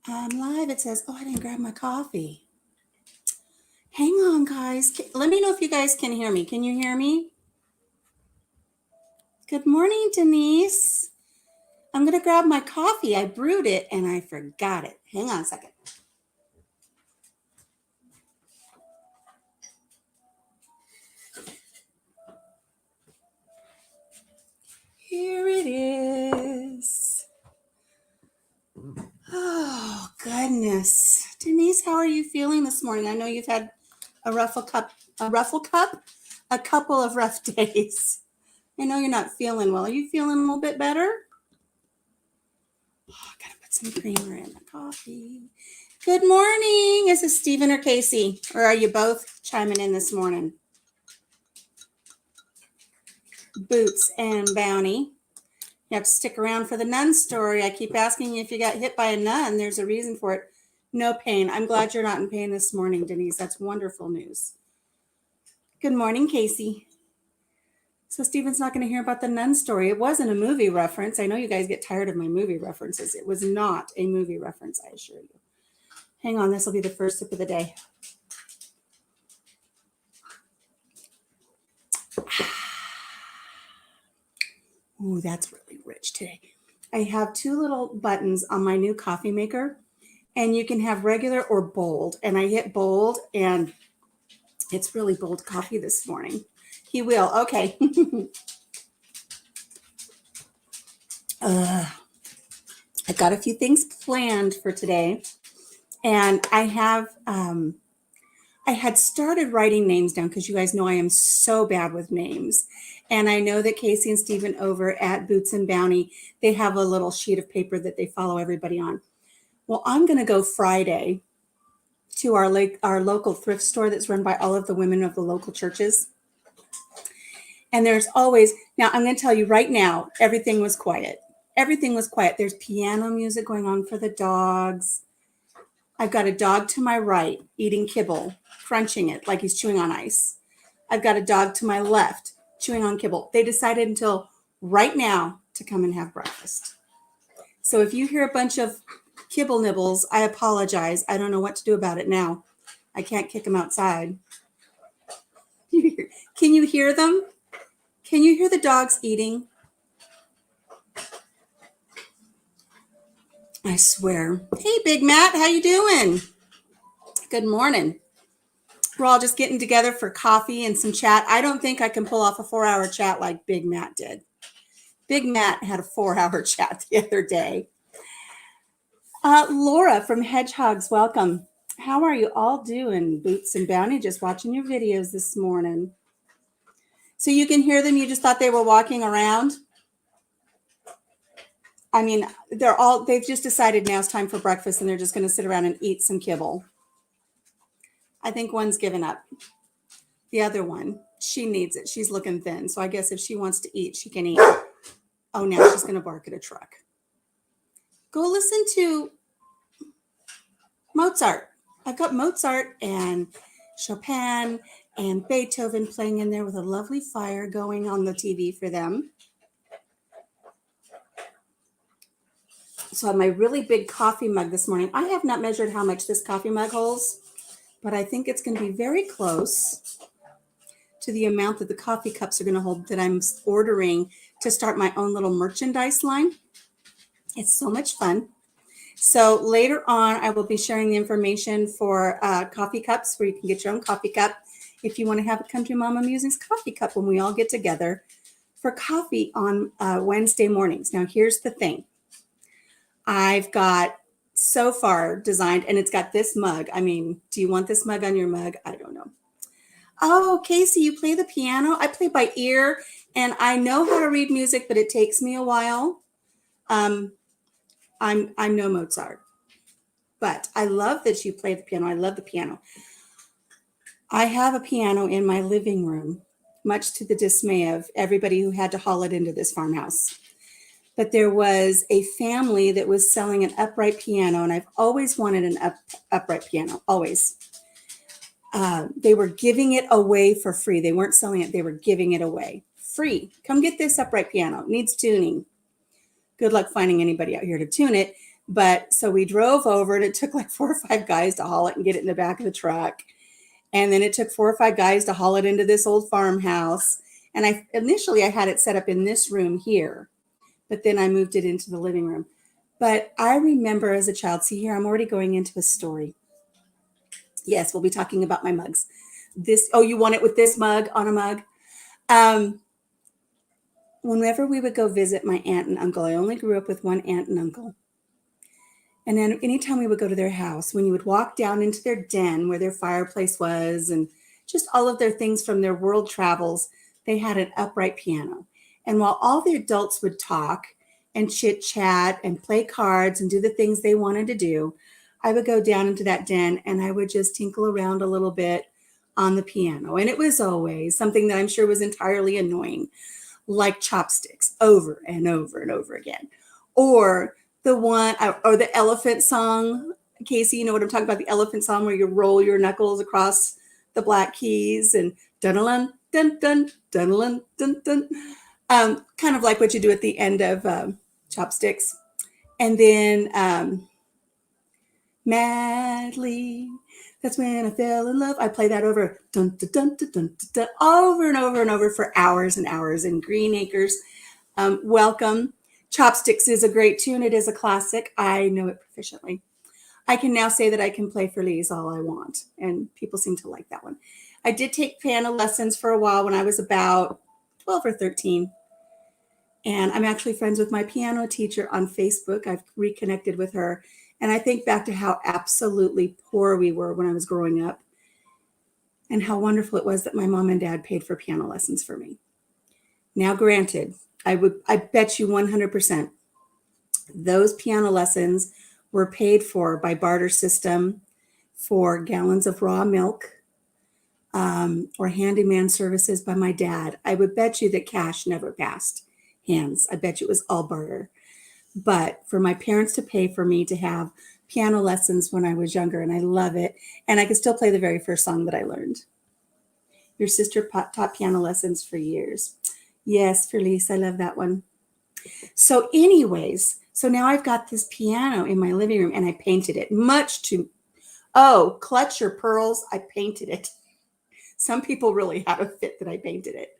I'm live. It says, oh, I didn't grab my coffee. Hang on, guys. Let me know if you guys can hear me. Can you hear me? Good morning, Denise. I'm going to grab my coffee. I brewed it and I forgot it. Hang on a second. Here it is. Oh, goodness. Denise, how are you feeling this morning? I know you've had a couple of rough days. I know you're not feeling well. Are you feeling a little bit better? Oh, I gotta put some creamer in my coffee. Good morning. Is this Stephen or Casey? Or are you both chiming in this morning? Boots and Bounty. You have to stick around for the nun story. I keep asking you if you got hit by a nun. There's a reason for it. No pain. I'm glad you're not in pain this morning, Denise. That's wonderful news. Good morning, Casey. So Stephen's not going to hear about the nun story. It wasn't a movie reference. I know you guys get tired of my movie references. It was not a movie reference, I assure you. Hang on, this will be the first sip of the day. Ooh, that's really rich today. I have two little buttons on my new coffee maker, and you can have regular or bold. And I hit bold, and it's really bold coffee this morning. He will. Okay. I've got a few things planned for today, and I had started writing names down because you guys know I am so bad with names. And I know that Casey and Stephen over at Boots and Bounty, they have a little sheet of paper that they follow everybody on. Well, I'm going to go Friday to our local thrift store that's run by all of the women of the local churches. And there's always, now I'm going to tell you right now, everything was quiet. Everything was quiet. There's piano music going on for the dogs. I've got a dog to my right eating kibble, crunching it like he's chewing on ice. I've got a dog to my left chewing on kibble. They decided until right now to come and have breakfast. So if you hear a bunch of kibble nibbles, I apologize. I don't know what to do about it now. I can't kick them outside. Can you hear them? Can you hear the dogs eating? I swear. Hey, Big Matt, how you doing? Good morning. We're all just getting together for coffee and some chat. I don't think I can pull off a 4-hour chat like Big Matt did. Big Matt had a 4-hour chat the other day. Laura from Hedgehogs, welcome. How are you all doing? Boots and Bounty, just watching your videos this morning. So you can hear them. You just thought they were walking around? I mean, they've just decided now it's time for breakfast and they're just going to sit around and eat some kibble. I think one's given up. The other one, she needs it. She's looking thin. So I guess if she wants to eat, she can eat. Oh, now she's going to bark at a truck. Go listen to Mozart. I've got Mozart and Chopin and Beethoven playing in there with a lovely fire going on the TV for them. So I have my really big coffee mug this morning. I have not measured how much this coffee mug holds, but I think it's going to be very close to the amount that the coffee cups are going to hold that I'm ordering to start my own little merchandise line. It's so much fun. So later on, I will be sharing the information for coffee cups where you can get your own coffee cup. If you want to have a Country Mama Musings coffee cup when we all get together for coffee on Wednesday mornings. Now, here's the thing. I've got so far designed, and it's got this mug. I mean, do you want this mug on your mug? I don't know. Oh, Casey, you play the piano? I play by ear, and I know how to read music, but it takes me a while. I'm no Mozart, but I love that you play the piano. I love the piano. I have a piano in my living room, much to the dismay of everybody who had to haul it into this farmhouse. But there was a family that was selling an upright piano, and I've always wanted an upright piano, always. They were giving it away for free. They weren't selling it. They were giving it away. Free. Come get this upright piano. It needs tuning. Good luck finding anybody out here to tune it. But so we drove over, and it took like 4 or 5 guys to haul it and get it in the back of the truck. And then it took 4 or 5 guys to haul it into this old farmhouse. And initially I had it set up in this room here, but then I moved it into the living room. But I remember as a child, see here, I'm already going into a story. Yes, we'll be talking about my mugs. You want it with this mug on a mug? Whenever we would go visit my aunt and uncle, I only grew up with one aunt and uncle. And then anytime we would go to their house, when you would walk down into their den where their fireplace was and just all of their things from their world travels, they had an upright piano. And while all the adults would talk and chit chat and play cards and do the things they wanted to do, I would go down into that den and I would just tinkle around a little bit on the piano. And it was always something that I'm sure was entirely annoying, like chopsticks over and over and over again. Or the elephant song. Casey, you know what I'm talking about, the elephant song where you roll your knuckles across the black keys and dun dun dun dun dun dun. Kind of like what you do at the end of chopsticks. And then madly, that's when I fell in love. I play that over dun dun dun dun dun, dun over and over and over for hours and hours. And Green Acres, welcome. Chopsticks is a great tune. It is a classic. I know it proficiently. I can now say that I can play Feliz all I want, and people seem to like that one. I did take piano lessons for a while when I was about 12 or 13, and I'm actually friends with my piano teacher on Facebook. I've reconnected with her, and I think back to how absolutely poor we were when I was growing up and how wonderful it was that my mom and dad paid for piano lessons for me. Now, granted, I bet you 100% those piano lessons were paid for by barter system for gallons of raw milk or handyman services by my dad. I would bet you that cash never passed hands. I bet you it was all barter. But for my parents to pay for me to have piano lessons when I was younger, and I love it, and I can still play the very first song that I learned. Your sister taught piano lessons for years. Yes, Felice, I love that one. So anyways, so now I've got this piano in my living room and I painted it clutch your pearls. I painted it. Some people really had a fit that I painted it.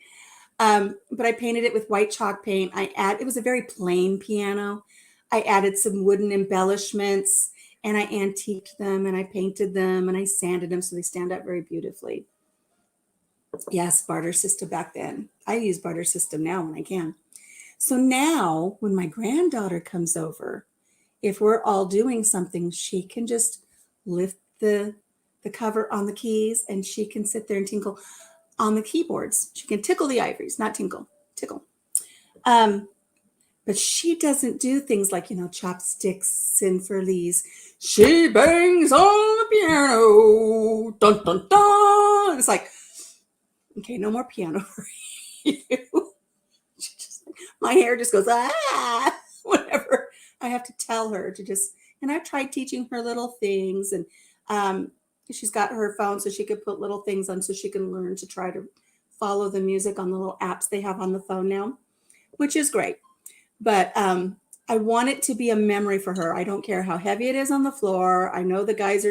But I painted it with white chalk paint. It was a very plain piano. I added some wooden embellishments and I antiqued them and I painted them and I sanded them so they stand out very beautifully. Yes, barter system back then. I use barter system now when I can. So now when my granddaughter comes over, if we're all doing something, she can just lift the cover on the keys and she can sit there and tinkle on the keyboards. She can tickle the ivories, not tinkle. But she doesn't do things like, chopsticks and Feliz. She bangs on the piano. Dun, dun, dun. It's like, okay, no more piano for you. My hair just goes, whatever. I have to tell her to just, and I've tried teaching her little things, and she's got her phone so she could put little things on so she can learn to try to follow the music on the little apps they have on the phone now, which is great. But I want it to be a memory for her. I don't care how heavy it is on the floor. I know the guys'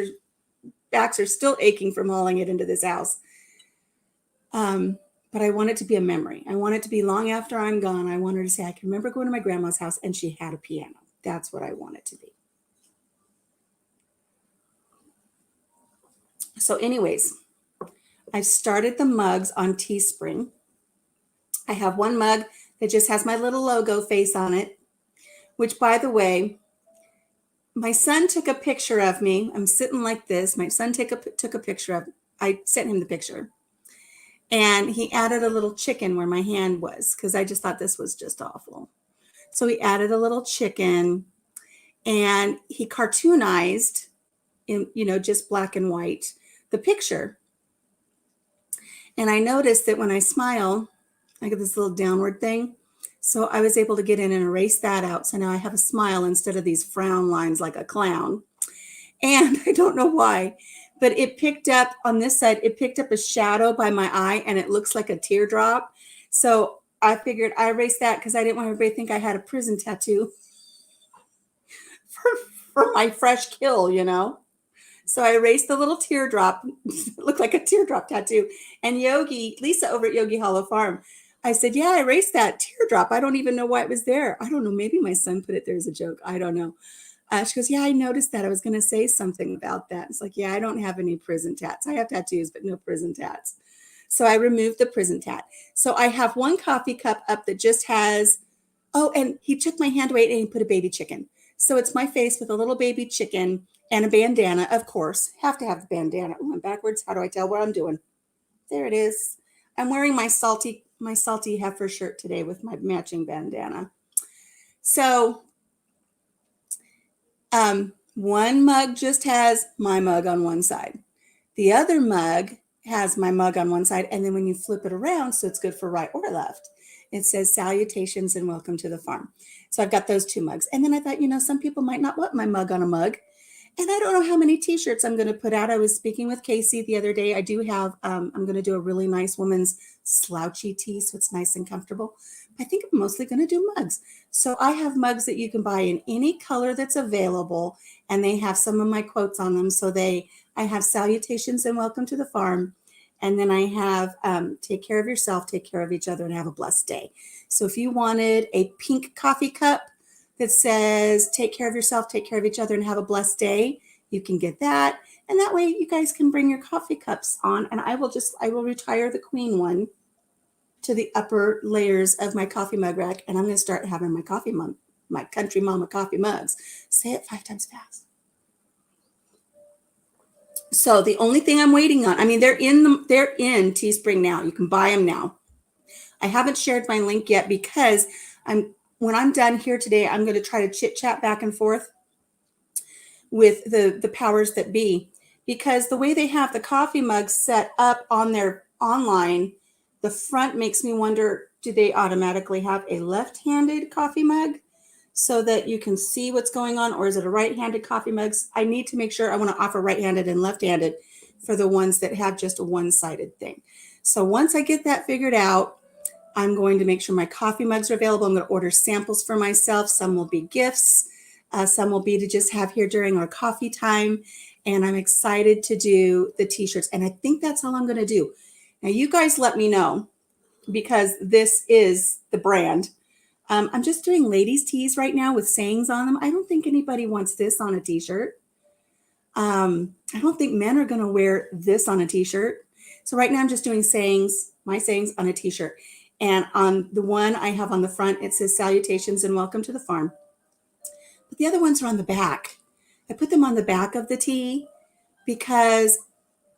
backs are still aching from hauling it into this house. But I want it to be a memory. I want it to be long after I'm gone. I want her to say, I can remember going to my grandma's house and she had a piano. That's what I want it to be. So anyways, I've started the mugs on Teespring. I have one mug that just has my little logo face on it, which, by the way, my son took a picture of me. I'm sitting like this. My son took a picture of, I sent him the picture. And he added a little chicken where my hand was because I just thought this was just awful. So he added a little chicken and he cartoonized in, just black and white, the picture. And I noticed that when I smile, I get this little downward thing. So I was able to get in and erase that out. So now I have a smile instead of these frown lines like a clown. And I don't know why, but it picked up on this side, it picked up a shadow by my eye and it looks like a teardrop. So I figured I erased that because I didn't want everybody to think I had a prison tattoo for my fresh kill, you know? So I erased the little teardrop. It looked like a teardrop tattoo. And Lisa over at Yogi Hollow Farm, I said, yeah, I erased that teardrop. I don't even know why it was there. I don't know. Maybe my son put it there as a joke. I don't know. She goes, yeah, I noticed that. I was going to say something about that. It's like, yeah, I don't have any prison tats. I have tattoos, but no prison tats. So I removed the prison tat. So I have one coffee cup up that just has, oh, and he took my hand away and he put a baby chicken. So it's my face with a little baby chicken and a bandana, of course. Have to have the bandana. Oh, I'm backwards. How do I tell what I'm doing? There it is. I'm wearing my salty heifer shirt today with my matching bandana. So one mug just has my mug on one side. The other mug has my mug on one side. And then when you flip it around, so it's good for right or left, it says salutations and welcome to the farm. So I've got those two mugs. And then I thought, some people might not want my mug on a mug. And I don't know how many t-shirts I'm going to put out. I was speaking with Casey the other day. I do have, I'm going to do a really nice woman's slouchy tee, so it's nice and comfortable. I think I'm mostly going to do mugs. So I have mugs that you can buy in any color that's available, and they have some of my quotes on them. So I have salutations and welcome to the farm. And then I have take care of yourself, take care of each other, and have a blessed day. So if you wanted a pink coffee cup that says take care of yourself, take care of each other, and have a blessed day, you can get that. And that way you guys can bring your coffee cups on, and I will retire the queen one to the upper layers of my coffee mug rack, and I'm going to start having my country mama coffee mugs. Say it 5 times fast. So the only thing I'm waiting on, they're in Teespring now. You can buy them now. I haven't shared my link yet because when I'm done here today, I'm going to try to chit chat back and forth with the powers that be, because the way they have the coffee mugs set up on their online, the front makes me wonder, do they automatically have a left-handed coffee mug so that you can see what's going on, or is it a right-handed coffee mug? I need to make sure. I want to offer right-handed and left-handed for the ones that have just a one-sided thing. So once I get that figured out, I'm going to make sure my coffee mugs are available. I'm going to order samples for myself. Some will be gifts. Some will be to just have here during our coffee time. And I'm excited to do the t-shirts. And I think that's all I'm going to do. Now, you guys let me know, because this is the brand. I'm just doing ladies' tees right now with sayings on them. I don't think anybody wants this on a t-shirt. I don't think men are going to wear this on a t-shirt. So right now I'm just doing my sayings on a t-shirt. And on the one I have on the front, it says salutations and welcome to the farm. But the other ones are on the back. I put them on the back of the tee because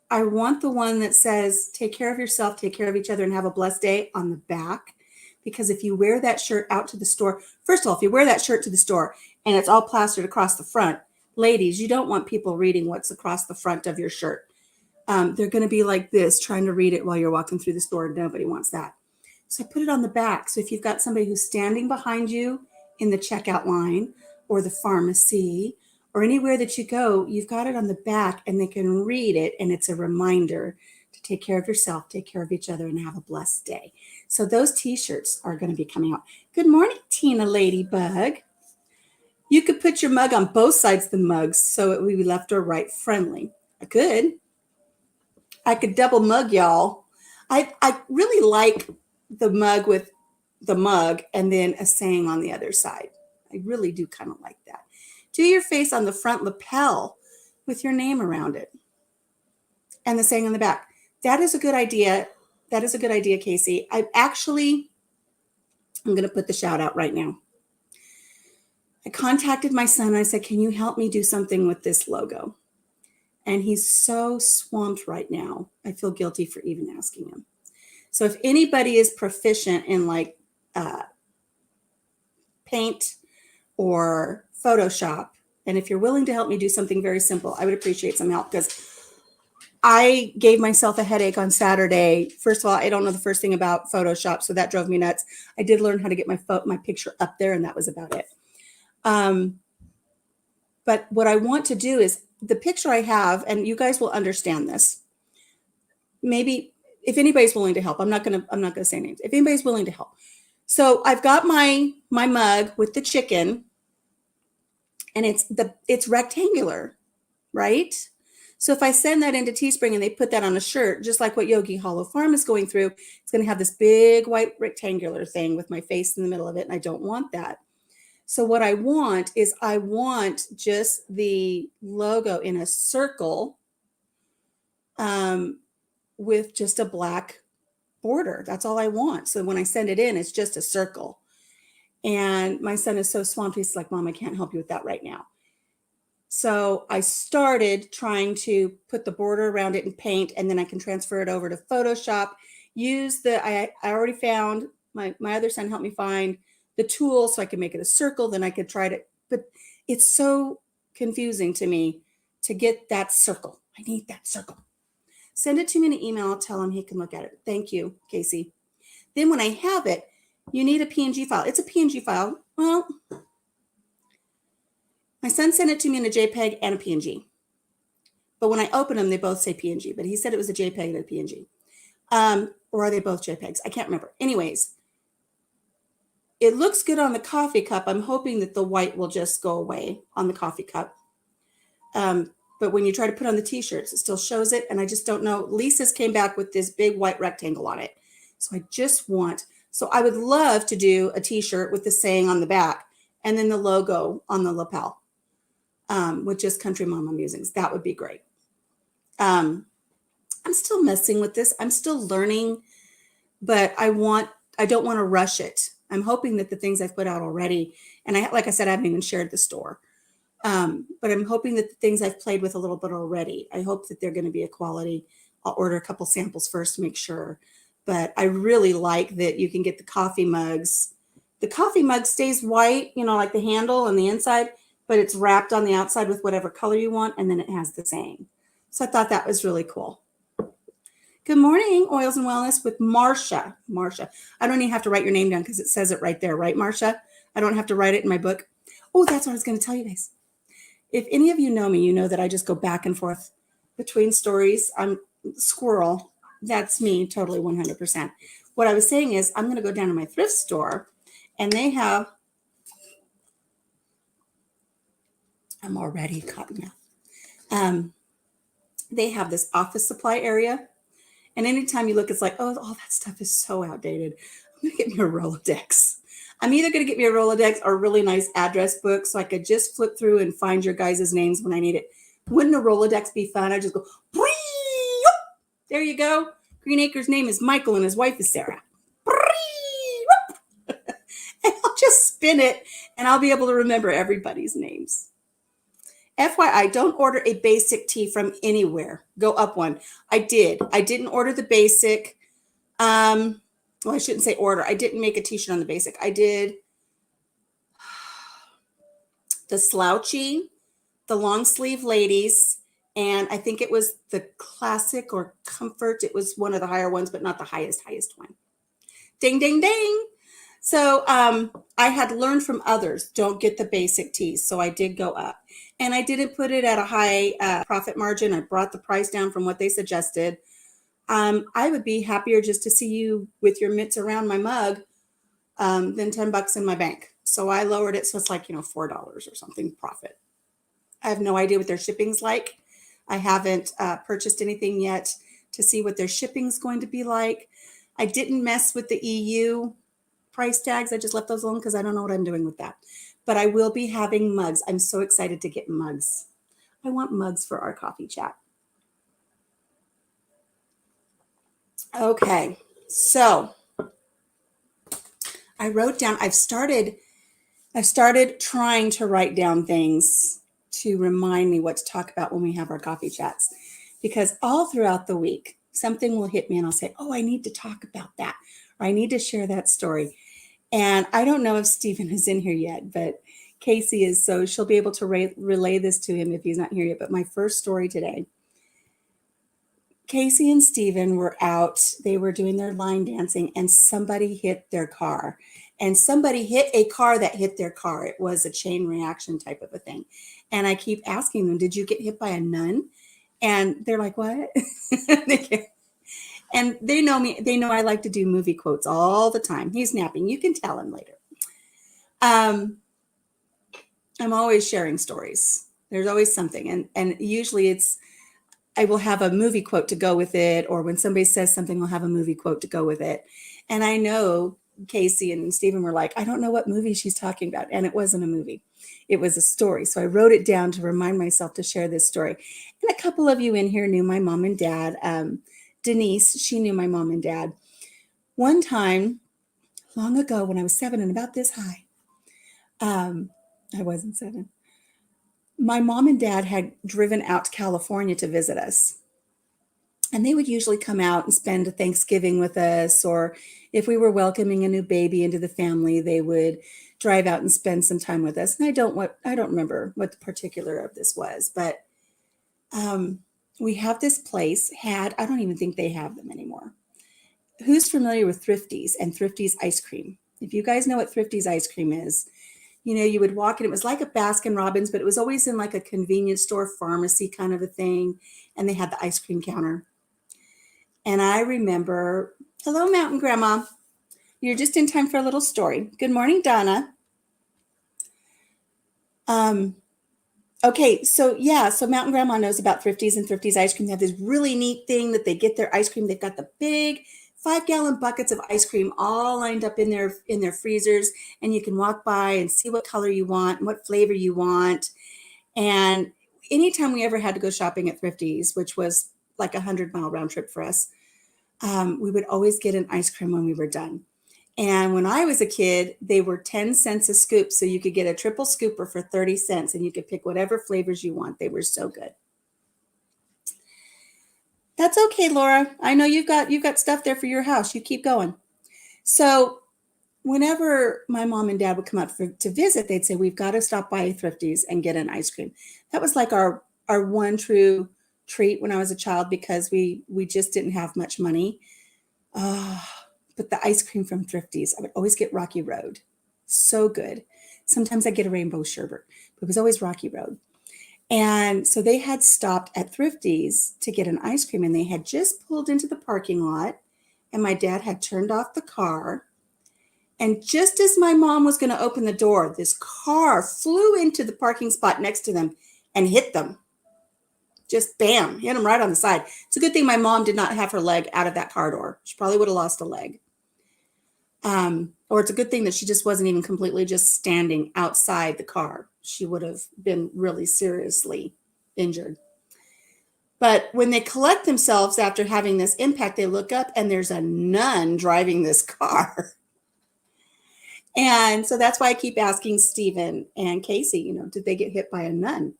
I want the one that says take care of yourself, take care of each other, and have a blessed day on the back. Because if you wear that shirt out to the store, first of all, if you wear that shirt to the store and it's all plastered across the front, ladies, you don't want people reading what's across the front of your shirt. They're going to be like this, trying to read it while you're walking through the store. Nobody wants that. So I put it on the back. So if you've got somebody who's standing behind you in the checkout line or the pharmacy or anywhere that you go, you've got it on the back and they can read it. And it's a reminder to take care of yourself, take care of each other, and have a blessed day. So those t-shirts are going to be coming out. Good morning, Tina Ladybug. You could put your mug on both sides of the mugs so it would be left or right friendly. I could double mug y'all. I really like the mug with the mug and then a saying on the other side. I really do kind of like that. Do your face on the front lapel with your name around it and the saying on the back. That is a good idea. That is a good idea, Casey. I'm going to put the shout out right now. I contacted my son. I said, can you help me do something with this logo? And he's so swamped right now. I feel guilty for even asking him. So if anybody is proficient in like Paint or Photoshop, and if you're willing to help me do something very simple, I would appreciate some help, because I gave myself a headache on Saturday. First of all, I don't know the first thing about Photoshop, so that drove me nuts. I did learn how to get my picture up there, and that was about it. But what I want to do is the picture I have, and you guys will understand this. Maybe if anybody's willing to help, I'm not gonna say names. If anybody's willing to help. So I've got my mug with the chicken, and it's rectangular, right? So if I send that into Teespring and they put that on a shirt, just like what Yogi Hollow Farm is going through, it's going to have this big white rectangular thing with my face in the middle of it, and I don't want that. So what I want is I want just the logo in a circle with just a black border. That's all I want. So when I send it in, it's just a circle. And my son is so swamped. He's like, Mom, I can't help you with that right now. So I started trying to put the border around it in paint, and then I can transfer it over to Photoshop. I already found, my other son helped me find the tool so I could make it a circle. Then I could try to, but it's so confusing to me to get that circle. I need that circle. Send it to me in an email. I'll tell him he can look at it. Thank you, Casey. Then when I have it, you need a PNG file. It's a PNG file. Well, my son sent it to me in a JPEG and a PNG. But when I open them, they both say PNG. But he said it was a JPEG and a PNG. Or are they both JPEGs? I can't remember. Anyways, it looks good on the coffee cup. I'm hoping that the white will just go away on the coffee cup. But when you try to put on the t-shirts, it still shows it. And I just don't know. Lisa's came back with this big white rectangle on it. So I would love to do a t-shirt with the saying on the back and then the logo on the lapel with just Country Mama Musings. That would be great. I'm still messing with this. I'm still learning, but I don't want to rush it. I'm hoping that the things I've put out already, and like I said, I haven't even shared the store. But I'm hoping that the things I've played with a little bit already, I hope that they're going to be a quality. I'll order a couple samples first to make sure. But I really like that you can get the coffee mugs. The coffee mug stays white, like the handle and the inside, but it's wrapped on the outside with whatever color you want, and then it has the saying. So I thought that was really cool. Good morning, Oils and Wellness with Marcia. Marcia. I don't even have to write your name down because it says it right there, right, Marcia? I don't have to write it in my book. Oh, that's what I was going to tell you guys. If any of you know me, you know that I just go back and forth between stories. I'm squirrel. That's me, totally 100%. What I was saying is I'm going to go down to my thrift store, and they have, I'm already cotton mouth. They have this office supply area. And anytime you look, it's like, oh, all that stuff is so outdated. I'm going to get me a Rolodex. I'm either going to get me a Rolodex or a really nice address book so I could just flip through and find your guys' names when I need it. Wouldn't a Rolodex be fun? I just go, there you go. Green Acres' name is Michael and his wife is Sarah. And I'll just spin it and I'll be able to remember everybody's names. FYI, don't order a basic tee from anywhere. Go up one. I did. I didn't order the basic. Well, I shouldn't say order. I didn't make a t-shirt on the basic. I did the slouchy, the long sleeve ladies, and I think it was the classic or comfort. It was one of the higher ones, but not the highest one. Ding, ding, ding. So I had learned from others, don't get the basic tees. So I did go up. And I didn't put it at a high profit margin. I brought the price down from what they suggested. I would be happier just to see you with your mitts around my mug than $10 in my bank. So I lowered it. So it's like, $4 or something profit. I have no idea what their shipping's like. I haven't purchased anything yet to see what their shipping's going to be like. I didn't mess with the EU price tags. I just left those alone because I don't know what I'm doing with that. But I will be having mugs. I'm so excited to get mugs. I want mugs for our coffee chat. Okay, so I wrote down, I've started trying to write down things to remind me what to talk about when we have our coffee chats. Because all throughout the week, something will hit me and I'll say, oh, I need to talk about that. Or I need to share that story. And I don't know if Stephen is in here yet, but Casey is, so she'll be able to relay this to him if he's not here yet. But my first story today, Casey and Stephen were out. They were doing their line dancing and somebody hit their car. And somebody hit a car that hit their car. It was a chain reaction type of a thing. And I keep asking them, did you get hit by a nun? And they're like, what? And they know me. They know I like to do movie quotes all the time. He's napping. You can tell him later. I'm always sharing stories. There's always something. And usually I will have a movie quote to go with it, or when somebody says something, I'll have a movie quote to go with it. And I know Casey and Stephen were like, I don't know what movie she's talking about. And it wasn't a movie. It was a story. So I wrote it down to remind myself to share this story. And a couple of you in here knew my mom and dad. Denise, she knew my mom and dad. One time, long ago when I was 7 and about this high, I wasn't 7. My mom and dad had driven out to California to visit us. And they would usually come out and spend a Thanksgiving with us, or if we were welcoming a new baby into the family, they would drive out and spend some time with us. And I don't remember what the particular of this was, but we have this place I don't even think they have them anymore. Who's familiar with Thrifties and Thrifties ice cream? If you guys know what Thrifties ice cream is, you would walk in, it was like a Baskin Robbins, but it was always in like a convenience store, pharmacy kind of a thing. And they had the ice cream counter. And I remember, hello, Mountain Grandma. You're just in time for a little story. Good morning, Donna. Okay, so Mountain Grandma knows about Thrifties and Thrifties ice cream. They have this really neat thing that they get their ice cream. They've got the big 5-gallon buckets of ice cream all lined up in their freezers, and you can walk by and see what color you want and what flavor you want. And anytime we ever had to go shopping at Thrifties, which was like a 100-mile round trip for us, we would always get an ice cream when we were done. And when I was a kid, they were 10 cents a scoop. So you could get a triple scooper for 30 cents and you could pick whatever flavors you want. They were so good. That's okay, Laura. I know you've got stuff there for your house. You keep going. So whenever my mom and dad would come out to visit, they'd say, we've got to stop by Thrifties and get an ice cream. That was like our one true treat when I was a child, because we just didn't have much money. But the ice cream from Thrifties, I would always get Rocky Road. So good. Sometimes I get a rainbow sherbet, but it was always Rocky Road. And so they had stopped at Thrifties to get an ice cream, and they had just pulled into the parking lot, and my dad had turned off the car. And just as my mom was going to open the door, this car flew into the parking spot next to them and hit them. Just bam, hit them right on the side. It's a good thing my mom did not have her leg out of that car door. She probably would have lost a leg. Or it's a good thing that she just wasn't even completely just standing outside the car. She would have been really seriously injured. But when they collect themselves after having this impact, they look up and there's a nun driving this car. And so that's why I keep asking Stephen and Casey, did they get hit by a nun?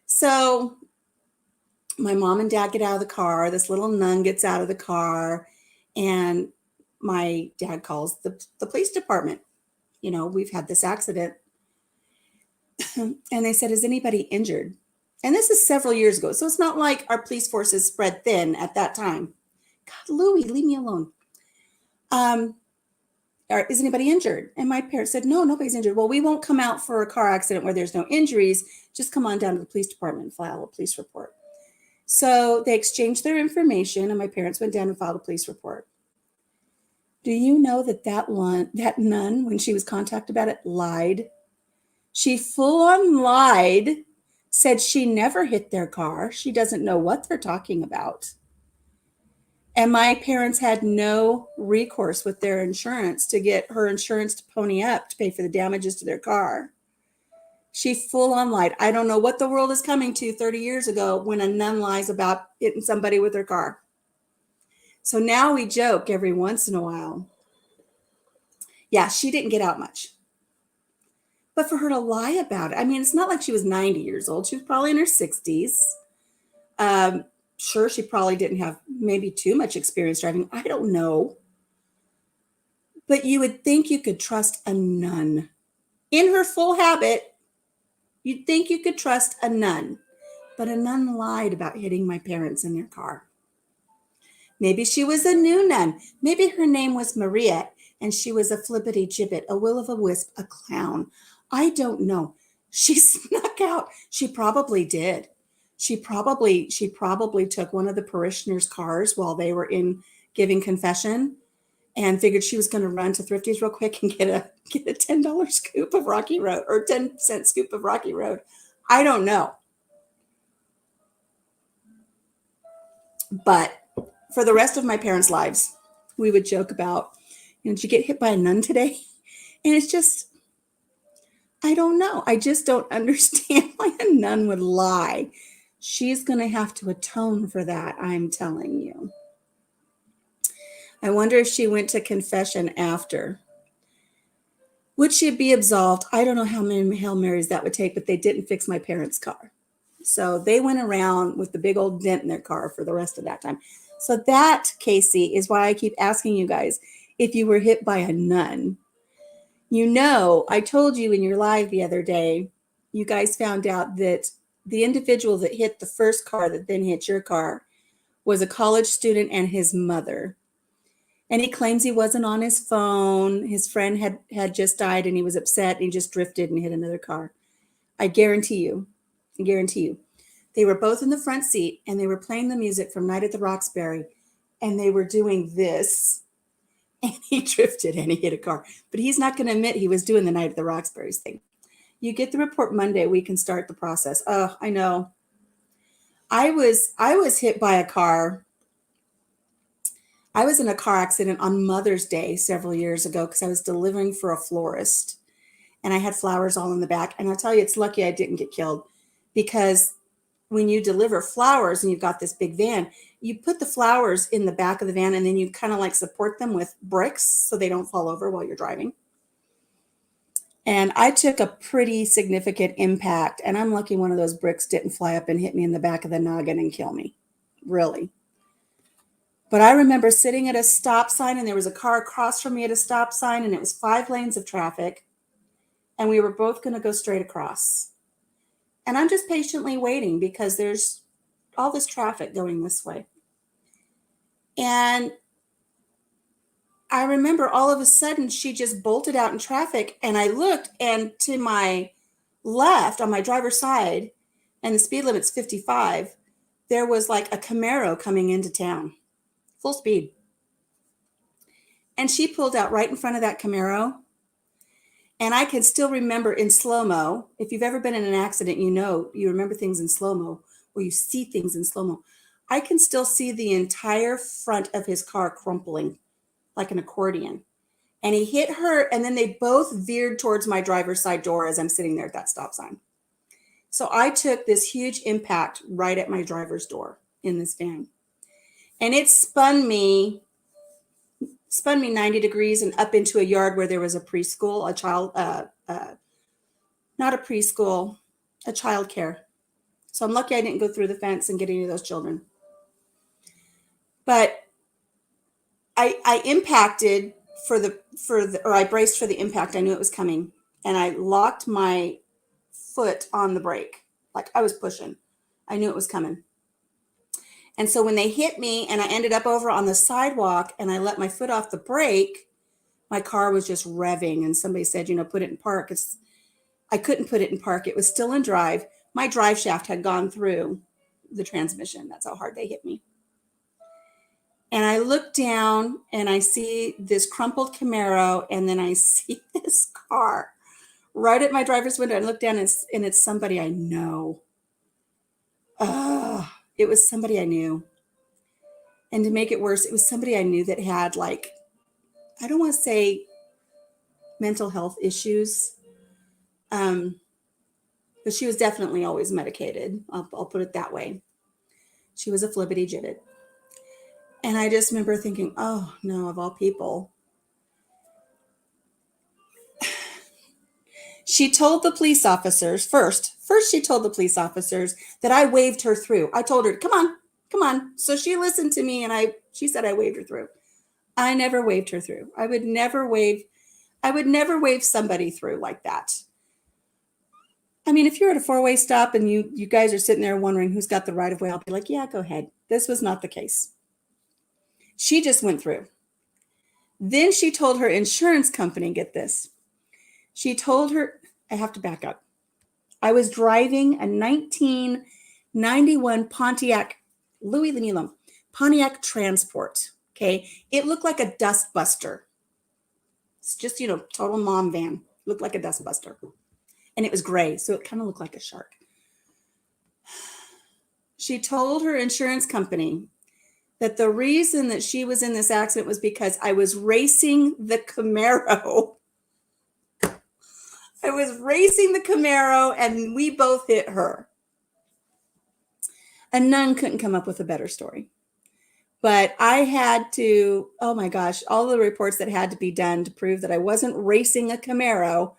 So my mom and dad get out of the car. This little nun gets out of the car, and my dad calls the police department. We've had this accident. And they said, is anybody injured? And this is several years ago. So it's not like our police forces spread thin at that time. God, Louie, leave me alone. Is anybody injured? And my parents said, no, nobody's injured. Well, we won't come out for a car accident where there's no injuries. Just come on down to the police department and file a police report. So they exchanged their information, and my parents went down and filed a police report. Do you know that nun, when she was contacted about it, lied? She full on lied, said she never hit their car. She doesn't know what they're talking about. And my parents had no recourse with their insurance to get her insurance to pony up to pay for the damages to their car. She full on lied. I don't know what the world is coming to 30 years ago when a nun lies about hitting somebody with her car. So now we joke every once in a while. Yeah, she didn't get out much. But for her to lie about it, I mean, it's not like she was 90 years old. She was probably in her 60s. Sure, she probably didn't have maybe too much experience driving. I don't know. But you would think you could trust a nun. In her full habit, you'd think you could trust a nun. But a nun lied about hitting my parents in their car. Maybe she was a new nun. Maybe her name was Maria, and she was a flippity-gibbet, a will-o'-the-wisp, a clown. I don't know. She snuck out. She probably did. She probably took one of the parishioners' cars while they were in giving confession and figured she was going to run to Thrifty's real quick and get a $10 scoop of Rocky Road or 10-cent scoop of Rocky Road. I don't know. But for the rest of my parents' lives, we would joke about, did you get hit by a nun today? And it's just, I don't know. I just don't understand why a nun would lie. She's going to have to atone for that, I'm telling you. I wonder if she went to confession after. Would she be absolved? I don't know how many Hail Marys that would take, but they didn't fix my parents' car. So they went around with the big old dent in their car for the rest of that time. So that, Casey, is why I keep asking you guys if you were hit by a nun. I told you in your live the other day, you guys found out that the individual that hit the first car that then hit your car was a college student and his mother. And he claims he wasn't on his phone. His friend had just died and he was upset and he just drifted and hit another car. I guarantee you, they were both in the front seat and they were playing the music from Night at the Roxbury and they were doing this and he drifted and he hit a car. But he's not going to admit he was doing the Night at the Roxbury's thing. You get the report Monday, we can start the process. Oh, I know. I was hit by a car. I was in a car accident on Mother's Day several years ago because I was delivering for a florist and I had flowers all in the back. And I'll tell you, it's lucky I didn't get killed because when you deliver flowers and you've got this big van, you put the flowers in the back of the van and then you kind of like support them with bricks so they don't fall over while you're driving. And I took a pretty significant impact and I'm lucky one of those bricks didn't fly up and hit me in the back of the noggin and kill me. Really. But I remember sitting at a stop sign and there was a car across from me at a stop sign and it was 5 lanes of traffic and we were both going to go straight across. And I'm just patiently waiting because there's all this traffic going this way. And I remember all of a sudden she just bolted out in traffic and I looked and to my left on my driver's side, and the speed limit's 55, there was like a Camaro coming into town. Full speed. And she pulled out right in front of that Camaro. And I can still remember in slow-mo, if you've ever been in an accident, you remember things in slow-mo, or you see things in slow-mo. I can still see the entire front of his car crumpling like an accordion. And he hit her, and then they both veered towards my driver's side door as I'm sitting there at that stop sign. So I took this huge impact right at my driver's door in this van. And it spun me 90 degrees and up into a yard where there was a preschool, not a preschool, a child care. So I'm lucky I didn't go through the fence and get any of those children. But I impacted I braced for the impact. I knew it was coming. And I locked my foot on the brake. Like I was pushing. I knew it was coming. And so when they hit me and I ended up over on the sidewalk and I let my foot off the brake, my car was just revving. And somebody said, put it in park. I couldn't put it in park. It was still in drive. My drive shaft had gone through the transmission. That's how hard they hit me. And I look down and I see this crumpled Camaro. And then I see this car right at my driver's window. I look down and it's somebody I know. It was somebody I knew. And to make it worse, it was somebody I knew that had I don't want to say mental health issues. But she was definitely always medicated. I'll put it that way. She was a flippity-gibbet. And I just remember thinking, oh no, of all people. She told the police officers first she told the police officers that I waved her through. I told her, come on. So she listened to me and she said I waved her through. I never waved her through. I would never wave somebody through like that. I mean, if you're at a 4-way stop and you guys are sitting there wondering who's got the right of way, I'll be like, yeah, go ahead. This was not the case. She just went through. Then she told her insurance company, get this. She told her, I have to back up. I was driving a 1991 Pontiac Transport. Okay. It looked like a dust buster. It's just, total mom van. Looked like a dust buster. And it was gray. So it kind of looked like a shark. She told her insurance company that the reason that she was in this accident was because I was racing the Camaro. I was racing the Camaro and we both hit her. A nun couldn't come up with a better story. But I had to, oh my gosh, all the reports that had to be done to prove that I wasn't racing a Camaro.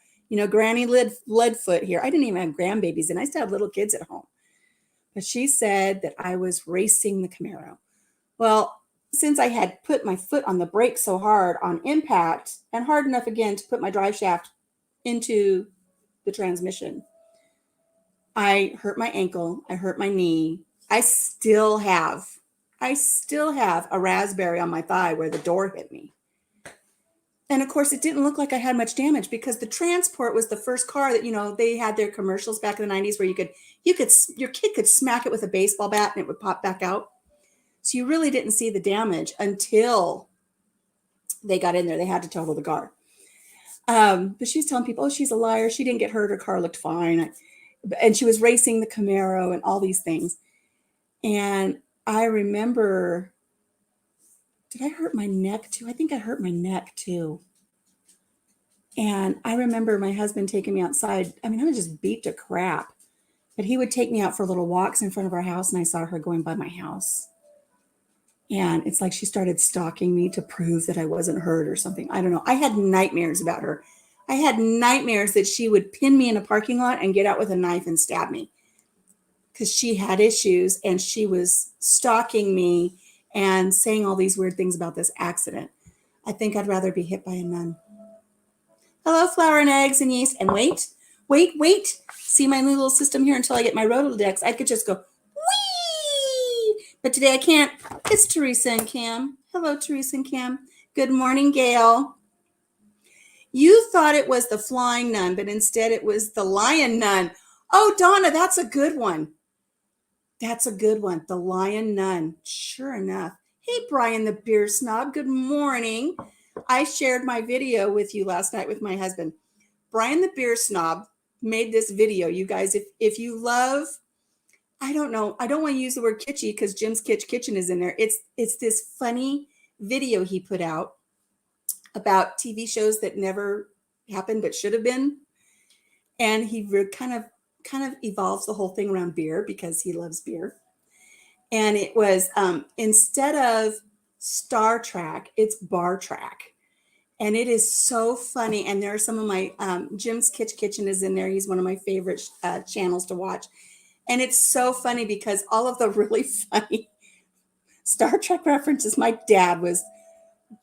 Granny Leadfoot here. I didn't even have grandbabies and I still had little kids at home. But she said that I was racing the Camaro. Well, since I had put my foot on the brake so hard on impact and hard enough again to put my drive shaft into the transmission, I hurt my ankle. I hurt my knee. I still have a raspberry on my thigh where the door hit me. And of course, it didn't look like I had much damage because the Transport was the first car that, they had their commercials back in the 90s where your kid could smack it with a baseball bat and it would pop back out. So you really didn't see the damage until they got in there. They had to total the car. But she was telling people, oh, she's a liar. She didn't get hurt. Her car looked fine. And she was racing the Camaro and all these things. And I remember, did I hurt my neck too? I think I hurt my neck too. And I remember my husband taking me outside. I mean, I was just beat to crap. But he would take me out for little walks in front of our house, and I saw her going by my house. And it's like she started stalking me to prove that I wasn't hurt or something. I don't know. I had nightmares about her. I had nightmares that she would pin me in a parking lot and get out with a knife and stab me because she had issues and she was stalking me and saying all these weird things about this accident. I think I'd rather be hit by a nun. Hello, flour and eggs and yeast. And wait. See my new little system here until I get my Rolodex. I could just go, wee! But today I can't. It's Teresa and Cam. Hello, Teresa and Cam. Good morning, Gail. You thought it was the flying nun, but instead it was the lion nun. Oh, Donna, that's a good one. That's a good one. The lion nun. Sure enough. Hey, Brian the beer snob. Good morning. I shared my video with you last night with my husband. Brian the beer snob made this video. You guys, if you love, I don't know. I don't want to use the word kitschy because Jim's Kitchen is in there. It's this funny video he put out about TV shows that never happened but should have been. And he kind of evolves the whole thing around beer because he loves beer. And it was instead of Star Trek, it's Bar Track. And it is so funny. And there are some of my, Jim's Kitchen is in there. He's one of my favorite channels to watch. And it's so funny because all of the really funny Star Trek references, my dad was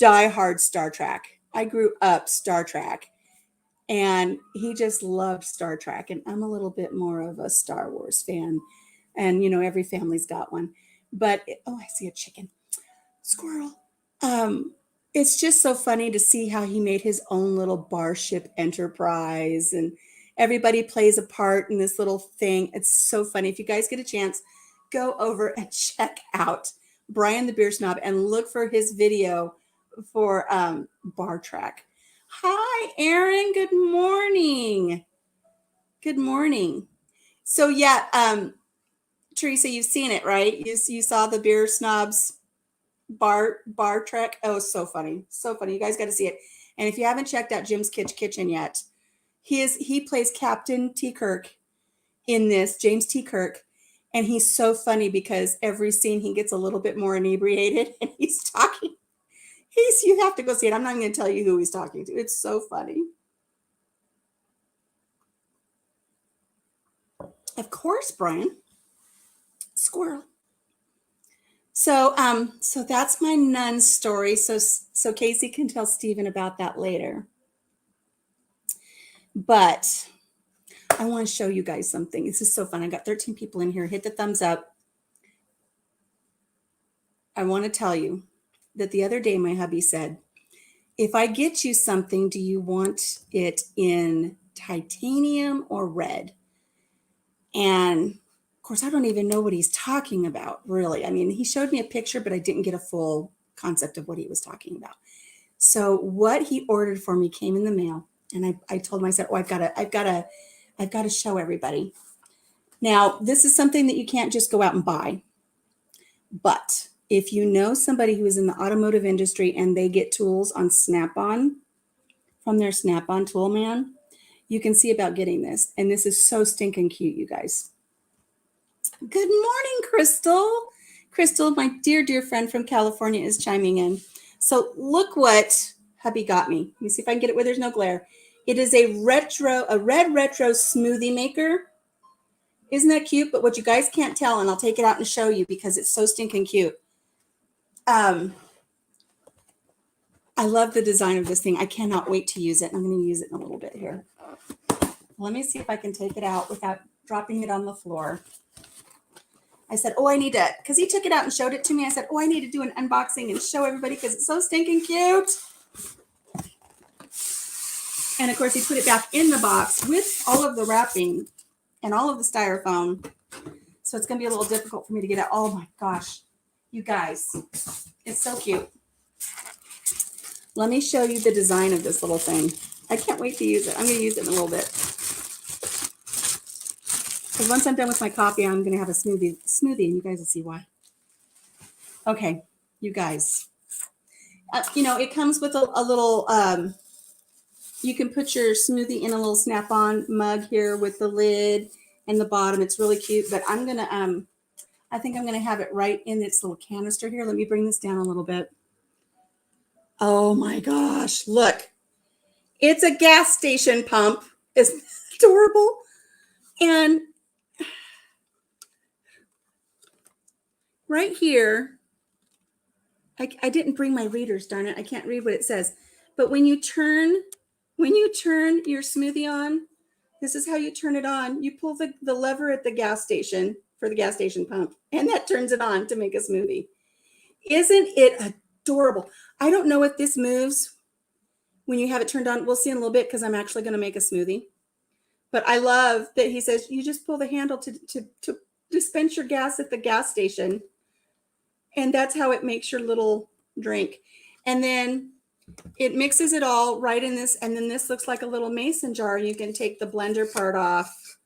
diehard Star Trek. I grew up Star Trek. And he just loved Star Trek. And I'm a little bit more of a Star Wars fan. And, every family's got one. But, I see a chicken. Squirrel. It's just so funny to see how he made his own little barship enterprise and everybody plays a part in this little thing. It's so funny. If you guys get a chance, go over and check out Brian the Beer Snob and look for his video for Bar Track. Hi, Erin. Good morning. Good morning. So yeah, Teresa, you've seen it, right? You saw the Beer Snobs bar trek. Oh, so funny. You guys got to see it. And if you haven't checked out Jim's Kitchen yet, he plays Captain T. Kirk in this, James T. Kirk. And he's so funny because every scene he gets a little bit more inebriated and he's talking. You have to go see it. I'm not going to tell you who he's talking to. It's so funny. Of course, Brian. Squirrel. So that's my nun story. So Casey can tell Stephen about that later. But I want to show you guys something. This is so fun. I got 13 people in here. Hit the thumbs up. I want to tell you that the other day my hubby said, if I get you something, do you want it in titanium or red? And of course, I don't even know what he's talking about, really. I mean, he showed me a picture, but I didn't get a full concept of what he was talking about. So what he ordered for me came in the mail, and I told him, I said, oh, I've got to show everybody. Now, this is something that you can't just go out and buy, but if you know somebody who is in the automotive industry and they get tools on Snap-on from their Snap-on tool man, you can see about getting this. And this is so stinking cute, you guys. Good morning, Crystal. Crystal, my dear, dear friend from California, is chiming in. So look what hubby got me. Let me see if I can get it where there's no glare. It is a red retro smoothie maker. Isn't that cute? But what you guys can't tell, and I'll take it out and show you because it's so stinking cute. I love the design of this thing. I cannot wait to use it. I'm going to use it in a little bit here. Let me see if I can take it out without dropping it on the floor. I said, oh, I need to, because he took it out and showed it to me. I said, oh, I need to do an unboxing and show everybody because it's so stinking cute. And of course, he put it back in the box with all of the wrapping and all of the styrofoam. So it's going to be a little difficult for me to get out. Oh my gosh, you guys, it's so cute. Let me show you the design of this little thing. I can't wait to use it. I'm going to use it in a little bit. Because once I'm done with my coffee, I'm going to have a smoothie, and you guys will see why. Okay, you guys. It comes with a little, you can put your smoothie in a little Snap-on mug here with the lid and the bottom. It's really cute, but I'm going to, I think I'm going to have it right in this little canister here. Let me bring this down a little bit. Oh my gosh, look. It's a gas station pump. Isn't that adorable? And right here, I didn't bring my readers, darn it. I can't read what it says. But when you turn your smoothie on, this is how you turn it on. You pull the lever at the gas station for the gas station pump, and that turns it on to make a smoothie. Isn't it adorable? I don't know if this moves when you have it turned on. We'll see in a little bit because I'm actually going to make a smoothie. But I love that he says you just pull the handle to dispense your gas at the gas station. And that's how it makes your little drink. And then it mixes it all right in this. And then this looks like a little mason jar. You can take the blender part off,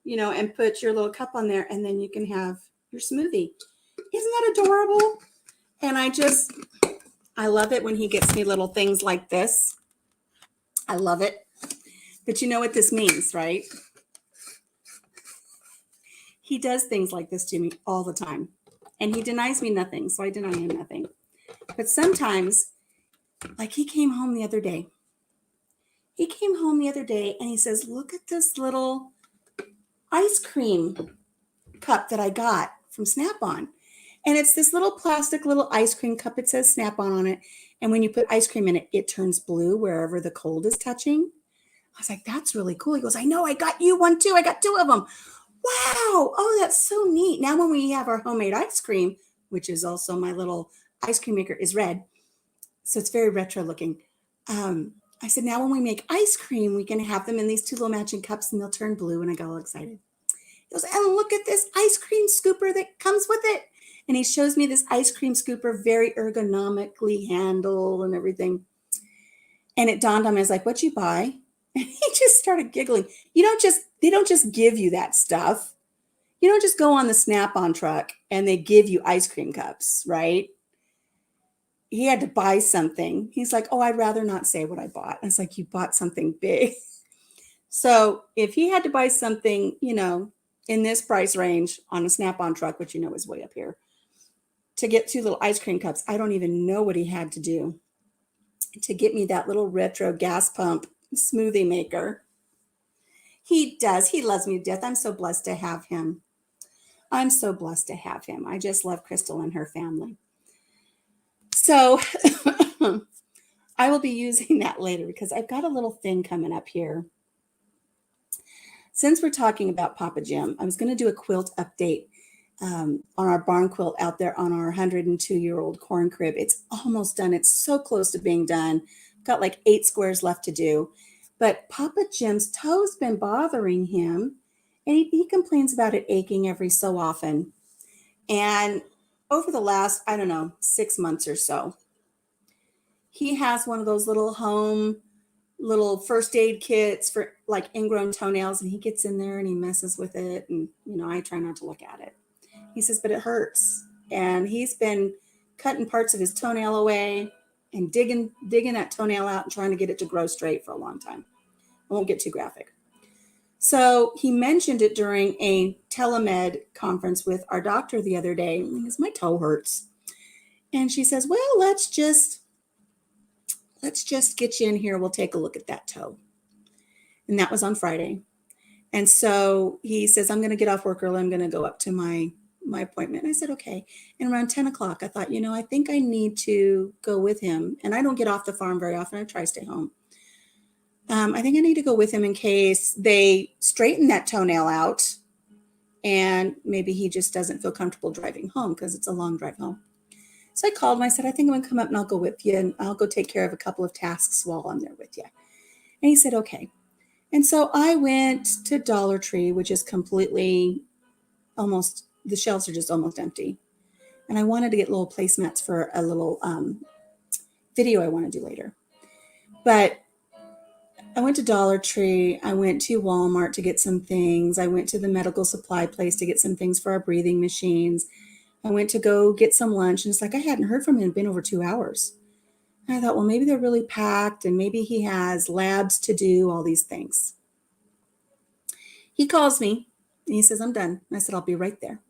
and put your little cup on there. And then you can have your smoothie. Isn't that adorable? And I love it when he gets me little things like this. I love it. But you know what this means, right? He does things like this to me all the time. And he denies me nothing, so I deny him nothing. But sometimes, like he came home the other day. He came home the other day and he says, look at this little ice cream cup that I got from Snap-on. And it's this little plastic little ice cream cup. It says Snap-on on it. And when you put ice cream in it, it turns blue wherever the cold is touching. I was like, that's really cool. He goes, I know, I got you one too. I got two of them. Wow. Oh, that's so neat. Now when we have our homemade ice cream, which is also my little ice cream maker, is red. So it's very retro looking. I said, now when we make ice cream, we can have them in these two little matching cups and they'll turn blue. And I got all excited. He goes, and look at this ice cream scooper that comes with it. And he shows me this ice cream scooper, very ergonomically handled and everything. And it dawned on me, I was like, what'd you buy? And he just started giggling. They don't just give you that stuff. You don't just go on the Snap-on truck and they give you ice cream cups, right? He had to buy something. He's like, oh, I'd rather not say what I bought. I was like, you bought something big. So if he had to buy something, in this price range on a Snap-on truck, which is way up here, to get two little ice cream cups, I don't even know what he had to do to get me that little retro gas pump smoothie maker. He does. He loves me to death. I'm so blessed to have him. I just love Crystal and her family. So I will be using that later because I've got a little thing coming up here. Since we're talking about Papa Jim, I was going to do a quilt update on our barn quilt out there on our 102-year-old corn crib. It's almost done. It's so close to being done. Got like 8 squares left to do. But Papa Jim's toe's been bothering him, and he complains about it aching every so often. And over the last, I don't know, 6 months or so, he has one of those little first aid kits for like ingrown toenails, and he gets in there and he messes with it. And, I try not to look at it. He says, but it hurts. And he's been cutting parts of his toenail away and digging that toenail out and trying to get it to grow straight for a long time. I won't get too graphic. So he mentioned it during a telemed conference with our doctor the other day. He goes, my toe hurts. And she says, well, let's just get you in here. We'll take a look at that toe. And that was on Friday. And so he says, I'm going to get off work early. I'm going to go up to my appointment. And I said, okay. And around 10 o'clock, I thought, I think I need to go with him. And I don't get off the farm very often. I try to stay home. I think I need to go with him in case they straighten that toenail out and maybe he just doesn't feel comfortable driving home because it's a long drive home. So I called him. I said, I think I'm going to come up and I'll go with you and I'll go take care of a couple of tasks while I'm there with you. And he said, okay. And so I went to Dollar Tree, which is completely almost, the shelves are just almost empty. And I wanted to get little placemats for a little video I want to do later. But I went to Dollar Tree. I went to Walmart to get some things. I went to the medical supply place to get some things for our breathing machines. I went to go get some lunch. And it's like I hadn't heard from him. It had been over 2 hours. And I thought, well, maybe they're really packed and maybe he has labs to do, all these things. He calls me and he says, I'm done. And I said, I'll be right there.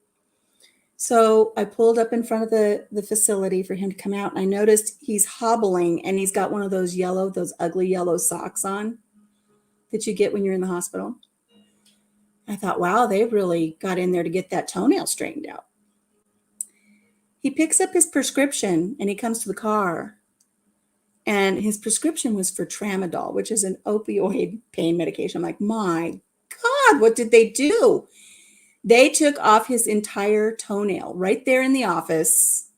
So I pulled up in front of the facility for him to come out. And I noticed he's hobbling and he's got one of those ugly yellow socks on that you get when you're in the hospital. I thought, wow, they really got in there to get that toenail straightened out. He picks up his prescription and he comes to the car. And his prescription was for tramadol, which is an opioid pain medication. I'm like, my God, what did they do? They took off his entire toenail right there in the office,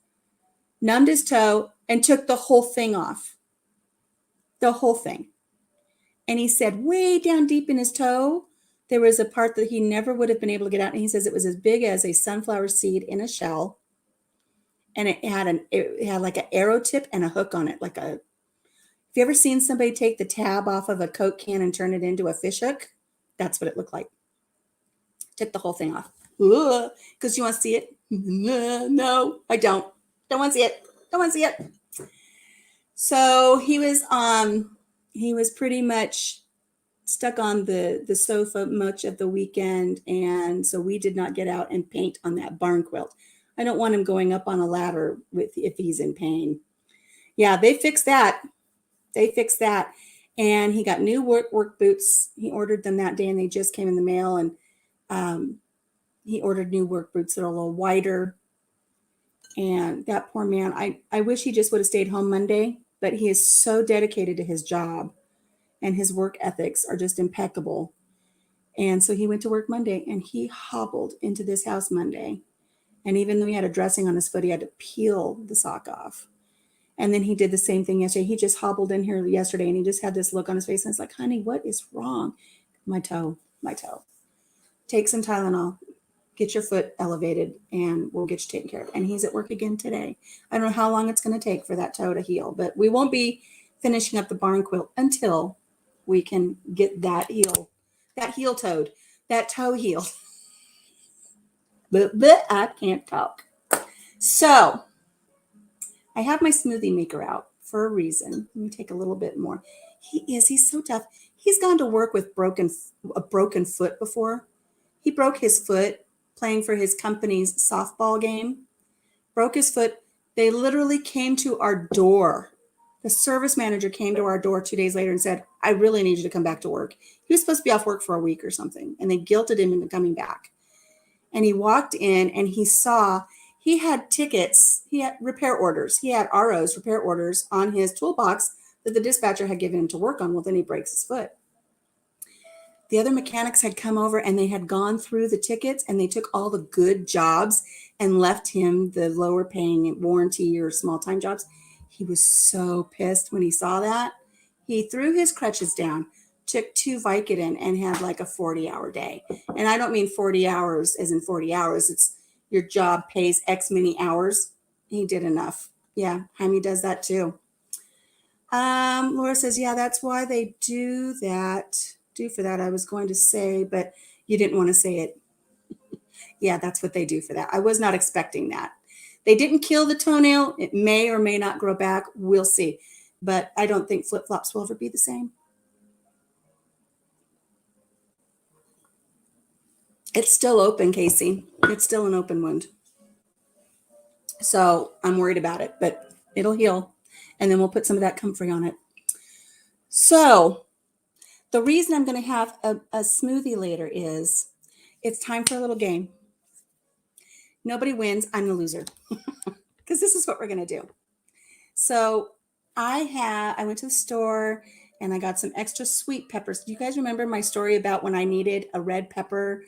numbed his toe, and took the whole thing off. The whole thing. And he said way down deep in his toe, there was a part that he never would have been able to get out. And he says it was as big as a sunflower seed in a shell. And it had like an arrow tip and a hook on it. Have you ever seen somebody take the tab off of a Coke can and turn it into a fish hook? That's what it looked like. Took the whole thing off. Because you want to see it? No, I don't. Don't want to see it. Don't want to see it. So he was pretty much stuck on the sofa much of the weekend. And so we did not get out and paint on that barn quilt. I don't want him going up on a ladder if he's in pain. Yeah, they fixed that. And he got new work boots. He ordered them that day and they just came in the mail. And he ordered new work boots that are a little wider. And that poor man, I wish he just would have stayed home Monday, but he is so dedicated to his job and his work ethics are just impeccable. And so he went to work Monday and he hobbled into this house Monday. And even though he had a dressing on his foot, he had to peel the sock off. And then he did the same thing yesterday. He just hobbled in here yesterday and he just had this look on his face. And it's like, honey, what is wrong? My toe. Take some Tylenol, get your foot elevated, and we'll get you taken care of. And he's at work again today. I don't know how long it's going to take for that toe to heal, but we won't be finishing up the barn quilt until we can get that toe healed. But I can't talk. So I have my smoothie maker out for a reason. Let me take a little bit more. He's so tough. He's gone to work with a broken foot before. He broke his foot playing for his company's softball game. Broke his foot. They literally came to our door. The service manager came to our door 2 days later and said, I really need you to come back to work. He was supposed to be off work for a week or something. And they guilted him into coming back. And he walked in and he had tickets. He had repair orders. He had ROs, repair orders on his toolbox that the dispatcher had given him to work on. Well, then he breaks his foot. The other mechanics had come over and they had gone through the tickets and they took all the good jobs and left him the lower paying warranty or small time jobs. He was so pissed when he saw that. He threw his crutches down, took 2 Vicodin and had like a 40-hour day. And I don't mean 40 hours as in 40 hours. It's your job pays X many hours. He did enough. Yeah, Jaime does that too. Laura says, yeah, that's why they do for that. I was going to say, but you didn't want to say it. Yeah, that's what they do for that. I was not expecting that. They didn't kill the toenail. It may or may not grow back. We'll see. But I don't think flip-flops will ever be the same. It's still open, Casey. It's still an open wound. So I'm worried about it, but it'll heal. And then we'll put some of that comfrey on it. So the reason I'm going to have a smoothie later is it's time for a little game. Nobody wins. I'm the loser. Because this is what we're going to do. So I went to the store and I got some extra sweet peppers. Do you guys remember my story about when I needed a red pepper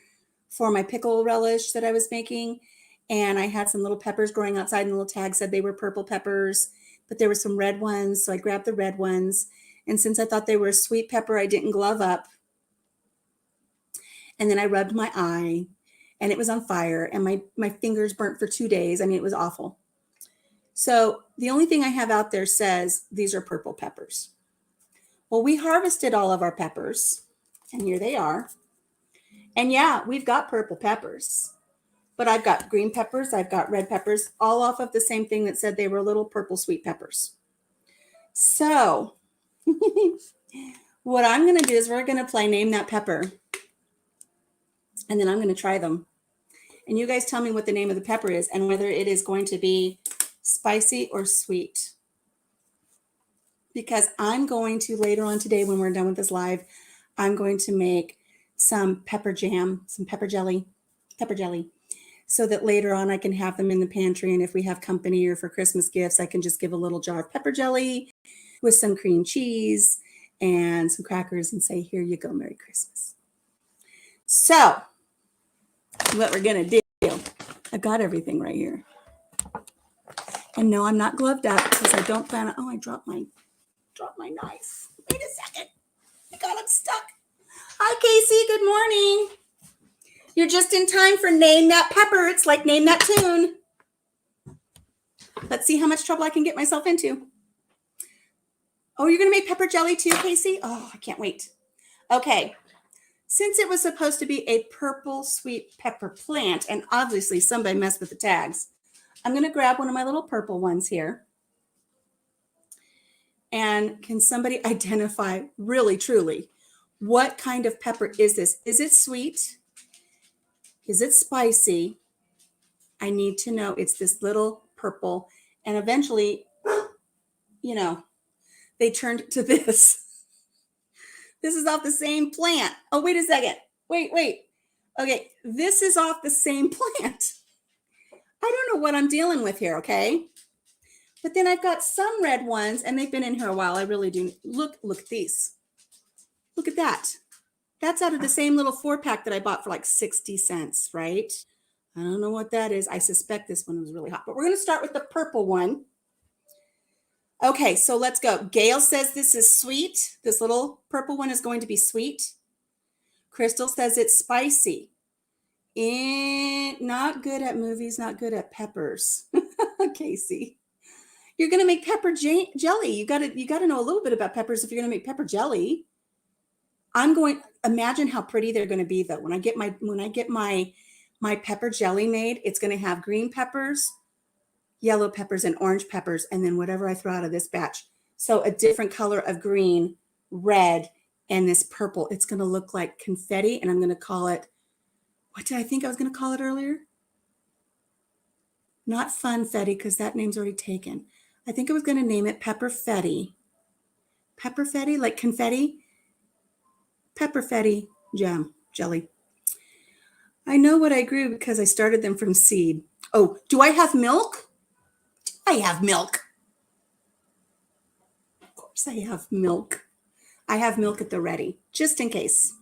for my pickle relish that I was making? And I had some little peppers growing outside and the little tag said they were purple peppers, but there were some red ones. So I grabbed the red ones. And since I thought they were a sweet pepper, I didn't glove up. And then I rubbed my eye and it was on fire and my fingers burnt for 2 days. I mean, it was awful. So the only thing I have out there says these are purple peppers. Well, we harvested all of our peppers and here they are. And yeah, we've got purple peppers, but I've got green peppers. I've got red peppers, all off of the same thing that said they were little purple sweet peppers. So what I'm going to do is we're going to play Name That Pepper. And then I'm going to try them. And you guys tell me what the name of the pepper is and whether it is going to be spicy or sweet. Because I'm going to later on today when we're done with this live, I'm going to make some pepper jam, some pepper jelly, so that later on I can have them in the pantry. And if we have company or for Christmas gifts, I can just give a little jar of pepper jelly with some cream cheese and some crackers and say, here you go, Merry Christmas. So what we're going to do, I've got everything right here. And no, I'm not gloved up because I don't plan on, oh, I dropped my knife. Wait a second. I got it stuck. Hi, Casey. Good morning. You're just in time for Name That Pepper. It's like Name That Tune. Let's see how much trouble I can get myself into. Oh, you're going to make pepper jelly too, Casey? Oh, I can't wait. Okay. Since it was supposed to be a purple sweet pepper plant, and obviously somebody messed with the tags, I'm going to grab one of my little purple ones here. And can somebody identify really, truly, what kind of pepper is this? Is it sweet? Is it spicy? I need to know. It's this little purple. And eventually, you know, they turned to this. This is off the same plant. Oh, wait a second. Wait. Okay, this is off the same plant. I don't know what I'm dealing with here, okay? But then I've got some red ones, and they've been in here a while. I really do. Look at these. Look at that. That's out of the same little 4-pack that I bought for like 60 cents, right? I don't know what that is. I suspect this one was really hot. But we're going to start with the purple one. Okay, so let's go. Gail says this is sweet. This little purple one is going to be sweet. Crystal says it's spicy. Not good at movies, not good at peppers. Casey. You're going to make pepper jelly. You got to know a little bit about peppers if you're going to make pepper jelly. Imagine how pretty they're going to be though. When I get my pepper jelly made, it's going to have green peppers, yellow peppers, and orange peppers, and then whatever I throw out of this batch. So a different color of green, red, and this purple. It's going to look like confetti, and I'm going to call it, what did I think I was going to call it earlier? Not funfetti, because that name's already taken. I think I was going to name it pepperfetti. Pepperfetti, like confetti. Pepperfetti jam, jelly. I know what I grew because I started them from seed. Oh, do I have milk? I have milk. Of course I have milk. I have milk at the ready, just in case.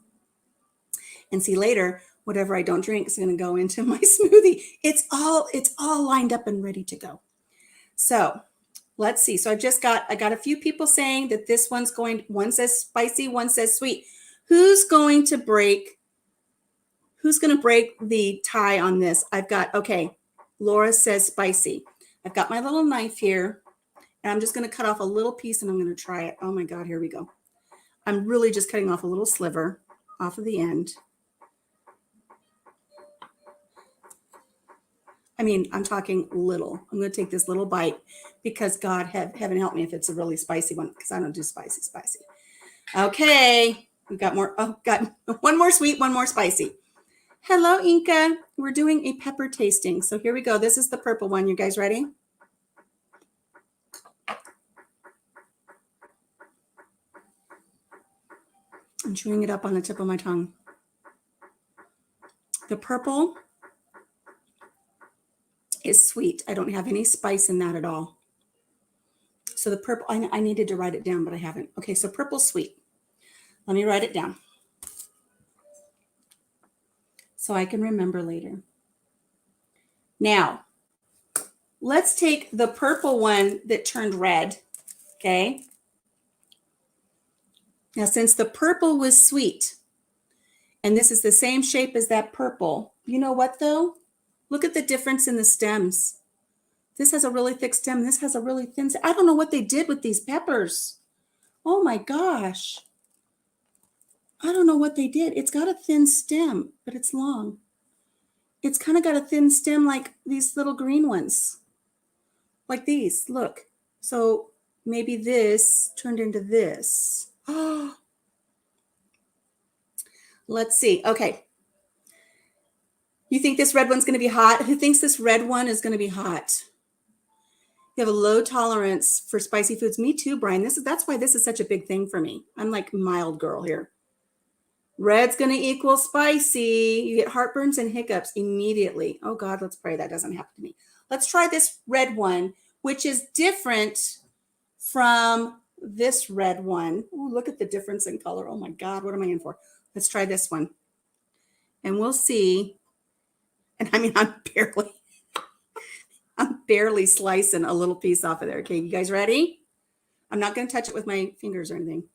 And see later, whatever I don't drink is going to go into my smoothie. It's all lined up and ready to go. So let's see. So I got a few people saying that this one says spicy, one says sweet. Who's going to break Who's going to break the tie on this? I've got, okay, Laura says spicy. I've got my little knife here, and I'm just going to cut off a little piece, and I'm going to try it. Oh my God, here we go. I'm really just cutting off a little sliver off of the end. I mean, I'm talking little. I'm going to take this little bite because God, heaven help me if it's a really spicy one, because I don't do spicy. Okay, we've got more. Oh, got one more sweet, one more spicy. Hello, Inca. We're doing a pepper tasting. So here we go. This is the purple one. You guys ready? I'm chewing it up on the tip of my tongue. The purple is sweet. I don't have any spice in that at all. So the purple, I needed to write it down, but I haven't. Okay, so purple sweet. Let me write it down so I can remember later. Now, let's take the purple one that turned red, okay? Now, since the purple was sweet, and this is the same shape as that purple, you know what though? Look at the difference in the stems. This has a really thick stem. This has a really thin stem. I don't know what they did with these peppers. Oh my gosh. I don't know what they did. It's got a thin stem, but it's long. It's kind of got a thin stem like these little green ones. Like these, look. So maybe this turned into this. Oh. Let's see. Okay. You think this red one's going to be hot? Who thinks this red one is going to be hot? You have a low tolerance for spicy foods. Me too, Brian. That's why this is such a big thing for me. I'm like mild girl here. Red's going to equal spicy. You get heartburns and hiccups immediately. Oh God, let's pray that doesn't happen to me. Let's try this red one, which is different from this red one. Ooh, look at the difference in color. Oh my God, what am I in for? Let's try this one. And we'll see. And I mean, I'm barely slicing a little piece off of there. Okay, you guys ready? I'm not going to touch it with my fingers or anything.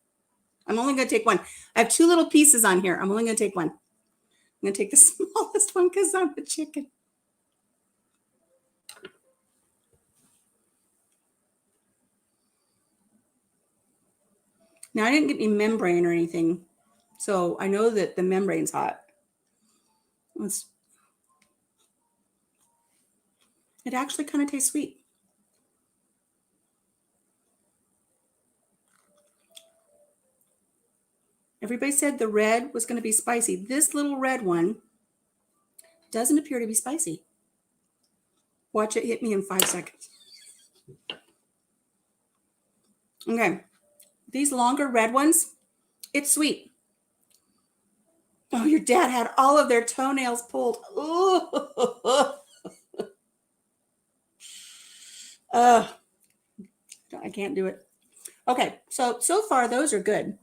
I'm only going to take one. I have two little pieces on here. I'm only going to take one. I'm going to take the smallest one because I'm a chicken. Now, I didn't get any membrane or anything, so I know that the membrane's hot. It actually kind of tastes sweet. Everybody said the red was going to be spicy. This little red one doesn't appear to be spicy. Watch it hit me in 5 seconds. Okay. These longer red ones, it's sweet. Oh, your dad had all of their toenails pulled. Ooh. I can't do it. Okay, so far those are good.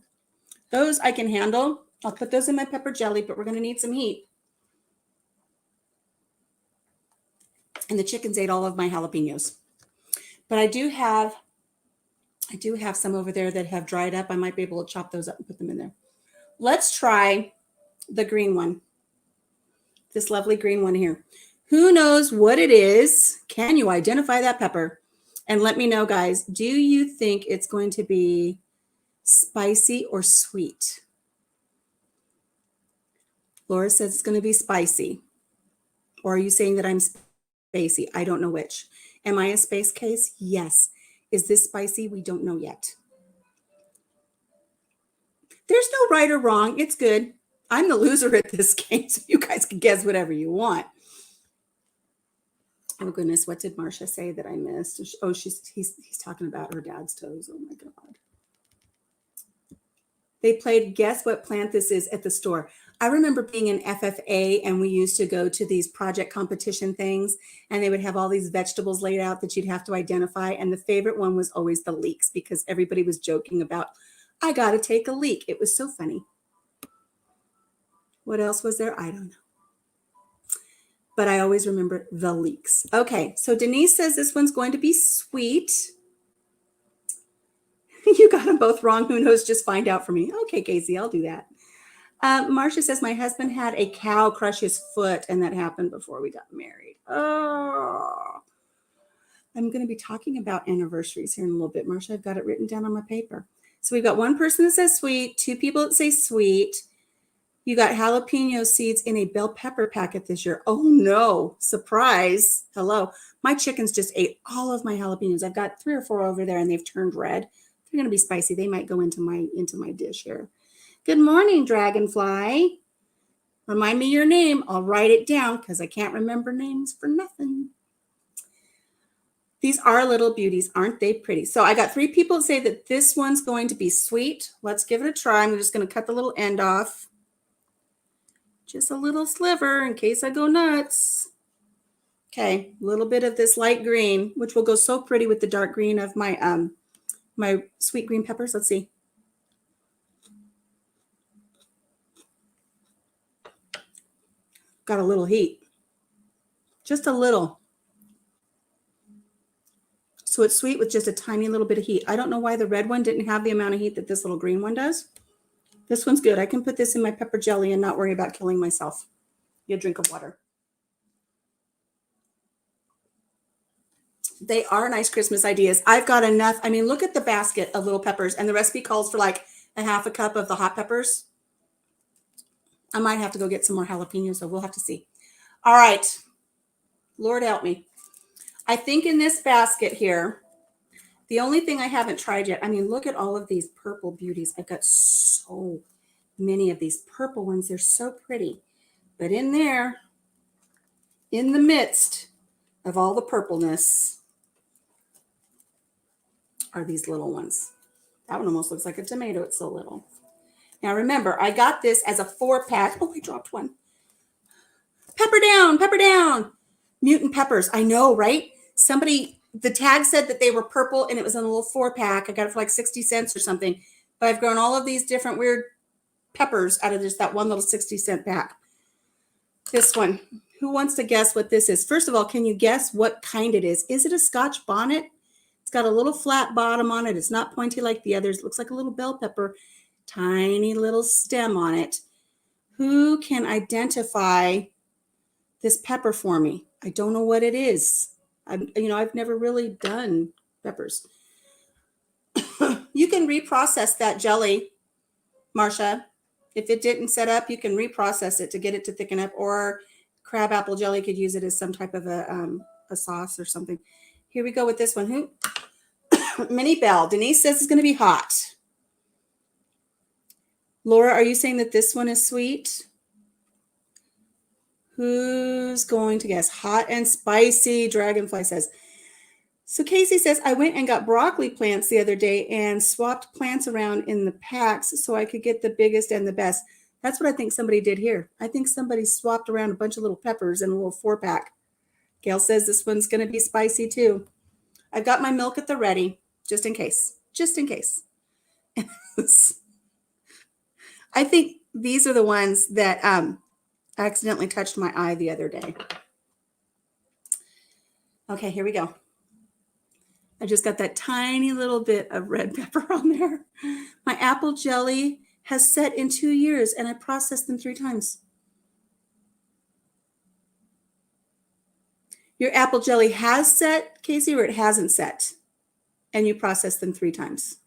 Those I can handle. I'll put those in my pepper jelly, but we're going to need some heat. And the chickens ate all of my jalapenos. But I do have some over there that have dried up. I might be able to chop those up and put them in there. Let's try the green one. This lovely green one here. Who knows what it is? Can you identify that pepper? And let me know, guys, do you think it's going to be spicy or sweet? Laura says it's going to be spicy. Or are you saying that I'm spacey? I don't know which. Am I a space case? Yes. Is this spicy? We don't know yet. There's no right or wrong. It's good. I'm the loser at this game, so you guys can guess whatever you want. Oh goodness, what did Marcia say that I missed? Oh, he's talking about her dad's toes. Oh my God. They played Guess What Plant This Is at the store. I remember being in FFA and we used to go to these project competition things and they would have all these vegetables laid out that you'd have to identify. And the favorite one was always the leeks because everybody was joking about, I got to take a leak. It was so funny. What else was there? I don't know. But I always remember the leeks. Okay, so Denise says this one's going to be sweet. You got them both wrong. Who knows? Just find out for me. Okay, Casey, I'll do that. Marcia says, my husband had a cow crush his foot, and that happened before we got married. Oh, I'm going to be talking about anniversaries here in a little bit, Marcia. I've got it written down on my paper. So we've got one person that says sweet, two people that say sweet. You got jalapeno seeds in a bell pepper packet this year. Oh no, surprise. Hello. My chickens just ate all of my jalapenos. I've got 3 or 4 over there and they've turned red. They're going to be spicy. They might go into my dish here. Good morning, Dragonfly. Remind me your name. I'll write it down because I can't remember names for nothing. These are little beauties. Aren't they pretty? So I got 3 people that say that this one's going to be sweet. Let's give it a try. I'm just going to cut the little end off. Just a little sliver in case I go nuts. Okay, a little bit of this light green, which will go so pretty with the dark green of my my sweet green peppers. Let's see. Got a little heat. Just a little. So it's sweet with just a tiny little bit of heat. I don't know why the red one didn't have the amount of heat that this little green one does. This one's good. I can put this in my pepper jelly and not worry about killing myself. Get a drink of water. They are nice Christmas ideas. I've got enough. I mean, look at the basket of little peppers, and the recipe calls for like a half a cup of the hot peppers. I might have to go get some more jalapenos, so we'll have to see. All right. Lord help me. I think in this basket here, the only thing I haven't tried yet, I mean, look at all of these purple beauties. I've got so many of these purple ones. They're so pretty. But in there, in the midst of all the purpleness, are these little ones. That one almost looks like a tomato. It's so little. Now remember, I got this as a 4-pack. Oh, I dropped one. Pepper down, pepper down. Mutant peppers. I know, right? Somebody, the tag said that they were purple and it was in a little 4-pack. I got it for like 60 cents or something. But I've grown all of these different weird peppers out of just that one little 60-cent pack. This one. Who wants to guess what this is? First of all, can you guess what kind it is? Is it a Scotch bonnet? It's got a little flat bottom on it. It's not pointy like the others. It looks like a little bell pepper. Tiny little stem on it. Who can identify this pepper for me? I don't know what it is. I've never really done peppers. You can reprocess that jelly, Marcia. If it didn't set up, you can reprocess it to get it to thicken up, or crabapple jelly could use it as some type of a sauce or something. Here we go with this one. Who? Minnie Bell. Denise says it's going to be hot. Laura, are you saying that this one is sweet? Who's going to guess? Hot and spicy, Dragonfly says. So Casey says, I went and got broccoli plants the other day and swapped plants around in the packs so I could get the biggest and the best. That's what I think somebody did here. I think somebody swapped around a bunch of little peppers in a little 4-pack. Gail says this one's going to be spicy too. I've got my milk at the ready, just in case. Just in case. I think these are the ones that accidentally touched my eye the other day. Okay, here we go. I just got that tiny little bit of red pepper on there. My apple jelly has set in 2 years, and I processed them 3 times. Your apple jelly has set, Casey, or it hasn't set, and you processed them 3 times.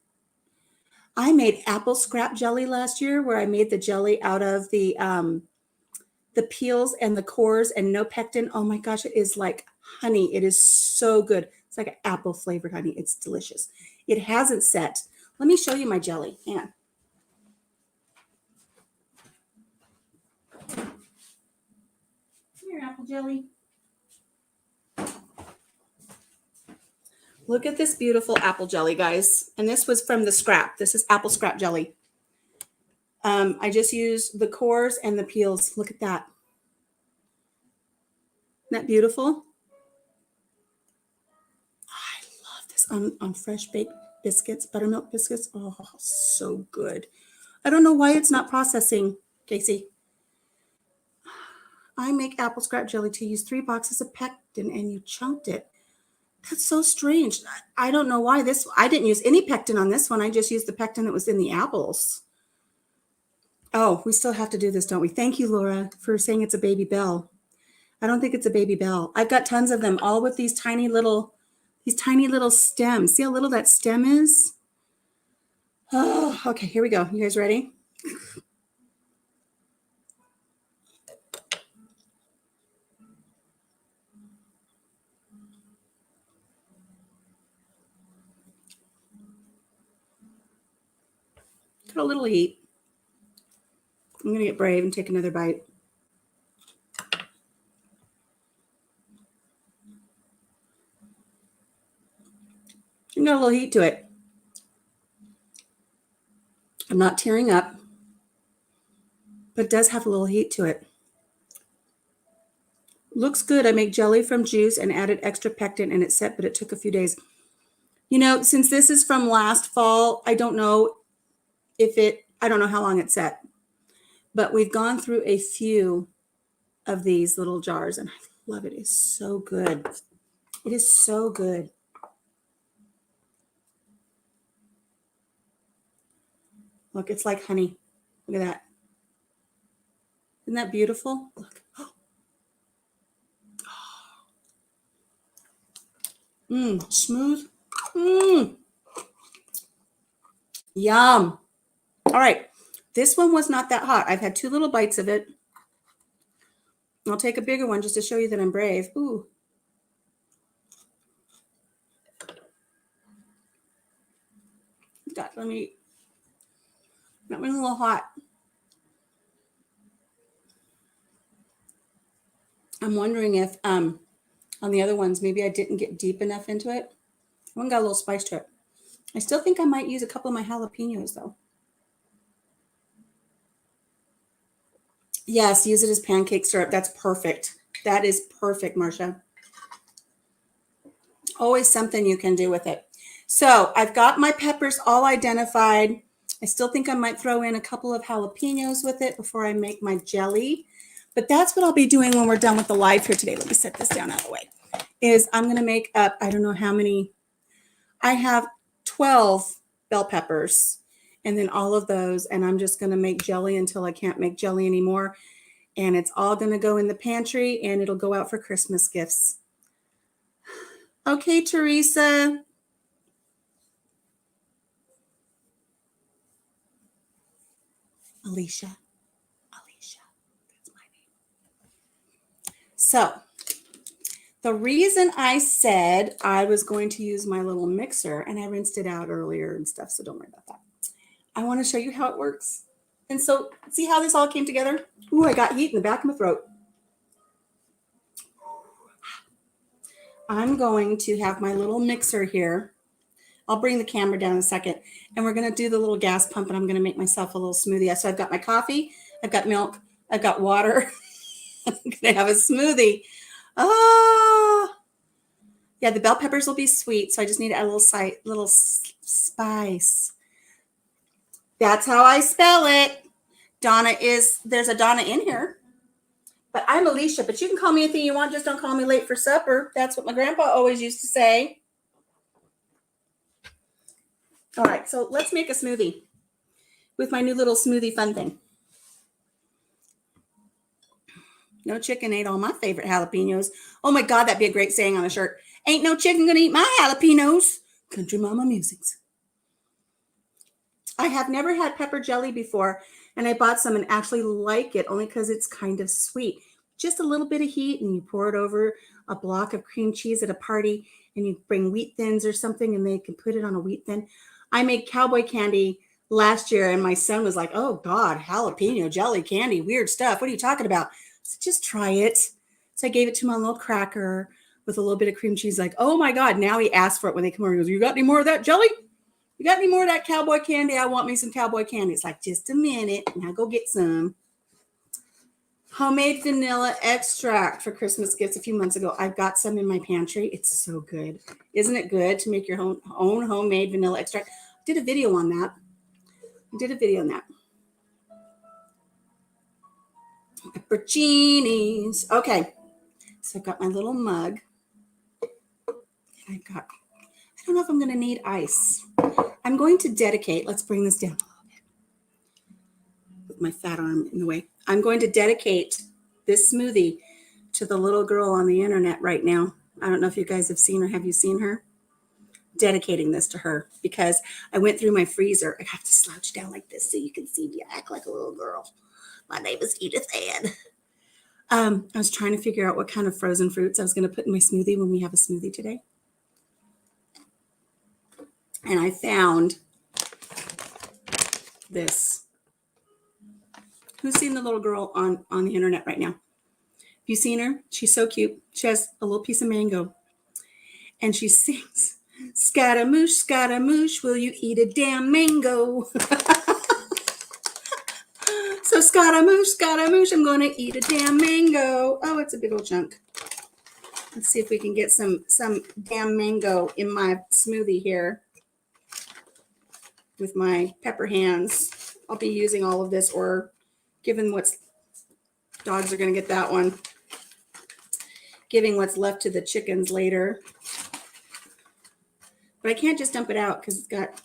I made apple scrap jelly last year, where I made the jelly out of the peels and the cores and no pectin. Oh my gosh, it is like honey. It is so good. It's like an apple flavored honey. It's delicious. It hasn't set. Let me show you my jelly. Hang on. Come here, apple jelly. Look at this beautiful apple jelly, guys. And this was from the scrap. This is apple scrap jelly. I just used the cores and the peels. Look at that. Isn't that beautiful? I love this on fresh baked biscuits, buttermilk biscuits. Oh, so good. I don't know why it's not processing, Casey. I make apple scrap jelly to use 3 boxes of pectin and you chunked it. That's so strange. I don't know why I didn't use any pectin on this one. I just used the pectin that was in the apples. Oh, we still have to do this, don't we? Thank you, Laura, for saying it's a baby bell. I don't think it's a baby bell. I've got tons of them, all with these tiny little stems. See how little that stem is? Oh, okay, here we go. You guys ready? Got a little heat. I'm going to get brave and take another bite. Got a little heat to it. I'm not tearing up, but it does have a little heat to it. Looks good. I make jelly from juice and added extra pectin and it's set, but it took a few days. You know, since this is from last fall, I don't know how long it's set, but we've gone through a few of these little jars and I love it. It's so good. It is so good. Look, it's like honey. Look at that. Isn't that beautiful? Look. Smooth. Yum. All right. This one was not that hot. I've had 2 little bites of it. I'll take a bigger one just to show you that I'm brave. Ooh. That went a little hot. I'm wondering if on the other ones, maybe I didn't get deep enough into it. One got a little spice to it. I still think I might use a couple of my jalapenos though. Yes, use it as pancake syrup. That's perfect. That is perfect, Marcia. Always something you can do with it. So I've got my peppers all identified. I still think I might throw in a couple of jalapenos with it before I make my jelly. But that's what I'll be doing when we're done with the live here today. Let me set this down out of the way. Is I'm going to make up, I don't know how many. I have 12 bell peppers and then all of those. And I'm just going to make jelly until I can't make jelly anymore. And it's all going to go in the pantry and it'll go out for Christmas gifts. Okay, Teresa. Alicia. That's my name. So the reason I said I was going to use my little mixer, and I rinsed it out earlier and stuff, so don't worry about that. I want to show you how it works. And so see how this all came together? Ooh, I got heat in the back of my throat. I'm going to have my little mixer here. I'll bring the camera down in a second. And we're going to do the little gas pump, and I'm going to make myself a little smoothie. So I've got my coffee, I've got milk, I've got water. I'm going to have a smoothie. Yeah, the bell peppers will be sweet, so I just need to add a little spice. That's how I spell it. There's a Donna in here. But I'm Alicia, but you can call me anything you want. Just don't call me late for supper. That's what my grandpa always used to say. All right, so let's make a smoothie with my new little smoothie fun thing. No chicken ate all my favorite jalapenos. Oh my God, that'd be a great saying on a shirt. Ain't no chicken gonna eat my jalapenos. Country Mama Musics. I have never had pepper jelly before, and I bought some and actually like it only because it's kind of sweet. Just a little bit of heat, and you pour it over a block of cream cheese at a party, and you bring wheat thins or something, and they can put it on a wheat thin. I made cowboy candy last year, and my son was like, "Oh God, jalapeno jelly candy, weird stuff. What are you talking about?" So just try it. So I gave it to him on a little cracker with a little bit of cream cheese. Like, oh my God! Now he asks for it when they come over. He goes, "You got any more of that jelly? You got any more of that cowboy candy? I want me some cowboy candy." It's like, just a minute. Now go get some. Homemade vanilla extract for Christmas gifts a few months ago. I've got some in my pantry. It's so good. Isn't it good to make your own homemade vanilla extract? I did a video on that. Pepperoncinis. Okay. So I've got my little mug. I don't know if I'm going to need ice. I'm going to dedicate, let's bring this down a little my fat arm in the way. I'm going to dedicate this smoothie to the little girl on the internet right now. I don't know if you guys have seen her. Have you seen her? Dedicating this to her because I went through my freezer. I have to slouch down like this so you can see me act like a little girl. My name is Edith Ann. I was trying to figure out what kind of frozen fruits I was going to put in my smoothie when we have a smoothie today. And I found this. Who's seen the little girl on the internet right now? Have you seen her? She's so cute. She has a little piece of mango. And she sings, Scaramouche, will you eat a damn mango? So Scaramouche, I'm going to eat a damn mango. Oh, it's a big old chunk. Let's see if we can get some damn mango in my smoothie here with my pepper hands. I'll be using all of this, or given what's, dogs are going to get that one. Giving what's left to the chickens later. But I can't just dump it out because it's got,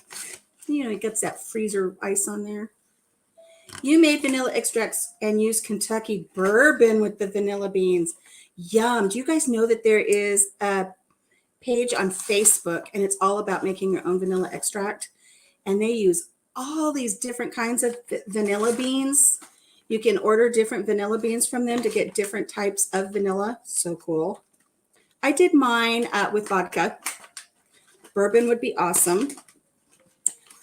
it gets that freezer ice on there. You made vanilla extracts and used Kentucky bourbon with the vanilla beans. Yum. Do you guys know that there is a page on Facebook and it's all about making your own vanilla extract? And they use all these different kinds of vanilla beans. You can order different vanilla beans from them to get different types of vanilla. So cool. I did mine with vodka. Bourbon would be awesome.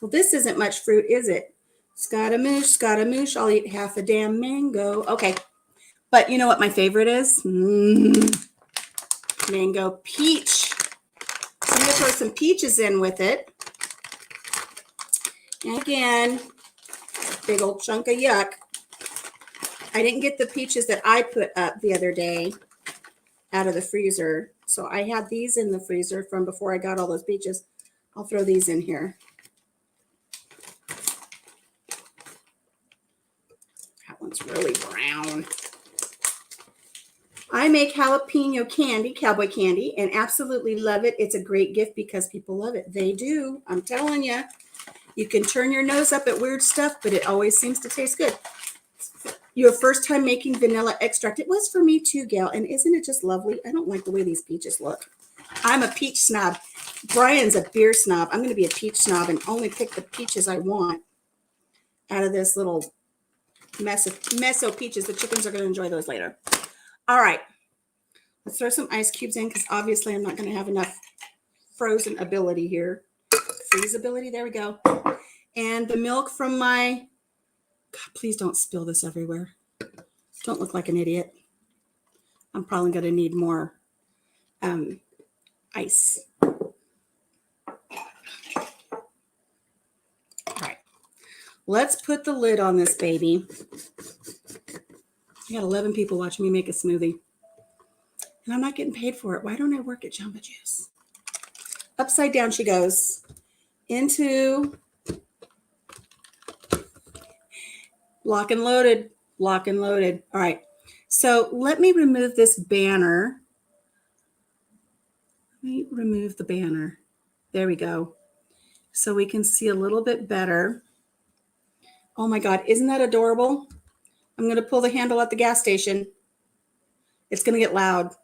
Well, this isn't much fruit, is it? Scaramouche, I'll eat half a damn mango. Okay, but you know what my favorite is? Mango peach. So I'm going to throw some peaches in with it. And again, big old chunk of yuck. I didn't get the peaches that I put up the other day out of the freezer. So I had these in the freezer from before I got all those peaches. I'll throw these in here. That one's really brown. I make jalapeno candy, cowboy candy, and absolutely love it. It's a great gift because people love it. They do. I'm telling you. You can turn your nose up at weird stuff, but it always seems to taste good. Your first time making vanilla extract. It was for me too, Gail. And isn't it just lovely? I don't like the way these peaches look. I'm a peach snob. Brian's a beer snob. I'm going to be a peach snob and only pick the peaches I want out of this little mess of peaches. The chickens are going to enjoy those later. All right. Let's throw some ice cubes in because obviously I'm not going to have enough frozen ability here. Freezeability. There we go. And the milk from my... God, please don't spill this everywhere. Don't look like an idiot. I'm probably going to need more ice. All right. Let's put the lid on this baby. I got 11 people watching me make a smoothie. And I'm not getting paid for it. Why don't I work at Jamba Juice? Upside down she goes. Into... Lock and loaded. Lock and loaded. All right. So let me remove this banner. Let me remove the banner. There we go. So we can see a little bit better. Oh my God. Isn't that adorable? I'm going to pull the handle at the gas station. It's going to get loud.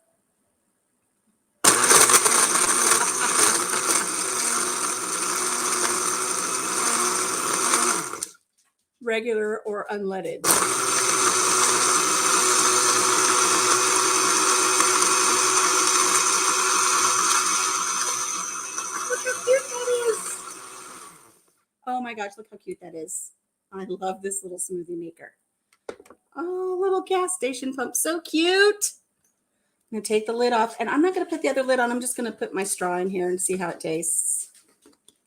Regular or unleaded. Look how cute that is. Oh my gosh, look how cute that is. I love this little smoothie maker. Oh, little gas station pump. So cute. I'm going to take the lid off, and I'm not going to put the other lid on. I'm just going to put my straw in here and see how it tastes.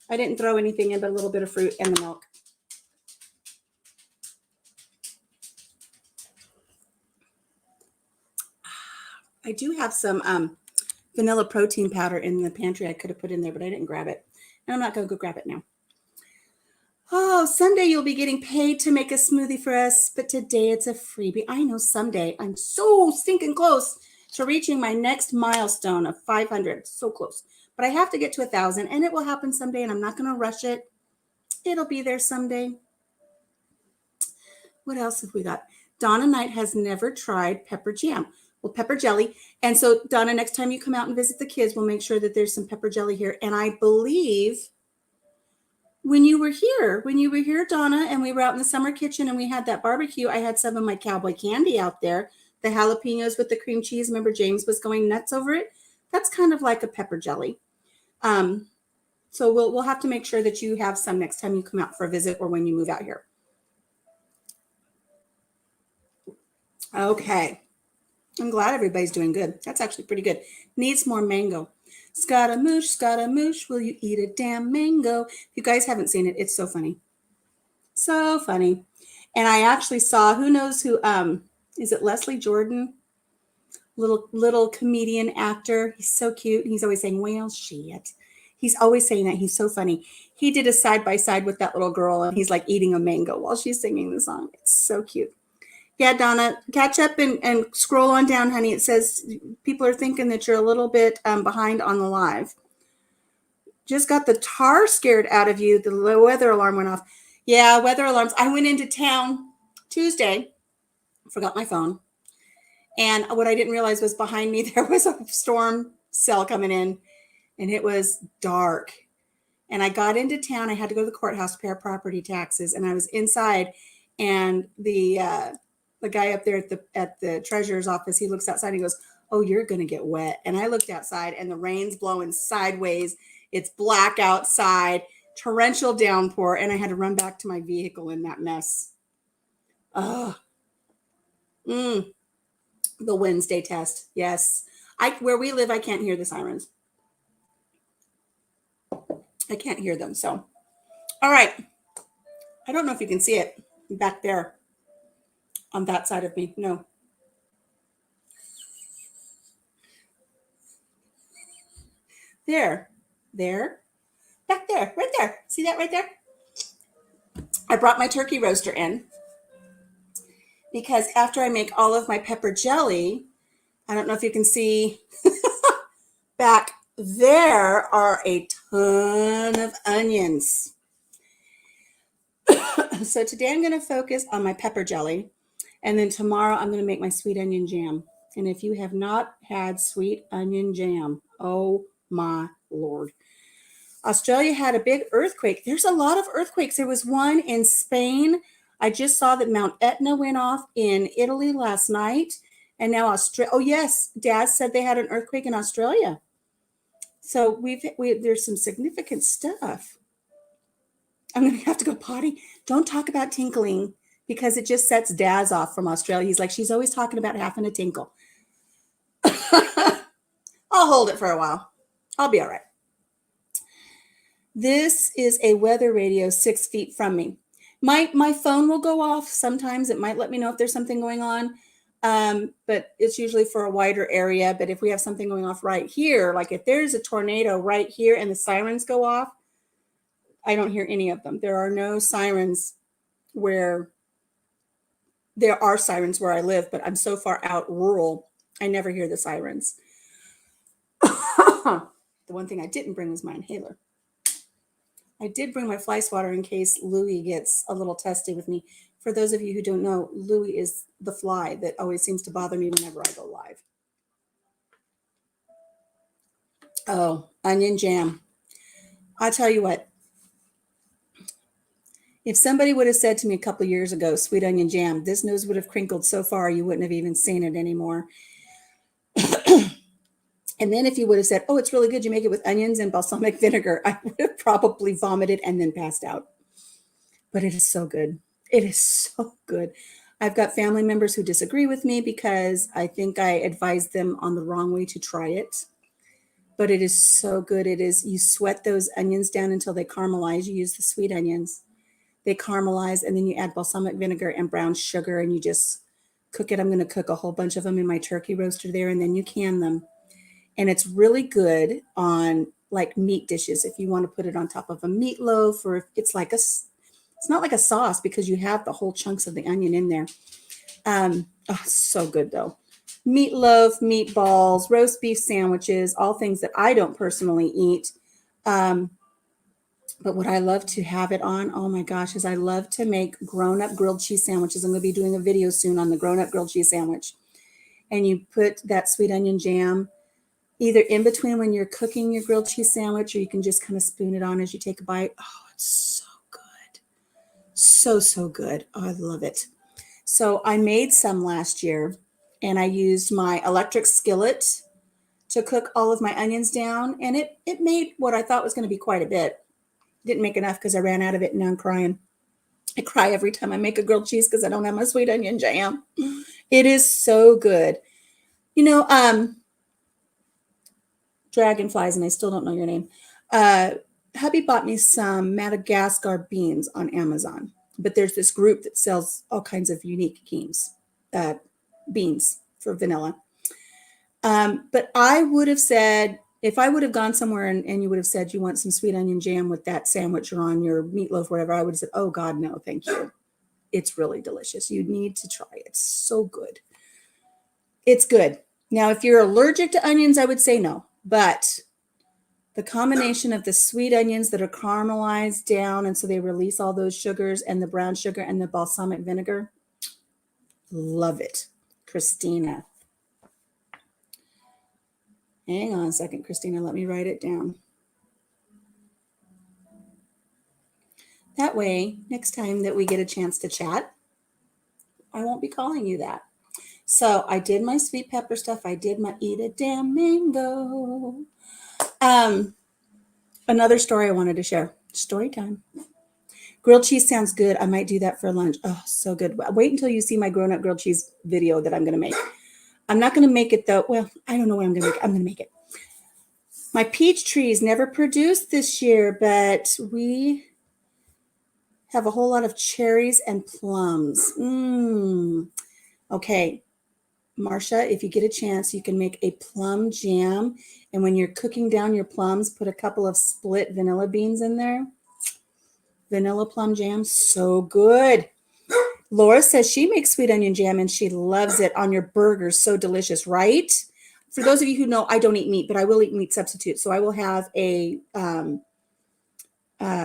I didn't throw anything in but a little bit of fruit and the milk. I do have some vanilla protein powder in the pantry I could have put in there, but I didn't grab it. And I'm not going to go grab it now. Oh, someday you'll be getting paid to make a smoothie for us, but today it's a freebie. I know someday. I'm so stinking close to reaching my next milestone of 500. So close. But I have to get to 1,000, and it will happen someday, and I'm not going to rush it. It'll be there someday. What else have we got? Donna Knight has never tried pepper jam. Well, pepper jelly. And so, Donna, next time you come out and visit the kids, we'll make sure that there's some pepper jelly here. And I believe when you were here, Donna, and we were out in the summer kitchen and we had that barbecue, I had some of my cowboy candy out there, the jalapenos with the cream cheese. Remember, James was going nuts over it. That's kind of like a pepper jelly. So we'll have to make sure that you have some next time you come out for a visit or when you move out here. Okay. I'm glad everybody's doing good. That's actually pretty good. Needs more mango. Scaramouche, will you eat a damn mango? If you guys haven't seen it, it's so funny. So funny. And I actually saw, who knows who, is it Leslie Jordan? Little comedian actor. He's so cute. He's always saying, well, shit. He's always saying that. He's so funny. He did a side-by-side with that little girl, and he's like eating a mango while she's singing the song. It's so cute. Yeah, Donna, catch up and scroll on down, honey. It says people are thinking that you're a little bit behind on the live. Just got the tar scared out of you. The weather alarm went off. Yeah, weather alarms. I went into town Tuesday, forgot my phone. And what I didn't realize was behind me, there was a storm cell coming in, and it was dark. And I got into town. I had to go to the courthouse to pay our property taxes. And I was inside, and the guy up there at the treasurer's office, he looks outside and he goes, oh, you're going to get wet. And I looked outside, and the rain's blowing sideways. It's black outside, torrential downpour, and I had to run back to my vehicle in that mess. Oh, the Wednesday test. Yes. Where we live, I can't hear the sirens. I can't hear them. So, all right. I don't know if you can see it back there on that side of me. No. There, back there, right there. See that right there? I brought my turkey roaster in because after I make all of my pepper jelly, I don't know if you can see back there are a ton of onions. So today I'm going to focus on my pepper jelly, and then tomorrow I'm going to make my sweet onion jam. And if you have not had sweet onion jam, oh my Lord. Australia had a big earthquake. There's a lot of earthquakes. There was one in Spain. I just saw that Mount Etna went off in Italy last night. And now Australia. Oh, yes. Dad said they had an earthquake in Australia. So there's some significant stuff. I'm going to have to go potty. Don't talk about tinkling because it just sets Daz off from Australia. He's like, she's always talking about having a tinkle. I'll hold it for a while. I'll be all right. This is a weather radio 6 feet from me. My phone will go off. Sometimes it might let me know if there's something going on. But it's usually for a wider area. But if we have something going off right here, like if there's a tornado right here and the sirens go off, I don't hear any of them. There are no sirens there are sirens where I live, but I'm so far out rural, I never hear the sirens. The one thing I didn't bring was my inhaler. I did bring my fly swatter in case Louie gets a little testy with me. For those of you who don't know, Louie is the fly that always seems to bother me whenever I go live. Oh, onion jam. I'll tell you what. If somebody would have said to me a couple years ago, sweet onion jam, this nose would have crinkled so far you wouldn't have even seen it anymore. And then if you would have said, oh, it's really good, you make it with onions and balsamic vinegar, I would have probably vomited and then passed out. But it is so good. It is so good. I've got family members who disagree with me because I think I advised them on the wrong way to try it. But it is so good. It is, you sweat those onions down until they caramelize. You use the sweet onions. They caramelize, and then you add balsamic vinegar and brown sugar, and you just cook it. I'm going to cook a whole bunch of them in my turkey roaster there, and then you can them. And it's really good on like meat dishes. If you want to put it on top of a meatloaf, or it's like it's not like a sauce because you have the whole chunks of the onion in there. So good though. Meatloaf, meatballs, roast beef sandwiches, all things that I don't personally eat. But what I love to have it on, oh my gosh, is I love to make grown-up grilled cheese sandwiches. I'm going to be doing a video soon on the grown-up grilled cheese sandwich. And you put that sweet onion jam either in between when you're cooking your grilled cheese sandwich, or you can just kind of spoon it on as you take a bite. Oh, it's so good. So, so good. Oh, I love it. So I made some last year, and I used my electric skillet to cook all of my onions down, and it made what I thought was going to be quite a bit. Didn't make enough because I ran out of it, and now I'm crying. I cry every time I make a grilled cheese because I don't have my sweet onion jam. It is so good. You know, dragonflies, and I still don't know your name. Hubby bought me some Madagascar beans on Amazon, but there's this group that sells all kinds of unique beans for vanilla. But I would have said, if I would have gone somewhere and you would have said you want some sweet onion jam with that sandwich or on your meatloaf, whatever, I would have said, oh God, no, thank you. It's really delicious. You need to try it. It's so good. It's good. Now, if you're allergic to onions, I would say no. But the combination of the sweet onions that are caramelized down, and so they release all those sugars, and the brown sugar and the balsamic vinegar, love it. Christina. Hang on a second, Christina. Let me write it down. That way, next time that we get a chance to chat, I won't be calling you that. So I did my sweet pepper stuff. I did my eat a damn mango. Another story I wanted to share. Story time. Grilled cheese sounds good. I might do that for lunch. Oh, so good. Wait until you see my grown-up grilled cheese video that I'm going to make. I'm not going to make it though. Well, I don't know what I'm going to make. I'm going to make it. My peach trees never produced this year, but we have a whole lot of cherries and plums. Okay. Marcia, if you get a chance, you can make a plum jam. And when you're cooking down your plums, put a couple of split vanilla beans in there. Vanilla plum jam, so good. Laura says she makes sweet onion jam and she loves it on your burgers. So delicious, right? For those of you who know, I don't eat meat, but I will eat meat substitute. So I will have a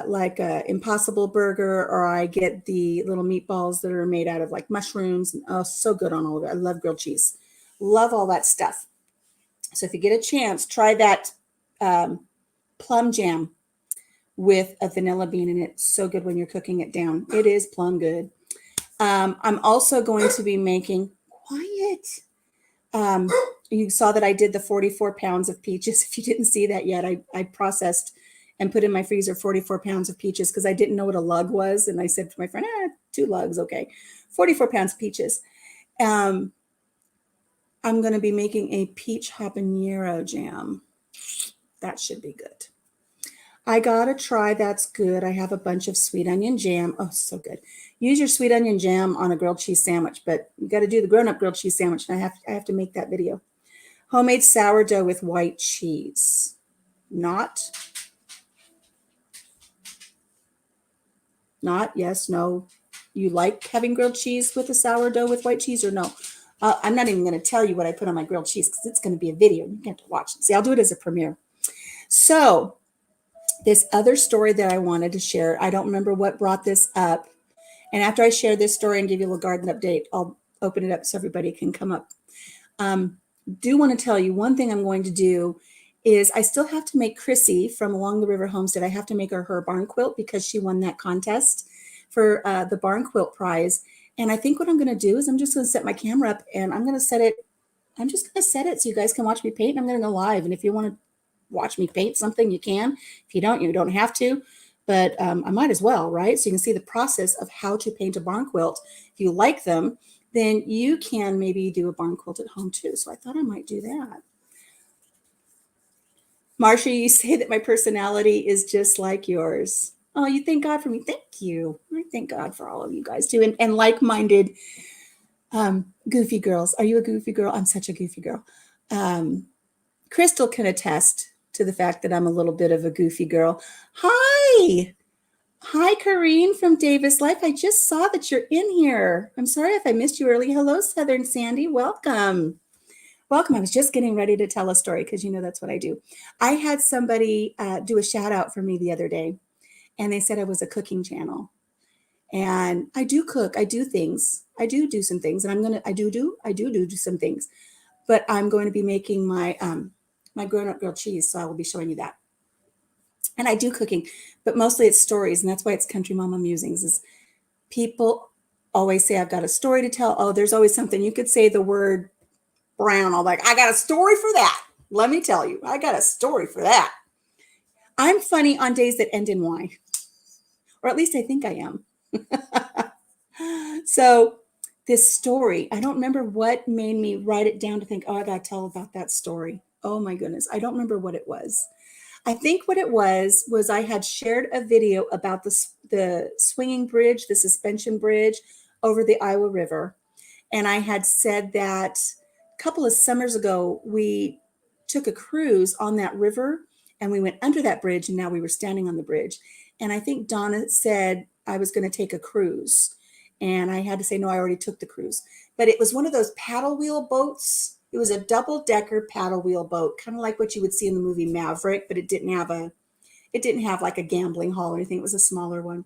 like a Impossible burger, or I get the little meatballs that are made out of like mushrooms. And, oh, so good on all of it. I love grilled cheese. Love all that stuff. So if you get a chance, try that plum jam with a vanilla bean in it. It's so good when you're cooking it down. It is plum good. I'm also going to be making quiet. You saw that I did the 44 pounds of peaches. If you didn't see that yet, I processed and put in my freezer 44 pounds of peaches because I didn't know what a lug was. And I said to my friend, 2 lugs, okay. 44 pounds of peaches. I'm going to be making a peach habanero jam. That should be good. I got to try. That's good. I have a bunch of sweet onion jam. Oh, so good. Use your sweet onion jam on a grilled cheese sandwich, but you got to do the grown-up grilled cheese sandwich, and I have to make that video. Homemade sourdough with white cheese. Not, yes, no. You like having grilled cheese with a sourdough with white cheese or no? I'm not even going to tell you what I put on my grilled cheese because it's going to be a video. You have to watch it. See, I'll do it as a premiere. So this other story that I wanted to share, I don't remember what brought this up. And after I share this story and give you a little garden update, I'll open it up so everybody can come up. Do want to tell you one thing I'm going to do is I still have to make Chrissy from Along the River Homestead. I have to make her barn quilt because she won that contest for the barn quilt prize. And I think what I'm going to do is I'm just going to set my camera up and I'm going to set it. I'm just going to set it so you guys can watch me paint. And I'm going to go live. And if you want to watch me paint something, you can. If you don't have to. But I might as well, right? So you can see the process of how to paint a barn quilt. If you like them, then you can maybe do a barn quilt at home too. So I thought I might do that. Marcia, you say that my personality is just like yours. Oh, you thank God for me. Thank you. I thank God for all of you guys too. And like-minded goofy girls. Are you a goofy girl? I'm such a goofy girl. Crystal can attest to the fact that I'm a little bit of a goofy girl. Hi, Kareen from Davis Life. I just saw that you're in here. I'm sorry if I missed you early. Hello, Southern Sandy. Welcome. Welcome. I was just getting ready to tell a story because you know that's what I do. I had somebody do a shout out for me the other day. and they said I was a cooking channel. And I do cook. I do things. I do some things, and I do some things. But I'm going to be making my my grown-up grilled cheese, so I will be showing you that. And I do cooking, but mostly it's stories, and that's why it's Country Mama Musings. Is people always say I've got a story to tell. Oh, there's always something. You could say the word brown. I'm like, I got a story for that. Let me tell you, I got a story for that. I'm funny on days that end in Y, or at least I think I am. So this story, I don't remember what made me write it down to think, oh, I got to tell about that story. Oh my goodness. I don't remember what it was. I think what it was I had shared a video about the swinging bridge, the suspension bridge over the Iowa River. And I had said that a couple of summers ago, we took a cruise on that river and we went under that bridge, and now we were standing on the bridge. And I think Donna said I was going to take a cruise. And I had to say, no, I already took the cruise. But it was one of those paddle wheel boats. It was a double-decker paddle wheel boat, kind of like what you would see in the movie Maverick, but it didn't have like a gambling hall or anything. It was a smaller one.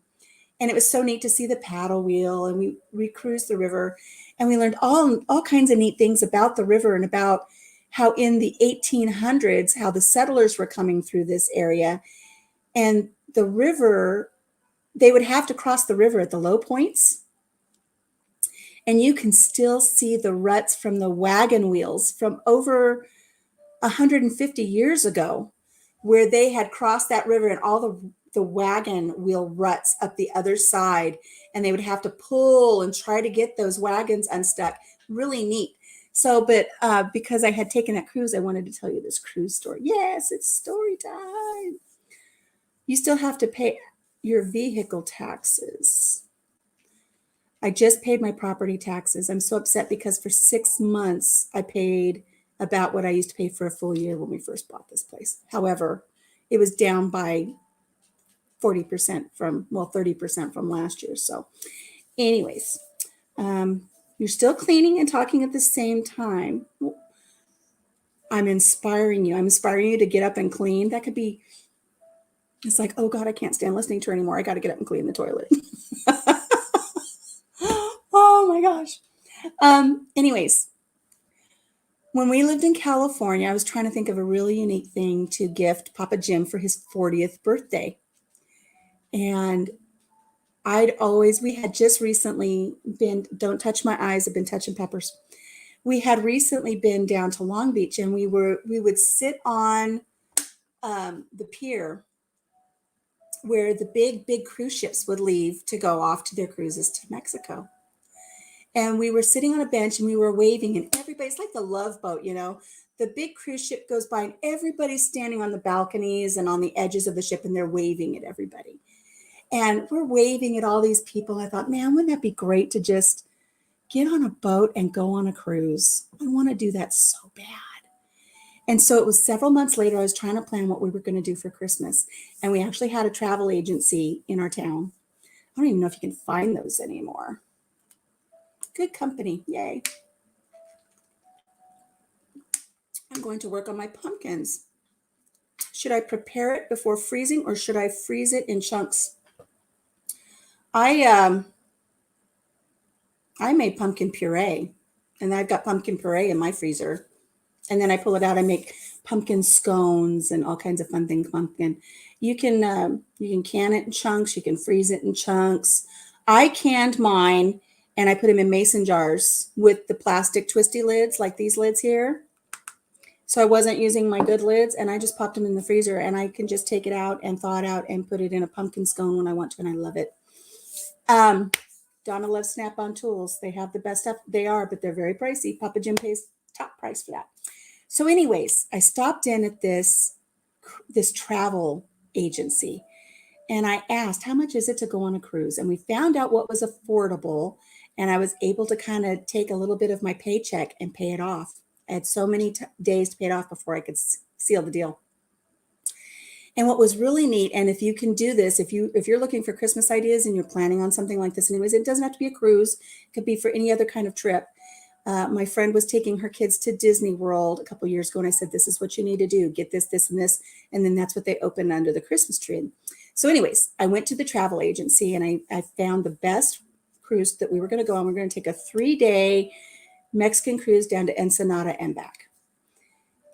And it was so neat to see the paddle wheel, and we cruised the river, and we learned all kinds of neat things about the river and about how in the 1800s, how the settlers were coming through this area. And the river, they would have to cross the river at the low points. And you can still see the ruts from the wagon wheels from over 150 years ago, where they had crossed that river, and all the wagon wheel ruts up the other side, and they would have to pull and try to get those wagons unstuck. Really neat. So, but because I had taken that cruise, I wanted to tell you this cruise story. Yes, it's story time. You still have to pay your vehicle taxes. I just paid my property taxes. I'm so upset because for 6 months, I paid about what I used to pay for a full year when we first bought this place. However, it was down by 40% from, 30% from last year. So anyways, you're still cleaning and talking at the same time. I'm inspiring you. I'm inspiring you to get up and clean. That could be, it's like, oh God, I can't stand listening to her anymore. I got to get up and clean the toilet. Oh my gosh. Anyways, when we lived in California, I was trying to think of a really unique thing to gift Papa Jim for his 40th birthday. And we had just recently been, don't touch my eyes, I've been touching peppers. We had recently been down to Long Beach, and we would sit on the pier where the big cruise ships would leave to go off to their cruises to Mexico. And we were sitting on a bench and we were waving, and everybody's like the Love Boat, you know, the big cruise ship goes by and everybody's standing on the balconies and on the edges of the ship, and they're waving at everybody. And we're waving at all these people. I thought, man, wouldn't that be great to just get on a boat and go on a cruise? I want to do that so bad. And so it was several months later, I was trying to plan what we were going to do for Christmas. And we actually had a travel agency in our town. I don't even know if you can find those anymore. Good company. Yay. I'm going to work on my pumpkins. Should I prepare it before freezing, or should I freeze it in chunks? I made pumpkin puree, and I've got pumpkin puree in my freezer. And then I pull it out. I make pumpkin scones and all kinds of fun things. Pumpkin. You can can it in chunks. You can freeze it in chunks. I canned mine, and I put them in mason jars with the plastic twisty lids, like these lids here. So I wasn't using my good lids, and I just popped them in the freezer, and I can just take it out and thaw it out and put it in a pumpkin scone when I want to, and I love it. Donna loves Snap-on tools. They have the best stuff. They are, but they're very pricey. Papa Jim pays top price for that. So anyways, I stopped in at this travel agency, and I asked, how much is it to go on a cruise? And we found out what was affordable, and I was able to kind of take a little bit of my paycheck and pay it off. I had so many days to pay it off before I could seal the deal. And what was really neat, and if you can do this, if you're looking for Christmas ideas and you're planning on something like this anyways, it doesn't have to be a cruise. It could be for any other kind of trip. My friend was taking her kids to Disney World a couple of years ago, and I said, this is what you need to do. Get this, this, and this. And then that's what they opened under the Christmas tree. So anyways, I went to the travel agency and I found the best cruise that we were going to go on. We're going to take a 3-day Mexican cruise down to Ensenada and back.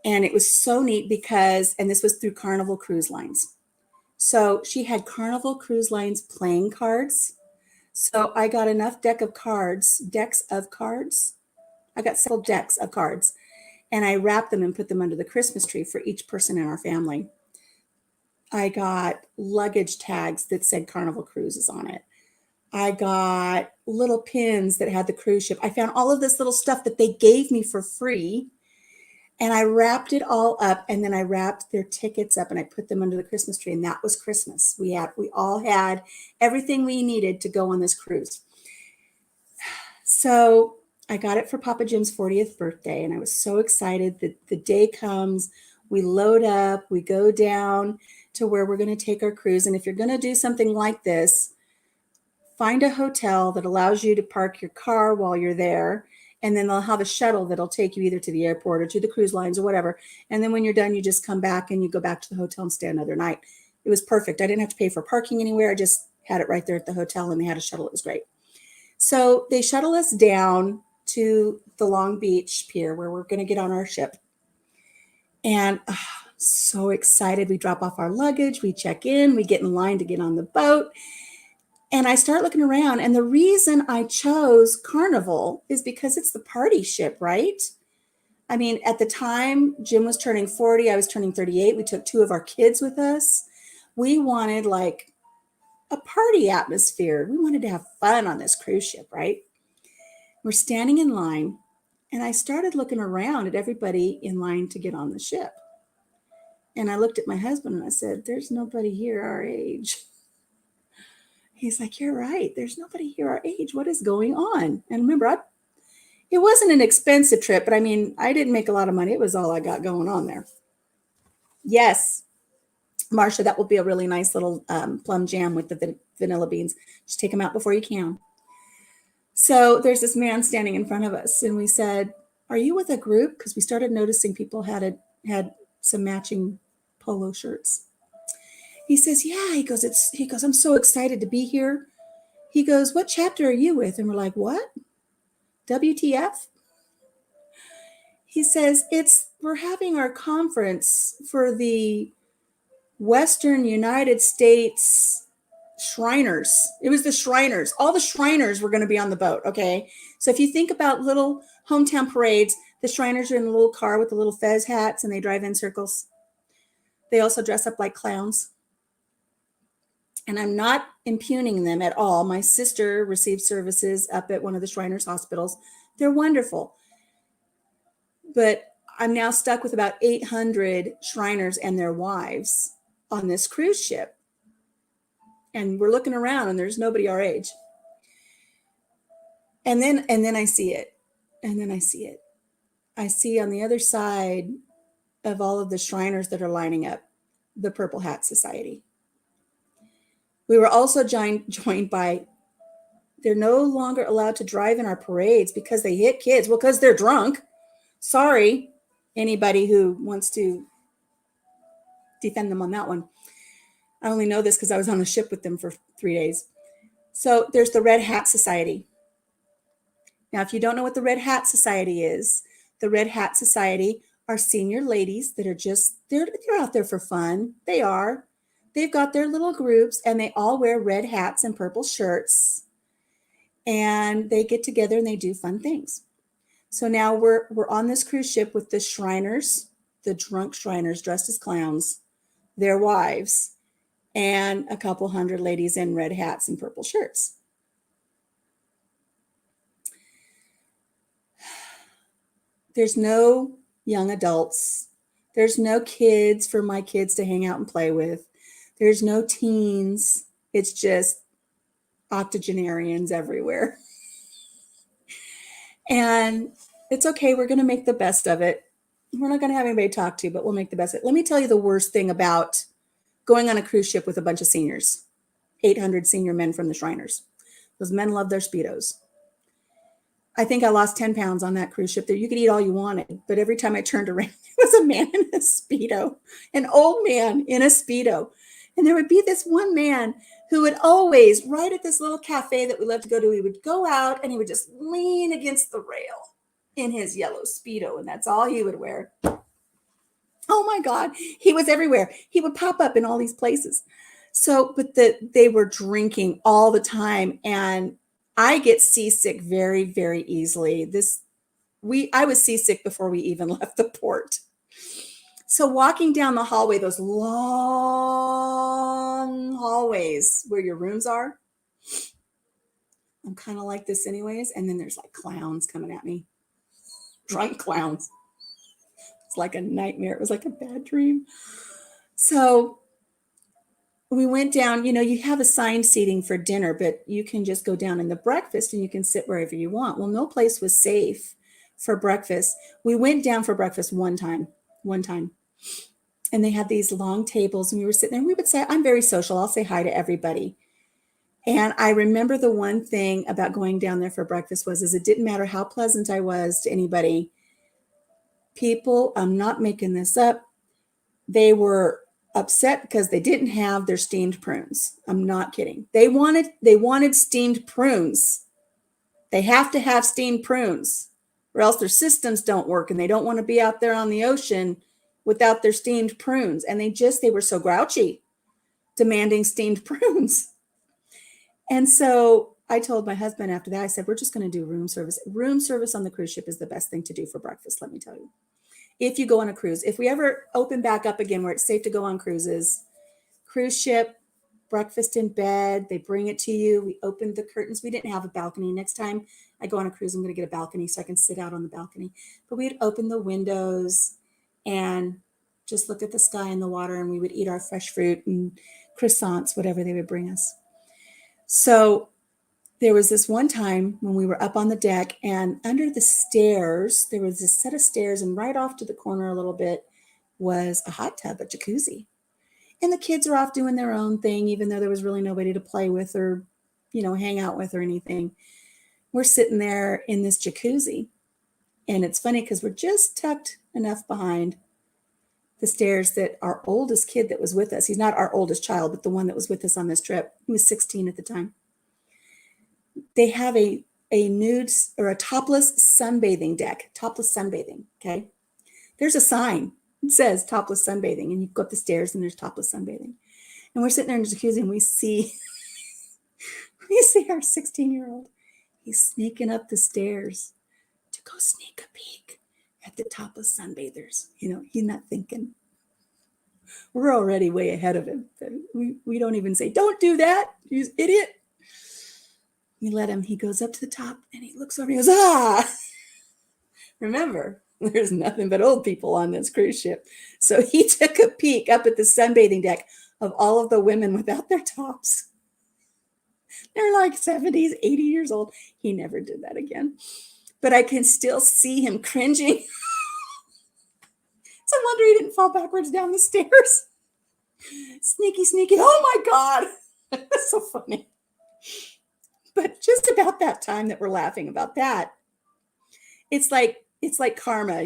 And it was so neat because, and this was through Carnival Cruise Lines. So she had Carnival Cruise Lines playing cards. So I got enough decks of cards. I got several decks of cards, and I wrapped them and put them under the Christmas tree for each person in our family. I got luggage tags that said Carnival Cruises on it. I got little pins that had the cruise ship. I found all of this little stuff that they gave me for free, and I wrapped it all up, and then I wrapped their tickets up and I put them under the Christmas tree, and that was Christmas. We all had everything we needed to go on this cruise. So I got it for Papa Jim's 40th birthday, and I was so excited that the day comes, we load up, we go down to where we're going to take our cruise. And if you're going to do something like this, find a hotel that allows you to park your car while you're there, and then they'll have a shuttle that'll take you either to the airport or to the cruise lines or whatever. And then when you're done, you just come back and you go back to the hotel and stay another night. It was perfect. I didn't have to pay for parking anywhere. I just had it right there at the hotel, and they had a shuttle. It was great. So they shuttle us down to the Long Beach pier where we're going to get on our ship. And so excited. We drop off our luggage, we check in, we get in line to get on the boat. And I start looking around. And the reason I chose Carnival is because it's the party ship, right? I mean, at the time, Jim was turning 40, I was turning 38. We took 2 of our kids with us. We wanted like a party atmosphere. We wanted to have fun on this cruise ship, right? We're standing in line, and I started looking around at everybody in line to get on the ship. And I looked at my husband and I said, there's nobody here our age. He's like, you're right. There's nobody here our age. What is going on? And remember, it wasn't an expensive trip, but I mean, I didn't make a lot of money. It was all I got going on there. Yes, Marcia, that will be a really nice little plum jam with the vanilla beans. Just take them out before you can. So there's this man standing in front of us, and we said, are you with a group? Because we started noticing people had some matching polo shirts. He says, yeah. He goes, I'm so excited to be here. He goes, what chapter are you with? And we're like, what? WTF? He says, we're having our conference for the Western United States Shriners. It was the Shriners. All the Shriners were going to be on the boat. Okay. So if you think about little hometown parades, the Shriners are in a little car with the little fez hats, and they drive in circles. They also dress up like clowns. And I'm not impugning them at all. My sister received services up at one of the Shriners hospitals. They're wonderful. But I'm now stuck with about 800 Shriners and their wives on this cruise ship. And we're looking around, and there's nobody our age. And then I see it. And then I see it. I see on the other side of all of the Shriners that are lining up, the Purple Hat Society. We were also joined by, they're no longer allowed to drive in our parades because they hit kids. Well, because they're drunk. Sorry, anybody who wants to defend them on that one. I only know this because I was on the ship with them for 3 days. So there's the Red Hat Society. Now, if you don't know what the Red Hat Society is, the Red Hat Society are senior ladies that are they're out there for fun. They are. They've got their little groups, and they all wear red hats and purple shirts. And they get together and they do fun things. So now we're on this cruise ship with the Shriners, the drunk Shriners dressed as clowns, their wives, and a couple hundred ladies in red hats and purple shirts. There's no young adults. There's no kids for my kids to hang out and play with. There's no teens. It's just octogenarians everywhere. And it's okay. We're going to make the best of it. We're not going to have anybody to talk to, but we'll make the best of it. Let me tell you the worst thing about going on a cruise ship with a bunch of seniors, 800 senior men from the Shriners. Those men love their Speedos. I think I lost 10 pounds on that cruise ship. There, you could eat all you wanted, but every time I turned around, there was a man in a Speedo, an old man in a Speedo. And there would be this one man who would always, right at this little cafe that we love to go to, he would go out and he would just lean against the rail in his yellow Speedo, and that's all he would wear. Oh my God, he was everywhere. He would pop up in all these places. So, but they were drinking all the time, and I get seasick very, very easily. I was seasick before we even left the port. So walking down the hallway, those long hallways where your rooms are, I'm kind of like this anyways. And then there's like clowns coming at me, drunk clowns. It's like a nightmare. It was like a bad dream. So we went down, you have assigned seating for dinner, but you can just go down in the breakfast and you can sit wherever you want. Well, no place was safe for breakfast. We went down for breakfast one time. And they had these long tables and we were sitting there and we would say, I'm very social. I'll say hi to everybody. And I remember the one thing about going down there for breakfast is it didn't matter how pleasant I was to anybody. People, I'm not making this up, they were upset because they didn't have their steamed prunes. I'm not kidding. They wanted steamed prunes. They have to have steamed prunes or else their systems don't work and they don't want to be out there on the ocean without their steamed prunes. And they were so grouchy, demanding steamed prunes. And so I told my husband after that, I said, we're just going to do room service. Room service on the cruise ship is the best thing to do for breakfast, let me tell you. If you go on a cruise, if we ever open back up again where it's safe to go on cruises, cruise ship, breakfast in bed, they bring it to you. We opened the curtains. We didn't have a balcony. Next time I go on a cruise, I'm going to get a balcony so I can sit out on the balcony. But we'd open the windows and just look at the sky and the water, and we would eat our fresh fruit and croissants, whatever they would bring us. So there was this one time when we were up on the deck, and under the stairs, there was this set of stairs, and right off to the corner a little bit was a hot tub, a jacuzzi. And the kids are off doing their own thing, even though there was really nobody to play with or, hang out with or anything. We're sitting there in this jacuzzi. And it's funny because we're just tucked enough behind the stairs that our oldest kid that was with us, he's not our oldest child, but the one that was with us on this trip, he was 16 at the time. They have a nude or a topless sunbathing deck, topless sunbathing, okay? There's a sign. It says topless sunbathing, and you go up the stairs and there's topless sunbathing. And we're sitting there in the jacuzzi and we see our 16-year-old. He's sneaking up the stairs to go sneak a peek at the topless sunbathers. He's not thinking. We're already way ahead of him. We don't even say, don't do that, you idiot. We let him. He goes up to the top and he looks over and he goes, ah. Remember, there's nothing but old people on this cruise ship. So he took a peek up at the sunbathing deck of all of the women without their tops. They're like 70s, 80 years old. He never did that again. But I can still see him cringing. It's a wonder he didn't fall backwards down the stairs. Sneaky, sneaky. Oh my God. That's so funny. But just about that time that we're laughing about that, it's like karma,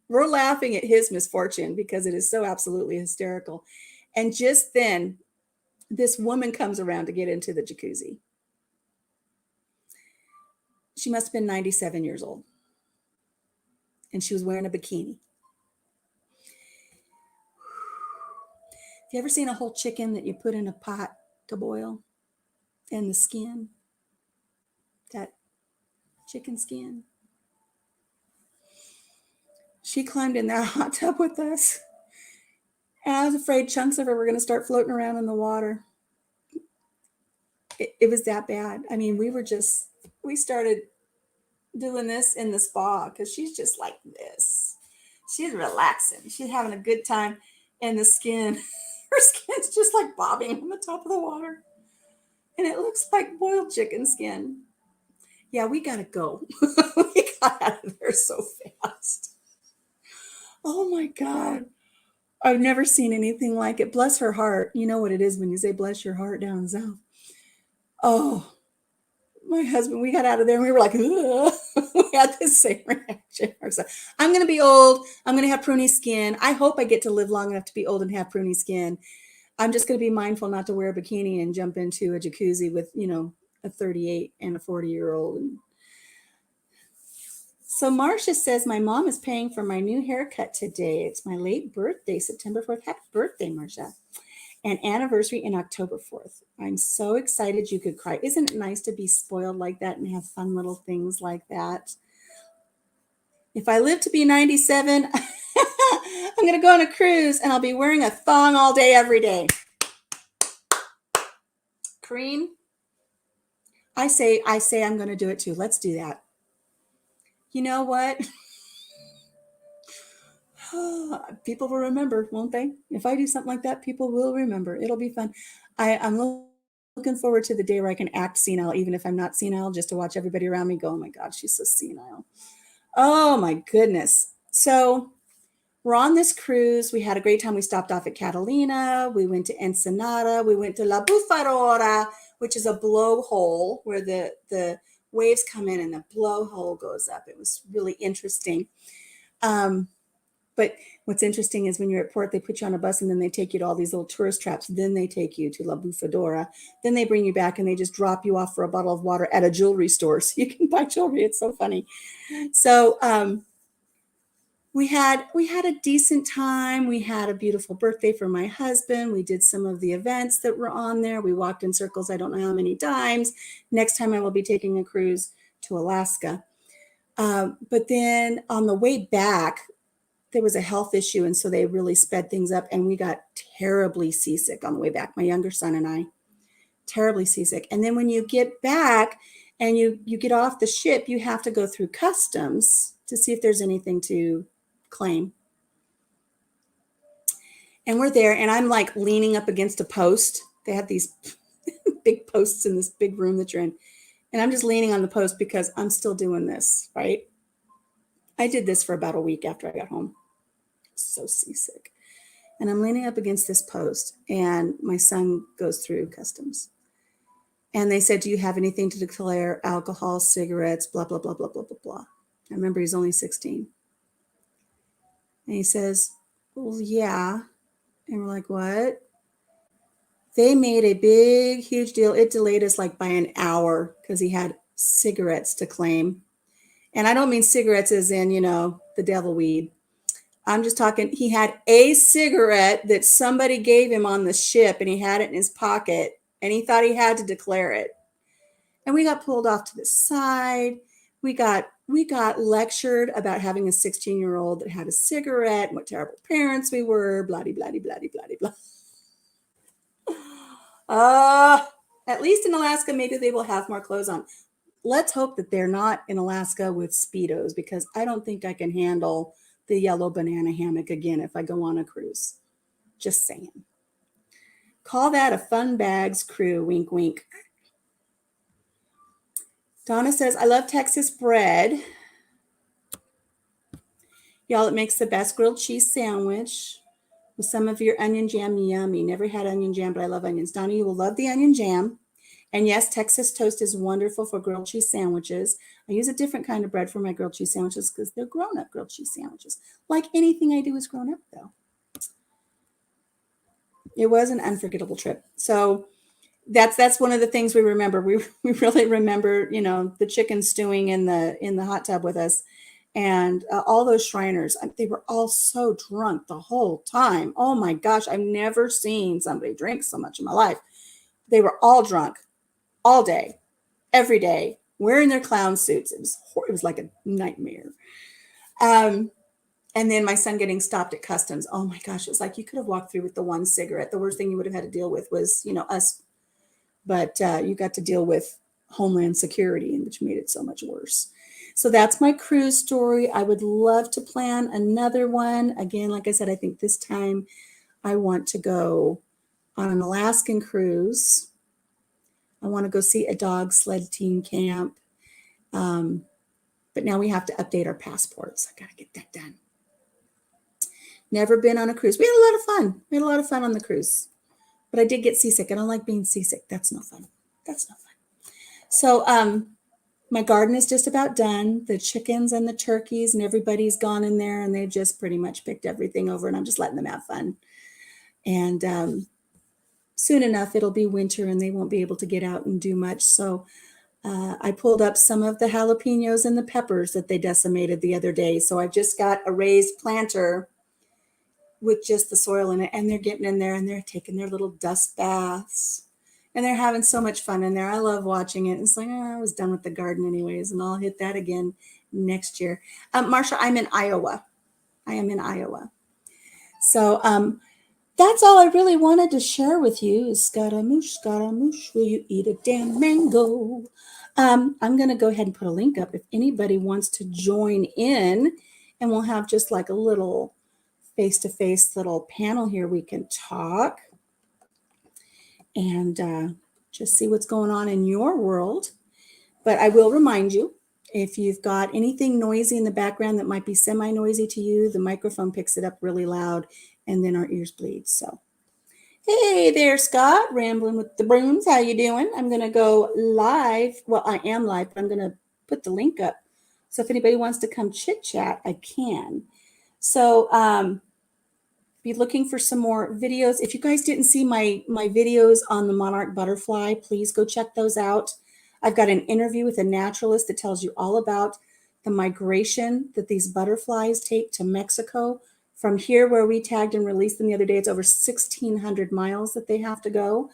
We're laughing at his misfortune because it is so absolutely hysterical. And just then, this woman comes around to get into the jacuzzi. She must have been 97 years old. And she was wearing a bikini. Have you ever seen a whole chicken that you put in a pot to boil? And the skin? That chicken skin? She climbed in that hot tub with us. And I was afraid chunks of her were going to start floating around in the water. It was that bad. I mean, we started doing this in the spa because she's just like this. She's relaxing. She's having a good time. And the skin, her skin's just like bobbing on the top of the water. And it looks like boiled chicken skin. Yeah, we got to go. We got out of there so fast. Oh my God. I've never seen anything like it. Bless her heart. You know what it is when you say bless your heart down south. Oh, my husband, we got out of there and we were like, ugh. We had the same reaction. I'm going to be old. I'm going to have pruny skin. I hope I get to live long enough to be old and have pruny skin. I'm just going to be mindful not to wear a bikini and jump into a jacuzzi with, a 38 and a 40-year-old. So Marcia says, my mom is paying for my new haircut today. It's my late birthday, September 4th. Happy birthday, Marcia. And anniversary in October 4th. I'm so excited you could cry. Isn't it nice to be spoiled like that and have fun little things like that? If I live to be 97, I'm going to go on a cruise and I'll be wearing a thong all day, every day. Cream, I say I'm going to do it too. Let's do that. You know what? People will remember, won't they? If I do something like that, people will remember. It'll be fun. I'm looking forward to the day where I can act senile, even if I'm not senile, just to watch everybody around me go, oh my God, she's so senile. Oh my goodness. So we're on this cruise. We had a great time. We stopped off at Catalina. We went to Ensenada. We went to La Bufadora, which is a blowhole where the waves come in and the blowhole goes up. It was really interesting. But what's interesting is when you're at port, they put you on a bus and then they take you to all these little tourist traps. Then they take you to La Bufadora. Then they bring you back and they just drop you off for a bottle of water at a jewelry store. So you can buy jewelry. It's so funny. So we had a decent time. We had a beautiful birthday for my husband. We did some of the events that were on there. We walked in circles, I don't know how many times. Next time I will be taking a cruise to Alaska. But then on the way back, there was a health issue. And so they really sped things up and we got terribly seasick on the way back. My younger son and I, terribly seasick. And then when you get back and you get off the ship, you have to go through customs to see if there's anything to claim. And we're there and I'm like leaning up against a post. They had these big posts in this big room that you're in. And I'm just leaning on the post because I'm still doing this, right? I did this for about a week after I got home. So seasick. And I'm leaning up against this post and my son goes through customs. And they said, do you have anything to declare? Alcohol, cigarettes, blah, blah, blah, blah, blah, blah, blah. I remember he's only 16. And he says, well, yeah. And we're like, what? They made a big, huge deal. It delayed us like by an hour because he had cigarettes to claim. And I don't mean cigarettes as in, the devil weed. I'm just talking, he had a cigarette that somebody gave him on the ship and he had it in his pocket and he thought he had to declare it. And we got pulled off to the side. We got lectured about having a 16-year-old that had a cigarette and what terrible parents we were, blah-de, blah-de, blah-de, blah-de, blah. At least in Alaska, maybe they will have more clothes on. Let's hope that they're not in Alaska with Speedos because I don't think I can handle the yellow banana hammock again if I go on a cruise. Just saying. Call that a fun bags crew, wink, wink. Donna says, I love Texas bread. Y'all, it makes the best grilled cheese sandwich with some of your onion jam. Yummy. Never had onion jam, but I love onions. Donna, you will love the onion jam. And yes, Texas toast is wonderful for grilled cheese sandwiches. I use a different kind of bread for my grilled cheese sandwiches because they're grown-up grilled cheese sandwiches. Like anything I do is grown up, though. It was an unforgettable trip. So that's one of the things we remember. We really remember, the chicken stewing in the hot tub with us. And all those Shriners, they were all so drunk the whole time. Oh my gosh, I've never seen somebody drink so much in my life. They were all drunk all day, every day, wearing their clown suits. It was like a nightmare. And then my son getting stopped at customs. Oh my gosh, it was like you could have walked through with the one cigarette. The worst thing you would have had to deal with was, us. But you got to deal with Homeland Security, which made it so much worse. So that's my cruise story. I would love to plan another one. Again, like I said, I think this time I want to go on an Alaskan cruise. I want to go see a dog sled team camp. But now we have to update our passports. I got to get that done. Never been on a cruise. We had a lot of fun. We had a lot of fun on the cruise. But I did get seasick. I don't like being seasick. That's no fun. That's no fun. So my garden is just about done. The chickens and the turkeys and everybody's gone in there and they've just pretty much picked everything over and I'm just letting them have fun. And soon enough it'll be winter and they won't be able to get out and do much. So I pulled up some of the jalapenos and the peppers that they decimated the other day. So I've just got a raised planter with just the soil in it, and they're getting in there and they're taking their little dust baths and they're having so much fun in there. I love watching it. It's like, oh, I was done with the garden anyways, and I'll hit that again next year. Marsha, I'm in Iowa. I am in Iowa. So that's all I really wanted to share with you is Scaramouche, will you eat a damn mango? I'm going to go ahead and put a link up if anybody wants to join in, and we'll have just like a little face-to-face little panel here. We can talk and just see what's going on in your world. But I will remind you, if you've got anything noisy in the background that might be semi-noisy to you, the microphone picks it up really loud and then our ears bleed. So, hey there, Scott, rambling with the brooms. How you doing? I'm going to go live. Well, I am live, but I'm going to put the link up. So if anybody wants to come chit chat, I can. So, be looking for some more videos. If you guys didn't see my videos on the monarch butterfly, please go check those out. I've got an interview with a naturalist that tells you all about the migration that these butterflies take to Mexico. From here where we tagged and released them the other day, it's over 1,600 miles that they have to go.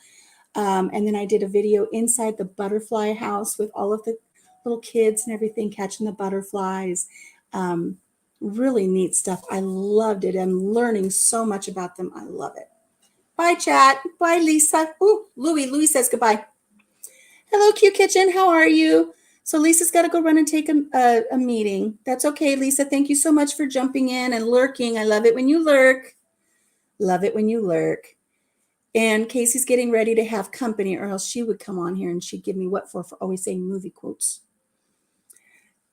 And then I did a video inside the butterfly house with all of the little kids and everything catching the butterflies. Really neat stuff. I loved it. I'm learning so much about them. I love it. Bye, chat. Bye, Lisa. Ooh, Louie says goodbye. Hello, Q Kitchen. How are you? So Lisa's got to go run and take a meeting. That's okay, Lisa. Thank you so much for jumping in and lurking. I love it when you lurk. Love it when you lurk. And Casey's getting ready to have company, or else she would come on here and she'd give me what for always saying movie quotes.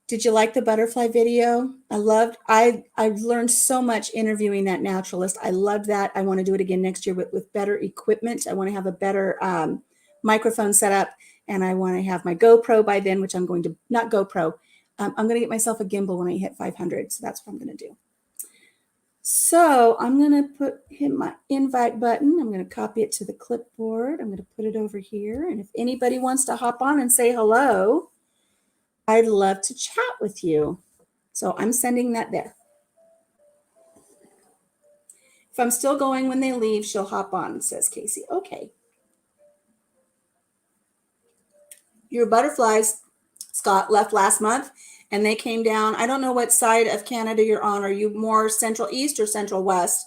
Did you like the butterfly video? I've learned so much interviewing that naturalist. I loved that. I want to do it again next year with better equipment. I want to have a better microphone set up, and I want to have my GoPro by then, which I'm going to, not GoPro. I'm going to get myself a gimbal when I hit 500. So that's what I'm going to do. So I'm going to hit my invite button. I'm going to copy it to the clipboard. I'm going to put it over here. And if anybody wants to hop on and say hello, I'd love to chat with you. So I'm sending that there. If I'm still going when they leave, she'll hop on, says Casey. Okay. Your butterflies, Scott, left last month and they came down. I don't know what side of Canada you're on. Are you more central east or central west?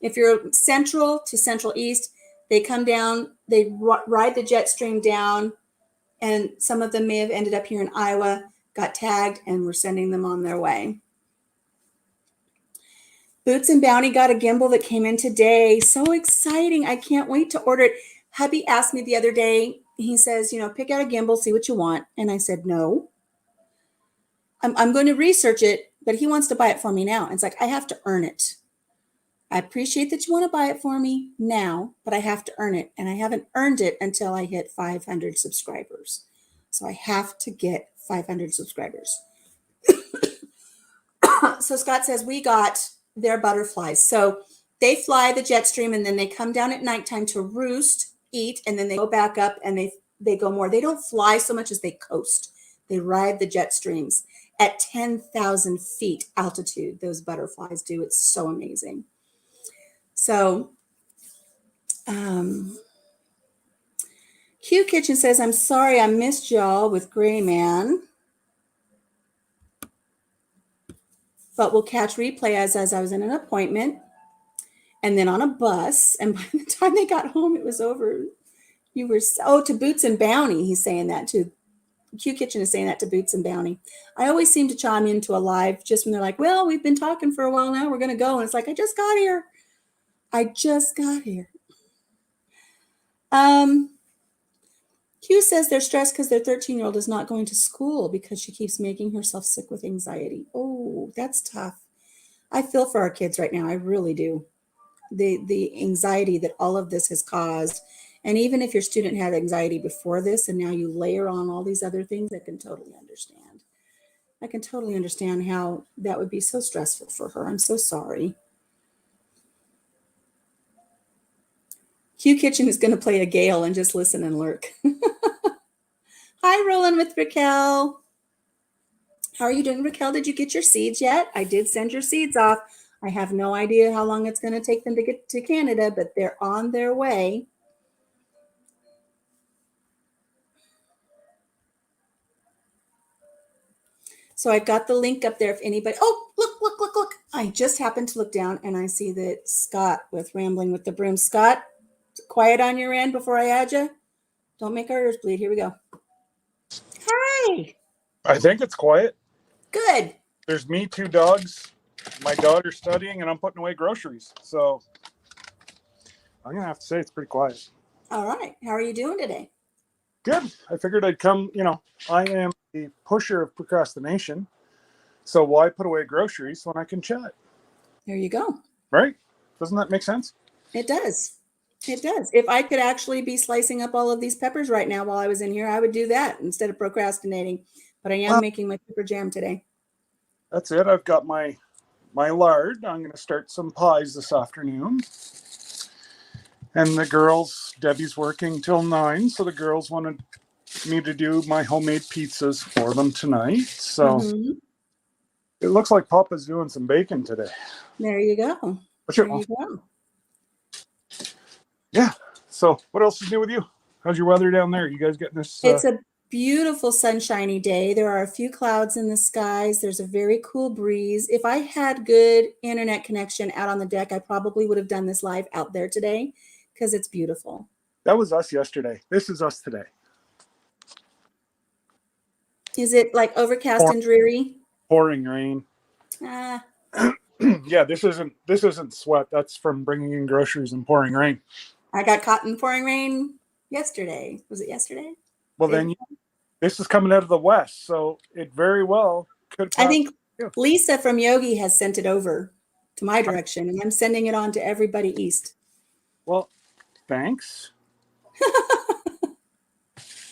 If you're central to central east, they come down, they ride the jet stream down, and some of them may have ended up here in Iowa, got tagged, and we're sending them on their way. Boots and Bounty got a gimbal that came in today. So exciting. I can't wait to order it. Hubby asked me the other day, he says, pick out a gimbal, see what you want. And I said, no. I'm going to research it, but he wants to buy it for me now. And it's like, I have to earn it. I appreciate that you want to buy it for me now, but I have to earn it. And I haven't earned it until I hit 500 subscribers. So I have to get 500 subscribers. So Scott says we got their butterflies. So they fly the jet stream and then they come down at nighttime to roost, eat, and then they go back up and they go more. They don't fly so much as they coast. They ride the jet streams at 10,000 feet altitude. Those butterflies do. It's so amazing. So Q Kitchen says, I'm sorry I missed y'all with Gray Man. But we'll catch replay as I was in an appointment and then on a bus. And by the time they got home, it was over. You were, to Boots and Bounty. He's saying that too. Q Kitchen is saying that to Boots and Bounty. I always seem to chime into a live just when they're like, well, we've been talking for a while now. We're going to go. And it's like, I just got here. Q says they're stressed because their 13-year-old is not going to school because she keeps making herself sick with anxiety. Oh, that's tough. I feel for our kids right now. I really do. The anxiety that all of this has caused. And even if your student had anxiety before this and now you layer on all these other things, I can totally understand. I can totally understand how that would be so stressful for her. I'm so sorry. Hugh Kitchen is going to play a Gale and just listen and lurk. Hi, Roland with Raquel. How are you doing, Raquel? Did you get your seeds yet? I did send your seeds off. I have no idea how long it's going to take them to get to Canada, but they're on their way. So I've got the link up there if anybody, oh, look. I just happened to look down and I see that Scott with Rambling with the Broom. Scott, quiet on your end before I add you. Don't make our ears bleed. Here we go. Hi. I think it's quiet. Good. There's me, 2 dogs, my daughter studying, and I'm putting away groceries. So I'm going to have to say it's pretty quiet. All right. How are you doing today? Good. I figured I'd come, I am a pusher of procrastination. So why put away groceries when I can chat? There you go. Right? Doesn't that make sense? It does. It does. If I could actually be slicing up all of these peppers right now while I was in here, I would do that instead of procrastinating. But I am making my pepper jam today. That's it. I've got my lard. I'm going to start some pies this afternoon. And the girls, Debbie's working till 9, so the girls wanted me to do my homemade pizzas for them tonight. So It looks like Papa's doing some bacon today. There you go. There you go. Yeah. So what else is new with you? How's your weather down there? You guys getting this? It's a beautiful sunshiny day. There are a few clouds in the skies. There's a very cool breeze. If I had good internet connection out on the deck, I probably would have done this live out there today because it's beautiful. That was us yesterday. This is us today. Is it like overcast and dreary? Pouring rain. Yeah, this isn't sweat. That's from bringing in groceries and pouring rain. I got caught in pouring rain yesterday. Was it yesterday? Well, then this is coming out of the west, so it very well could. I think Lisa from Yogi has sent it over to my direction, and I'm sending it on to everybody east. Well, thanks.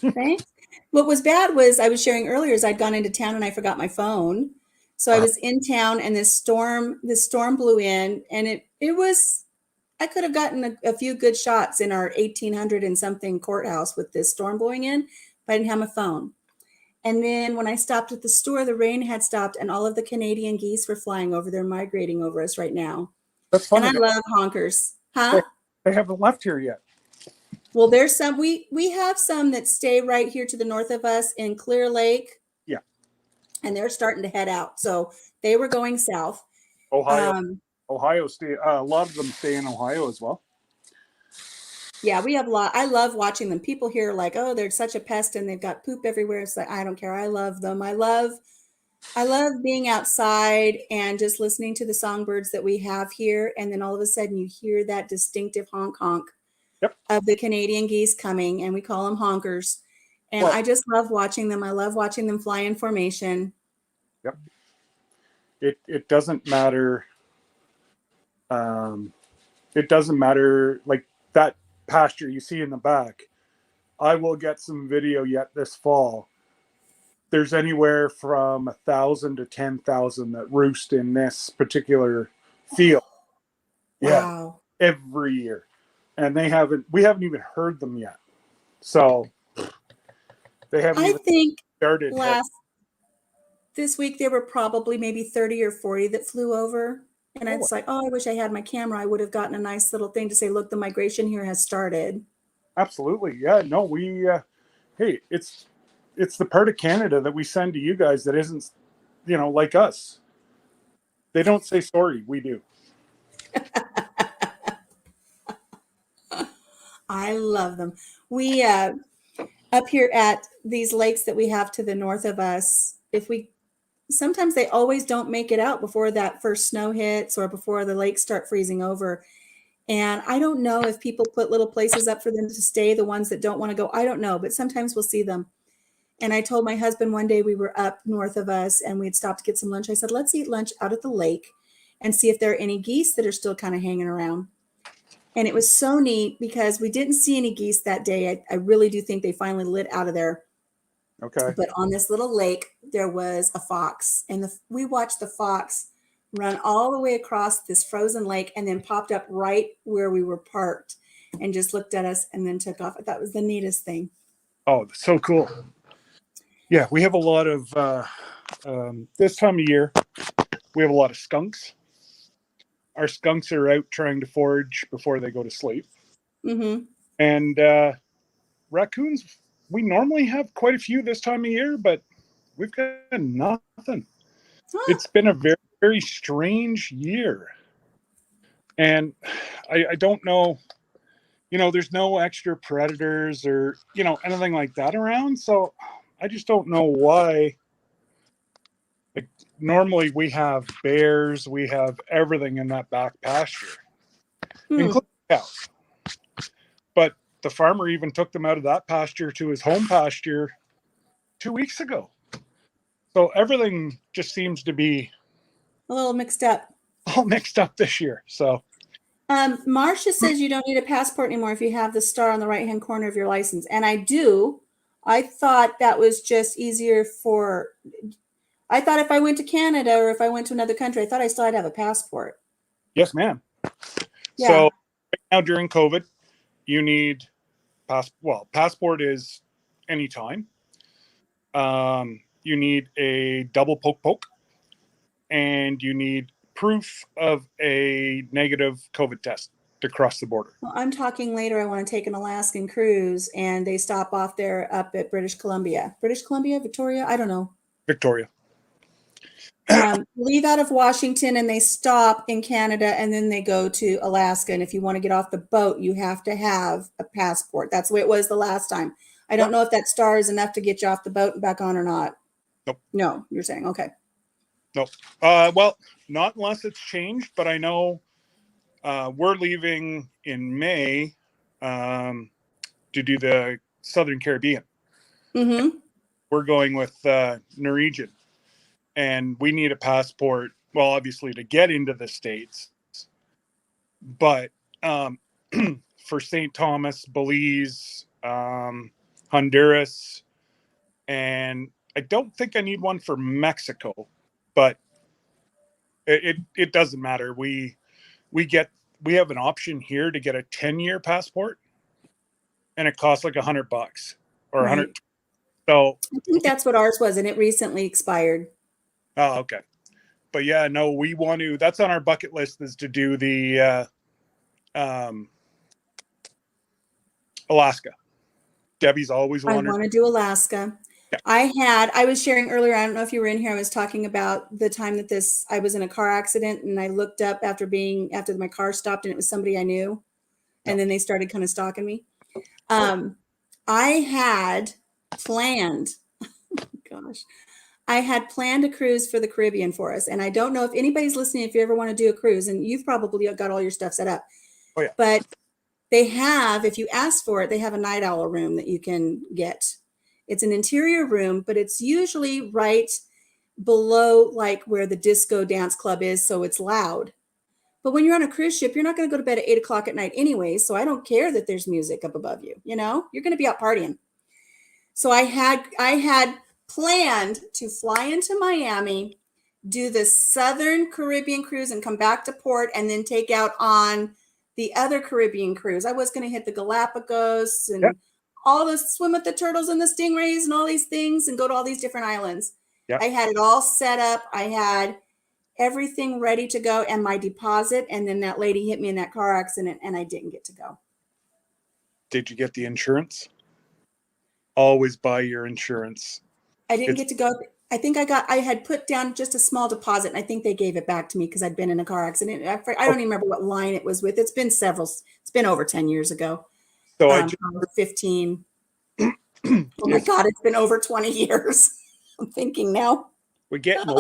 Thanks. What was bad was I was sharing earlier is I'd gone into town and I forgot my phone. So I was in town and this storm blew in, and it was, I could have gotten a few good shots in our 1800 and something courthouse with this storm blowing in, but I didn't have my phone. And then when I stopped at the store, the rain had stopped and all of the Canadian geese were flying over. They're migrating over us right now. That's funny. And I love honkers. Huh? They haven't left here yet. Well, there's some, we have some that stay right here to the north of us in Clear Lake. Yeah. And they're starting to head out. So they were going south. Ohio stay. A lot of them stay in Ohio as well. Yeah, we have a lot. I love watching them. People here are like, oh, they're such a pest and they've got poop everywhere. It's like, I don't care. I love them. I love being outside and just listening to the songbirds that we have here. And then all of a sudden you hear that distinctive honk honk of the Canadian geese coming, and we call them honkers. And I just love watching them. I love watching them fly in formation. Yep. It doesn't matter. It doesn't matter, like that pasture you see in the back. I will get some video yet this fall. There's anywhere from 1,000 to 10,000 that roost in this particular field. Wow. Yeah, every year. And we haven't even heard them yet. So they haven't started. This week there were probably maybe 30 or 40 that flew over. And it's like, oh, I wish I had my camera. I would have gotten a nice little thing to say, look, the migration here has started. Absolutely. Yeah, no, we, hey, it's the part of Canada that we send to you guys that isn't, like us. They don't say sorry. We do. I love them. We, up here at these lakes that we have to the north of us, sometimes they always don't make it out before that first snow hits or before the lakes start freezing over. And I don't know if people put little places up for them to stay, the ones that don't want to go. I don't know, but sometimes we'll see them. And I told my husband one day we were up north of us and we'd stopped to get some lunch. I said, let's eat lunch out at the lake and see if there are any geese that are still kind of hanging around. And it was so neat because we didn't see any geese that day. I really do think they finally lit out of there. Okay. But on this little lake, there was a fox. And we watched the fox run all the way across this frozen lake and then popped up right where we were parked. and just looked at us and then took off. I thought it was the neatest thing. Oh, so cool. Yeah, we have a lot of, this time of year, we have a lot of skunks. Our skunks are out trying to forage before they go to sleep. Mm-hmm. And raccoons, we normally have quite a few this time of year, but we've got nothing. It's been a very, very strange year. And I don't know, there's no extra predators or, anything like that around. So I just don't know why. Like, normally we have bears, we have everything in that back pasture, including cows. But the farmer even took them out of that pasture to his home pasture 2 weeks ago. So everything just seems to be A little mixed up. all mixed up this year. So Marcia says you don't need a passport anymore if you have the star on the right-hand corner of your license. And I do. I thought that was just easier I thought if I went to Canada or if I went to another country, I thought I still had to have a passport. yes, ma'am. Yeah. So right now during COVID, you need passport is anytime. You need a double poke, and you need proof of a negative COVID test to cross the border. Well, I'm talking later. I want to take an Alaskan cruise, and they stop off there up at British Columbia. British Columbia, Victoria? I don't know. Victoria. Leave out of Washington, and they stop in Canada, and then they go to Alaska. And if you want to get off the boat, you have to have a passport. That's the way it was the last time. I don't know if that star is enough to get you off the boat and back on or not. Nope. No, you're saying, okay. Nope. Well, not unless it's changed, but I know we're leaving in May to do the Southern Caribbean. Mm-hmm. We're going with Norwegian, and we need a passport, well, obviously to get into the States, but for St. Thomas, Belize, Honduras, and I don't think I need one for Mexico, but it doesn't matter. We have an option here to get a 10-year passport, and it costs like $100 or Right. 100. So I think that's what ours was, and it recently expired. oh, okay. But yeah, no, we want to. That's on our bucket list, is to do the Alaska. Debbie's always I wanted. want to do Alaska. Yeah. I was sharing earlier, I don't know if you were in here, I was talking about the time that I was in a car accident, and I looked up after my car stopped, and it was somebody I knew. And then they started kind of stalking me. I had planned, gosh, I had planned a cruise for the Caribbean for us. And I don't know if anybody's listening, if you ever want to do a cruise, and you've probably got all your stuff set up. Oh, yeah. But they have, if you ask for it, they have a night owl room that you can get. It's an interior room, but it's usually right below like where the disco dance club is. So it's loud. But when you're on a cruise ship, you're not going to go to bed at 8:00 at night anyway. So I don't care that there's music up above you. You're going to be out partying. So I had planned to fly into Miami, do the Southern Caribbean cruise and come back to port, and then take out on the other Caribbean cruise. I was going to hit the Galapagos and all this, swim with the turtles and the stingrays and all these things, and go to all these different islands. Yep. I had it all set up. I had everything ready to go and my deposit. And then that lady hit me in that car accident and I didn't get to go. Did you get the insurance? Always buy your insurance. I didn't get to go. I think I had put down just a small deposit, and I think they gave it back to me because I'd been in a car accident. I don't even remember what line it was with. It's been over 10 years ago. So I was 15. Oh my God, it's been over 20 years. I'm thinking now. We're getting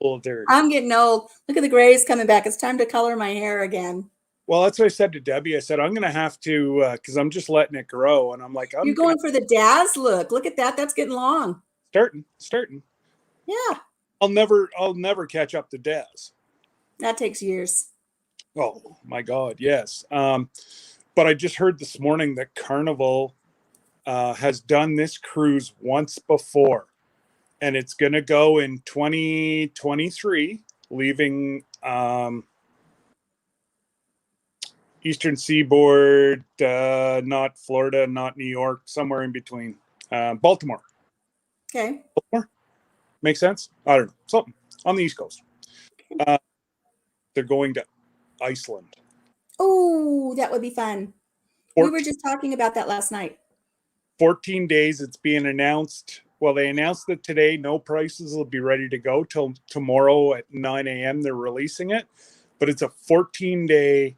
older. I'm getting old. Look at the grays coming back. It's time to color my hair again. Well, that's what I said to Debbie. I said, I'm going to have to, because I'm just letting it grow. And I'm like, you're going for the Daz look. Look at that. That's getting long. Starting. Yeah. I'll never catch up to Daz. That takes years. Oh my God. Yes. But I just heard this morning that Carnival has done this cruise once before, and it's going to go in 2023, leaving Eastern Seaboard, not Florida, not New York, somewhere in between. Baltimore. Okay. Baltimore? Makes sense? I don't know. Something on the East Coast. They're going to Iceland. Oh, that would be fun. We were just talking about that last night. 14 days. It's being announced. Well, they announced it today. No prices will be ready to go till tomorrow at 9 a.m. They're releasing it. But it's a 14-day.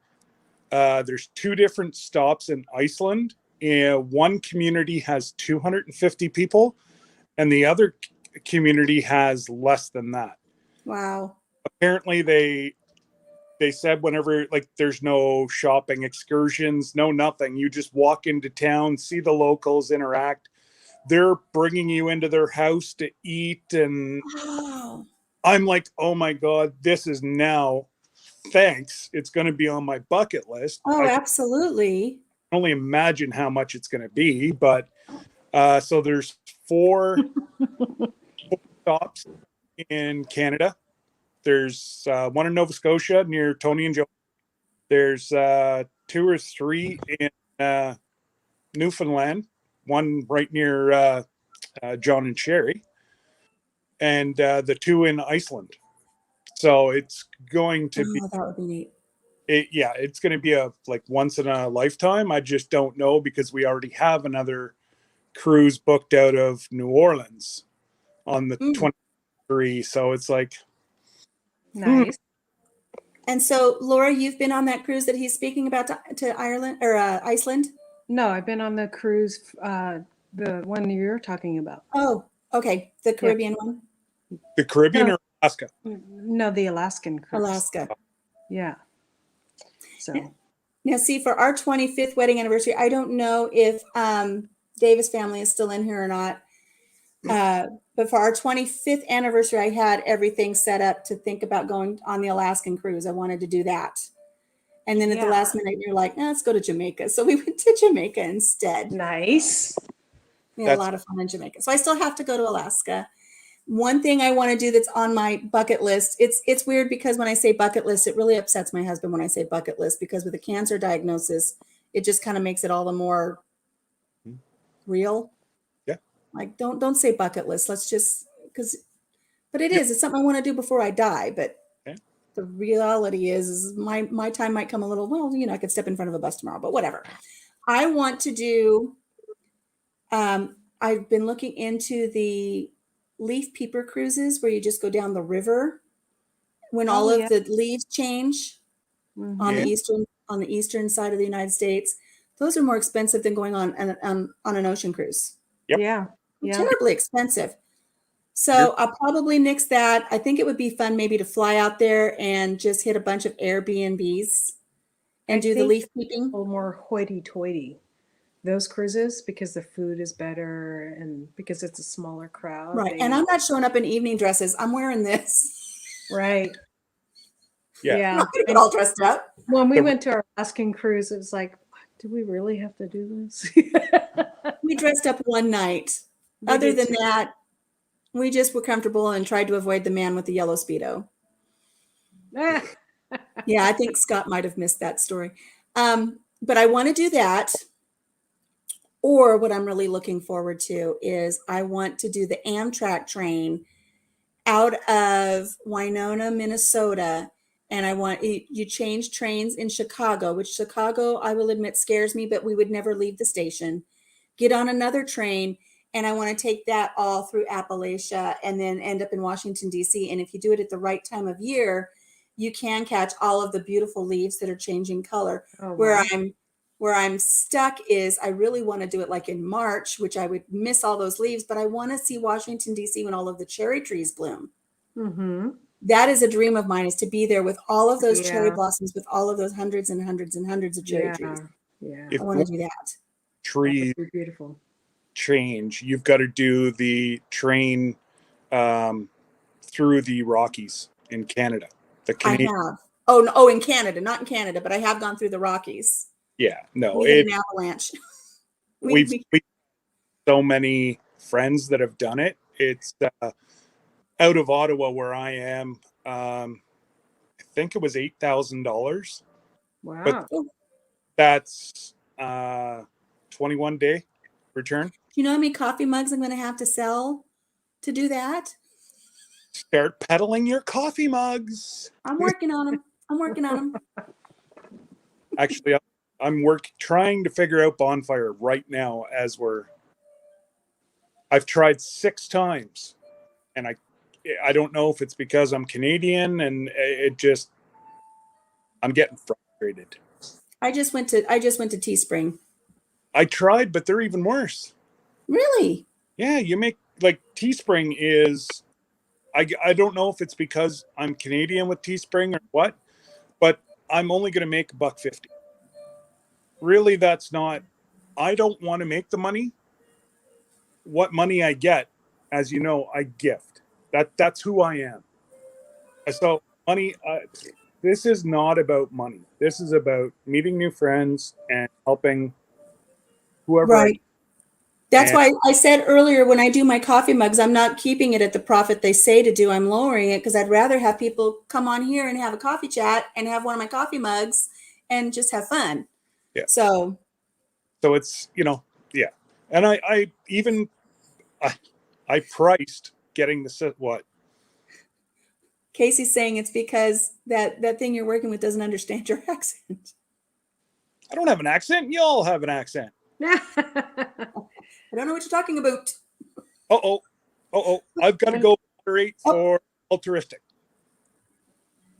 There's 2 different stops in Iceland. One community has 250 people, and the other community has less than that. Wow. Apparently, they said whenever, like, there's no shopping excursions, no nothing. You just walk into town, see the locals, interact. They're bringing you into their house to eat, and Wow. I'm like, oh my God, this is now. Thanks. It's going to be on my bucket list. Oh, I can absolutely. only imagine how much it's going to be, but so there's 4 stops in Canada. There's one in Nova Scotia near Tony and Joe. There's 2 or 3 in Newfoundland, one right near John and Sherry, and the 2 in Iceland. So it's going to be, that would be neat. it's going to be a like once in a lifetime. I just don't know because we already have another cruise booked out of New Orleans on the 23. So it's like, Nice. And so, Laura, you've been on that cruise that he's speaking about to Ireland or Iceland? No, I've been on the cruise, the one you're talking about. Oh, okay. The Caribbean one? the Caribbean No. or Alaska? No, the Alaskan cruise. Alaska. Yeah. So Now, see, for our 25th wedding anniversary, I don't know if Davis family is still in here or not. But for our 25th anniversary, I had everything set up to think about going on the Alaskan cruise. I wanted to do that. And then at the last minute, you're like, let's go to Jamaica. So we went to Jamaica instead. nice. We had a lot of fun in Jamaica. So I still have to go to Alaska. One thing I want to do that's on my bucket list, it's weird because when I say bucket list, it really upsets my husband when I say bucket list, because with a cancer diagnosis, it just kind of makes it all the more real. Yeah. Like, don't say bucket list. Let's just, but it's something I want to do before I die. But the reality is my time might come a little, I could step in front of a bus tomorrow, but whatever. I want to do, I've been looking into the leaf peeper cruises where you just go down the river when all of the leaves change on the eastern side of the United States. Those are more expensive than going on an ocean cruise. Yep. Yeah. Terribly expensive. So I'll probably nix that. I think it would be fun maybe to fly out there and just hit a bunch of Airbnbs and do the leaf peeping. A little more hoity-toity. Those cruises, because the food is better and because it's a smaller crowd. Right. And I'm not showing up in evening dresses. I'm wearing this. Right. Yeah. I'm not going to get all dressed up. When we went to our Alaskan cruise, it was like, do we really have to do this? We dressed up one night. Other than that, we just were comfortable and tried to avoid the man with the yellow Speedo. Yeah, I think Scott might have missed that story. But I want to do that. Or what I'm really looking forward to is I want to do the Amtrak train out of Winona, Minnesota. And I want you change trains in Chicago, which Chicago, I will admit, scares me, but we would never leave the station. Get on another train. And I want to take that all through Appalachia and then end up in Washington, D.C. And if you do it at the right time of year, you can catch all of the beautiful leaves that are changing color. Oh, wow. Where I'm stuck is I really want to do it like in March, which I would miss all those leaves, but I want to see Washington, D.C. when all of the cherry trees bloom. Mm-hmm. That is a dream of mine, is to be there with all of those cherry blossoms, with all of those hundreds and hundreds and hundreds of cherry trees. Yeah. If I want to do that. Trees that would be beautiful. Change, you've got to do the train through the Rockies in Canada. I have. Oh, no, in Canada, not in Canada, but I have gone through the Rockies. Yeah, no, We hit an avalanche. we've so many friends that have done it. It's out of Ottawa where I am. I think it was $8,000. Wow. But That's 21 day return. Do you know how many coffee mugs I'm going to have to sell to do that? Start peddling your coffee mugs. I'm working on them. I'm working on them. Actually, I'm trying to figure out Bonfire right now as I've tried 6 times, and I don't know if it's because I'm Canadian and I'm getting frustrated. I just went to Teespring. I tried, but they're even worse. Really? Yeah, you make like Teespring is. I don't know if it's because I'm Canadian with Teespring or what, but I'm only going to make $1.50. Really, that's not. I don't want to make the money. What money I get, as you know, I gift. That's who I am. So money. This is not about money. This is about meeting new friends and helping whoever. Right. That's why I said earlier, when I do my coffee mugs, I'm not keeping it at the profit they say to do. I'm lowering it because I'd rather have people come on here and have a coffee chat and have one of my coffee mugs and just have fun. Yeah. So it's, yeah. And I even I priced getting the what? Casey's saying it's because that thing you're working with doesn't understand your accent. I don't have an accent. You all have an accent. I don't know what you're talking about. Oh. I've got to go moderate for altruistic.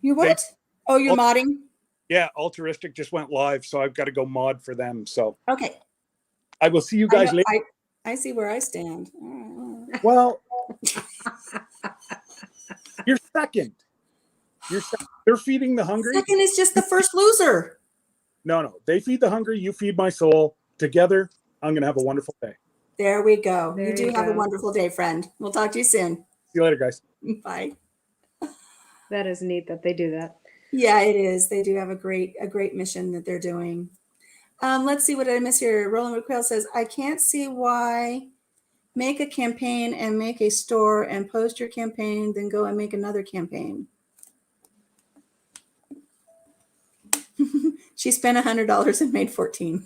You what? You're modding? Yeah, altruistic just went live, so I've got to go mod for them. So okay. I will see you guys later. I see where I stand. Well, you're second. They're feeding the hungry. Second is just the first loser. No. They feed the hungry. You feed my soul. Together, I'm going to have a wonderful day. There we go. There you do have a wonderful day, friend. We'll talk to you soon. See you later, guys. Bye. That is neat that they do that. Yeah, it is. They do have a great mission that they're doing. Let's see what I miss here. Roland McQuail says, I can't see why make a campaign and make a store and post your campaign, then go and make another campaign. She spent $100 and made 14.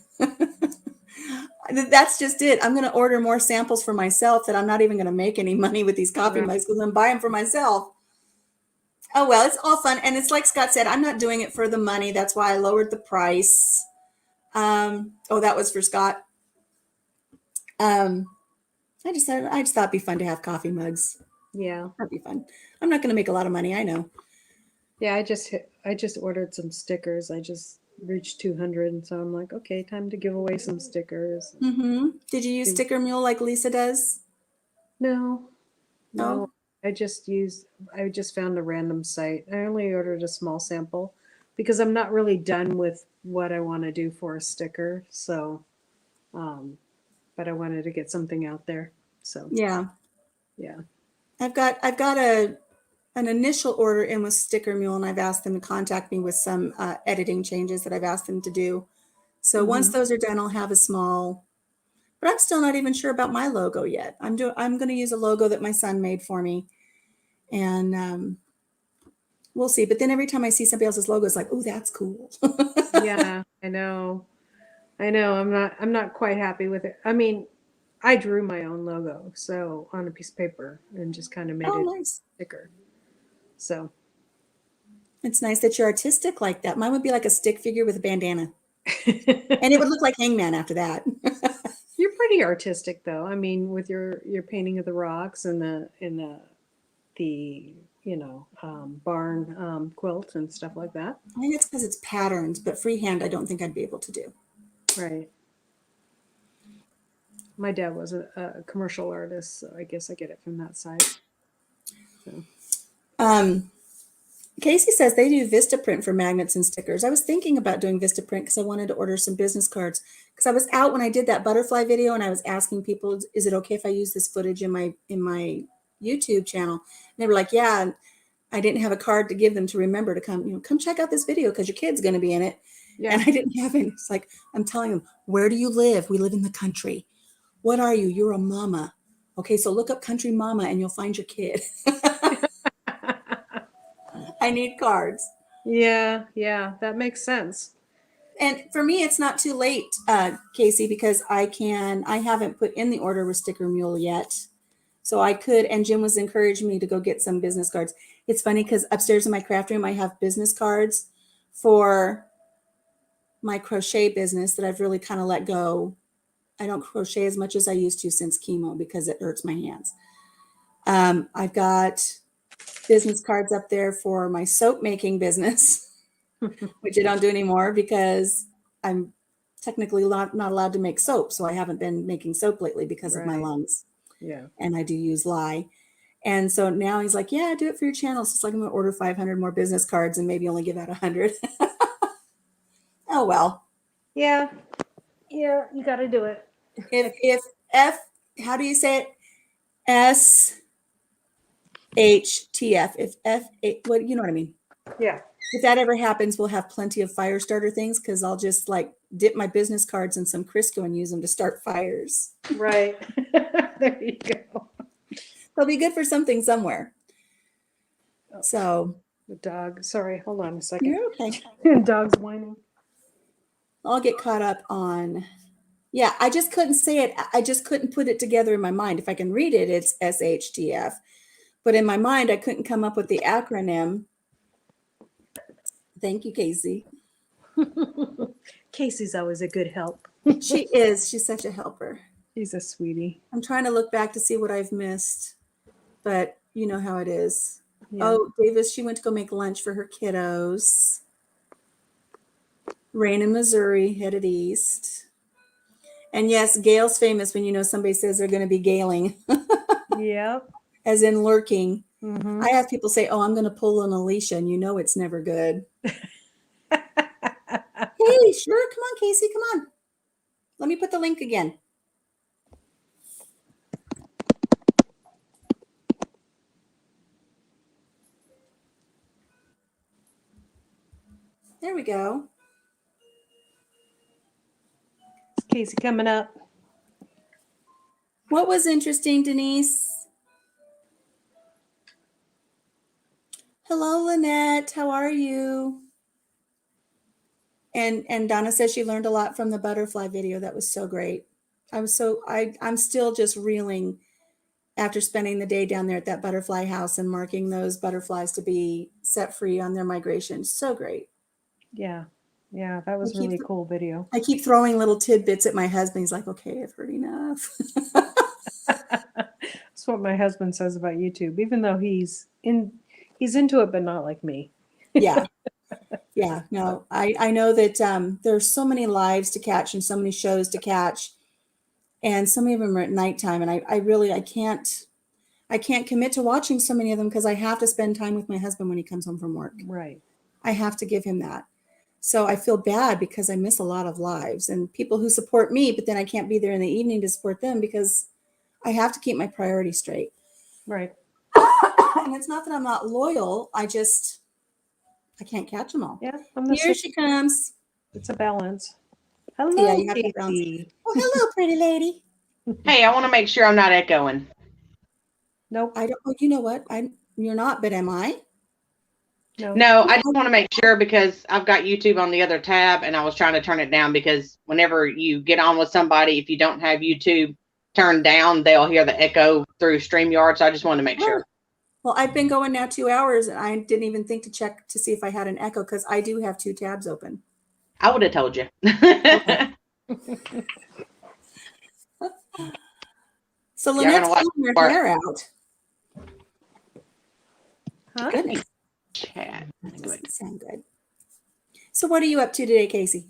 That's just it. I'm going to order more samples for myself that I'm not even going to make any money with these coffee mugs because I'm buying them for myself. Oh, well, it's all fun. And it's like Scott said, I'm not doing it for the money. That's why I lowered the price. That was for Scott. I just thought it'd be fun to have coffee mugs. Yeah. That'd be fun. I'm not going to make a lot of money. I know. Yeah. I just ordered some stickers. I just reached 200. And so I'm like, okay, time to give away some stickers. Mm-hmm. Did you use Sticker Mule like Lisa does? No. Oh. I just found a random site. I only ordered a small sample because I'm not really done with what I want to do for a sticker. So, but I wanted to get something out there. So yeah. I've got an initial order in with Sticker Mule, and I've asked them to contact me with some editing changes that I've asked them to do. So once those are done, I'll have a small. But I'm still not even sure about my logo yet. I'm going to use a logo that my son made for me, and we'll see. But then every time I see somebody else's logo, it's like, oh, that's cool. Yeah, I know. I'm not quite happy with it. I mean, I drew my own logo on a piece of paper and just kind of made it nice. thicker. So it's nice that you're artistic like that. Mine would be like a stick figure with a bandana, and it would look like Hangman after that. You're pretty artistic, though. I mean, with your painting of the rocks and the barn quilt and stuff like that. I think it's because it's patterns, but freehand, I don't think I'd be able to do. Right. My dad was a commercial artist, so I guess I get it from that side. So. Casey says they do Vistaprint for magnets and stickers. I was thinking about doing Vistaprint because I wanted to order some business cards. Because I was out when I did that butterfly video, and I was asking people, "Is it okay if I use this footage in my YouTube channel?" And they were like, "Yeah." And I didn't have a card to give them to remember to come check out this video because your kid's going to be in it. Yeah. And I didn't have it. It's like I'm telling them, "Where do you live? We live in the country. What are you? You're a mama. Okay, so look up country mama, and you'll find your kid." I need cards. Yeah, that makes sense. And for me, it's not too late, Casey, because I haven't put in the order with Sticker Mule yet. So I could, and Jim was encouraging me to go get some business cards. It's funny because upstairs in my craft room, I have business cards for my crochet business that I've really kind of let go. I don't crochet as much as I used to since chemo because it hurts my hands. I've got business cards up there for my soap making business, which I don't do anymore because I'm technically not allowed to make soap. So I haven't been making soap lately because of my Right. lungs. Yeah. And I do use lye. And so now he's like, yeah, do it for your channel. So it's like I'm going to order 500 more business cards and maybe only give out 100. Oh, well. Yeah. Yeah. You got to do it. If F, how do you say it? SHTF. If F, what, you know what I mean? Yeah. If that ever happens, we'll have plenty of fire starter things because I'll just like dip my business cards in some Crisco and use them to start fires. Right. There you go. They'll be good for something somewhere. So The dog. Sorry. Hold on a second. you're okay. Dog's whining. I'll get caught up on. Yeah, I just couldn't say it. I just couldn't put it together in my mind. If I can read it, it's SHTF. But in my mind, I couldn't come up with the acronym. Thank you, Casey. Casey's always a good help. She is. She's such a helper. She's a sweetie. I'm trying to look back to see what I've missed, but you know how it is. Yeah. Oh, Davis, she went to go make lunch for her kiddos. Rain in Missouri, headed east. And yes, Gail's famous when you know somebody says they're going to be gailing, Yep. as in lurking. Mm-hmm. I have people say, oh, I'm going to pull an Alicia, and you know it's never good. Hey, sure. Come on, Casey. Come on. Let me put the link again. There we go. Casey coming up. What was interesting, Denise? Hello, Lynette. How are you? And Donna says she learned a lot from the butterfly video. That was so great. I'm still just reeling after spending the day down there at that butterfly house and marking those butterflies to be set free on their migration. So great. Yeah. Yeah. That was really cool video. I keep throwing little tidbits at my husband. He's like, okay, I've heard enough. That's what my husband says about YouTube, even though he's into it, but not like me. Yeah. Yeah. No, I know that there's so many lives to catch and so many shows to catch. And so many of them are at nighttime. And I can't commit to watching so many of them because I have to spend time with my husband when he comes home from work. Right. I have to give him that. So I feel bad because I miss a lot of lives and people who support me, but then I can't be there in the evening to support them because I have to keep my priorities straight. Right. And it's not that I'm not loyal. I can't catch them all. Yeah. Here she comes. It's a balance. Hello, Yeah, you have to balance. Casey. Oh, hello, pretty lady. Hey, I want to make sure I'm not echoing. Nope. I don't. Oh, you know what? You're not, but am I? No, I just want to make sure because I've got YouTube on the other tab and I was trying to turn it down because whenever you get on with somebody, if you don't have YouTube turned down, they'll hear the echo through StreamYard. So I just wanted to make sure. Well, I've been going now 2 hours and I didn't even think to check to see if I had an echo because I do have 2 tabs open. I would have told you. So Lynette's pulling her hair out. Huh? Goodness. Chat. That doesn't sound good. So what are you up to today, Casey?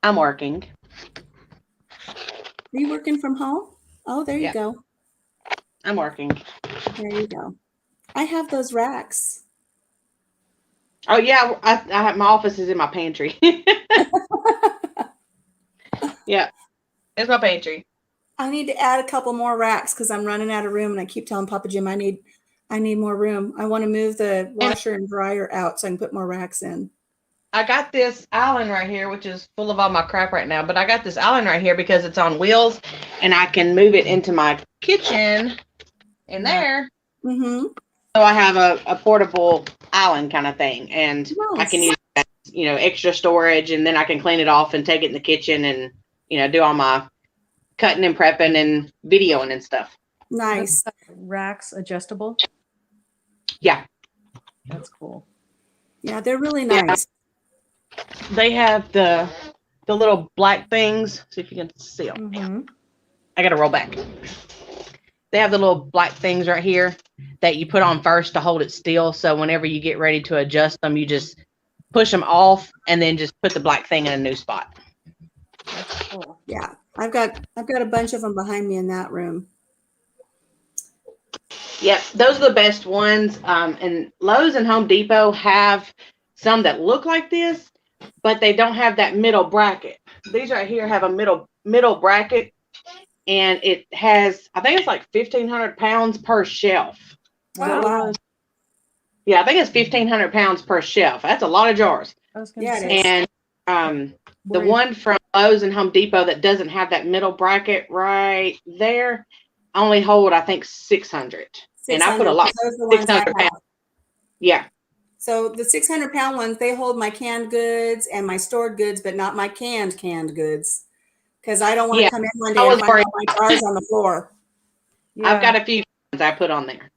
I'm working. Are you working from home? Oh, there you Yeah. go. I'm working. There you go. I have those racks. Oh yeah, I have my office is in my pantry. Yeah, it's my pantry. I need to add a couple more racks because I'm running out of room, and I keep telling Papa Jim I need more room. I want to move the washer and dryer out so I can put more racks in. I got this island right here, which is full of all my crap right now, but I got this island right here because it's on wheels and I can move it into my kitchen in there. Mm-hmm. So I have a portable island kind of thing and I can use that extra storage, and then I can clean it off and take it in the kitchen and, do all my cutting and prepping and videoing and stuff. Nice. Racks adjustable. Yeah. That's cool. Yeah, they're really Yeah. nice. They have the little black things. See if you can see them. Mm-hmm. I got to roll back. They have the little black things right here that you put on first to hold it still. So whenever you get ready to adjust them, you just push them off and then just put the black thing in a new spot. That's cool. Yeah, I've got a bunch of them behind me in that room. Yep, those are the best ones. And Lowe's and Home Depot have some that look like this, but they don't have that middle bracket. These right here have a middle bracket, and it has, I think it's like 1,500 pounds per shelf. Oh, wow. Yeah, I think it's 1,500 pounds per shelf. That's a lot of jars. I was gonna Yeah, it say. is. And the one from Lowe's and Home Depot that doesn't have that middle bracket right there only hold, I think, 600. And I put a lot. Those are the ones I 600 have. pounds. Yeah. So the 600-pound ones, they hold my canned goods and my stored goods, but not my canned goods. Because I don't want to come in one day and find all my jars on the floor. Yeah. I've got a few ones I put on there.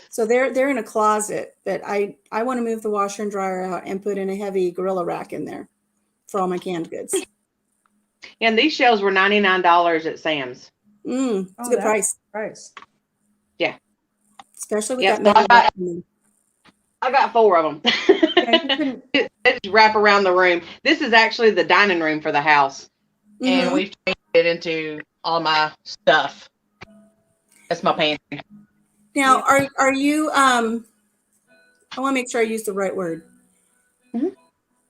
So they're in a closet, but I want to move the washer and dryer out and put in a heavy gorilla rack in there for all my canned goods. And these shelves were $99 at Sam's. It's Oh, a good that's price. Yeah. Especially with Yep, that so metal rack in there. I got 4 of them. Yeah, you couldn't- They just wrap around the room. This is actually the dining room for the house. And Mhm. we've changed it into all my stuff. That's my pantry. Now, are you I want to make sure I use the right word. Mhm.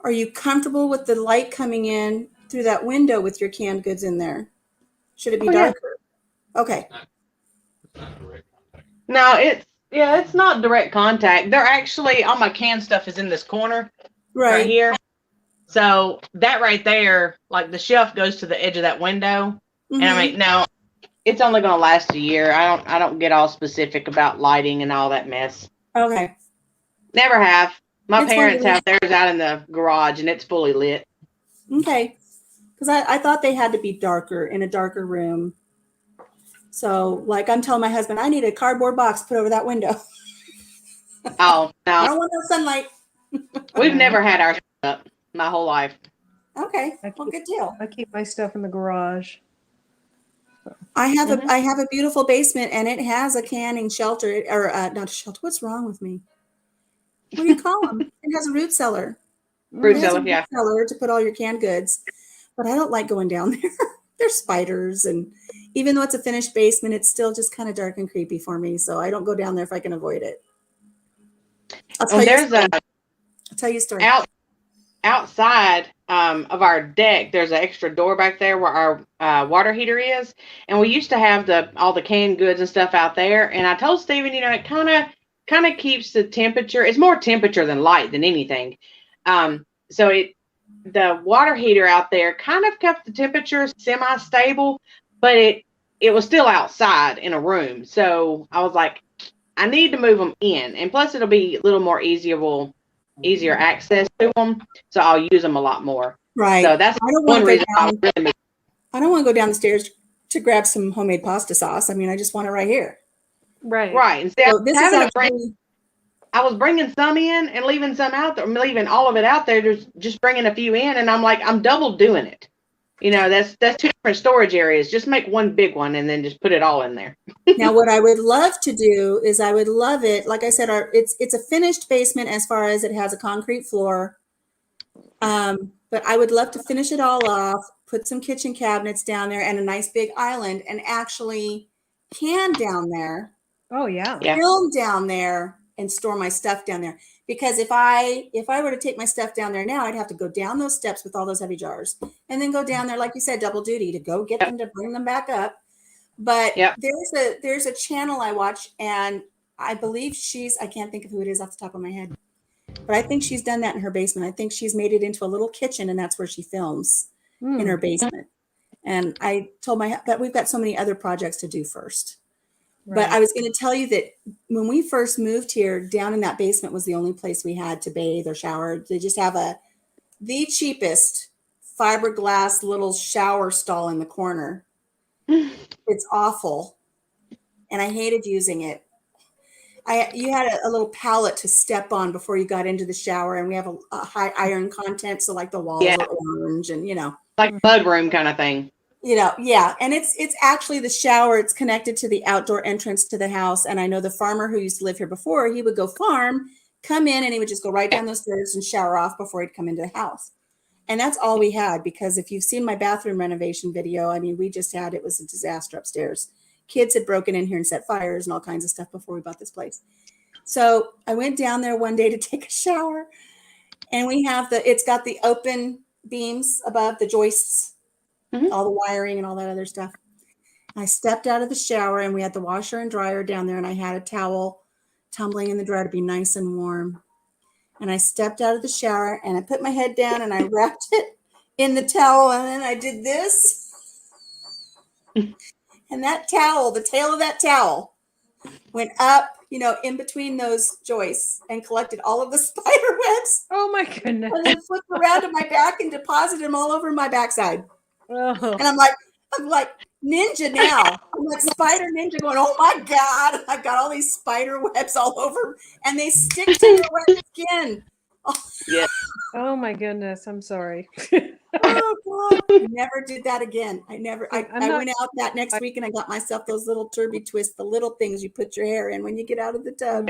Are you comfortable with the light coming in through that window with your canned goods in there? Should it be Oh, yeah. darker? Okay. No, it's not direct contact. They're actually, all my canned stuff is in this corner right here. So that right there, like the shelf goes to the edge of that window. And I mean, no, it's only going to last a year. I don't get all specific about lighting and all that mess. Okay. Never have. My It's parents fully have theirs out in the garage and it's fully lit. Okay. Because I thought they had to be darker in a darker room. So, like, I'm telling my husband, I need a cardboard box put over that window. Oh, I no. don't want no sunlight. We've never had ours up my whole life. Okay. Well, good deal. I keep my stuff in the garage. I have a beautiful basement, and it has a canning shelter, or not a shelter. What's wrong with me? What do you call them? It has a root cellar. Root It has a cellar, yeah. root cellar to put all your canned goods. But I don't like going down there. There's spiders, and even though it's a finished basement, it's still just kind of dark and creepy for me. So I don't go down there if I can avoid it. I'll tell you a story. Outside of our deck, there's an extra door back there where our water heater is, and we used to have all the canned goods and stuff out there. And I told Steven, it kind of keeps the temperature. It's more temperature than light than anything. So the water heater out there kind of kept the temperature semi-stable, but it was still outside in a room. So I was like, I need to move them in, and plus it'll be a little more easier access to them, so I'll use them a lot more. Right. So that's one reason I really. I don't want to go down the stairs to grab some homemade pasta sauce. I mean, I just want it right here. Right. Right. And see, So this is actually, I was bringing some in and leaving some out there, leaving all of it out there, just bringing a few in, and I'm like, I'm double doing it. That's 2 different storage areas. Just make one big one and then just put it all in there. now what I would love to do is I would love it. Like I said, it's a finished basement as far as it has a concrete floor. But I would love to finish it all off, put some kitchen cabinets down there and a nice big island, and actually can down there. Oh yeah. Film down there and store my stuff down there. Because if I were to take my stuff down there now, I'd have to go down those steps with all those heavy jars and then go down there, like you said, double duty to go get them, to bring them back up. But there's a channel I watch, and I believe I can't think of who it is off the top of my head, but I think she's done that in her basement. I think she's made it into a little kitchen, and that's where she films in her basement. And I told but we've got so many other projects to do first. But Right. I was going to tell you that when we first moved here, down in that basement was the only place we had to bathe or shower. They just have the cheapest fiberglass little shower stall in the corner. It's awful, and I hated using it. You had a little pallet to step on before you got into the shower, and we have a high iron content, so like the walls Yeah. are orange, and Like mud room kind of thing. yeah, and it's actually the shower. It's connected to the outdoor entrance to the house, and I know the farmer who used to live here before. He would go farm, come in, and he would just go right down those stairs and shower off before he'd come into the house. And that's all we had, because if you've seen my bathroom renovation video, I mean, it was a disaster upstairs. Kids had broken in here and set fires and all kinds of stuff before we bought this place. So I went down there one day to take a shower, and it's got the open beams above the joists, all the wiring and all that other stuff. I stepped out of the shower, and we had the washer and dryer down there, and I had a towel tumbling in the dryer to be nice and warm. And I stepped out of the shower, and I put my head down, and I wrapped it in the towel, and then I did this. And that towel, the tail of that towel, went up, in between those joists and collected all of the spider webs. Oh my goodness. And then flipped around to my back and deposited them all over my backside. Oh. And I'm like ninja now. I'm like spider ninja going, oh my God, I've got all these spider webs all over, and they stick to your wet skin. Yeah. Oh my goodness. I'm sorry. Oh God, I never did that again. I went out that next week, and I got myself those little turby twists, the little things you put your hair in when you get out of the tub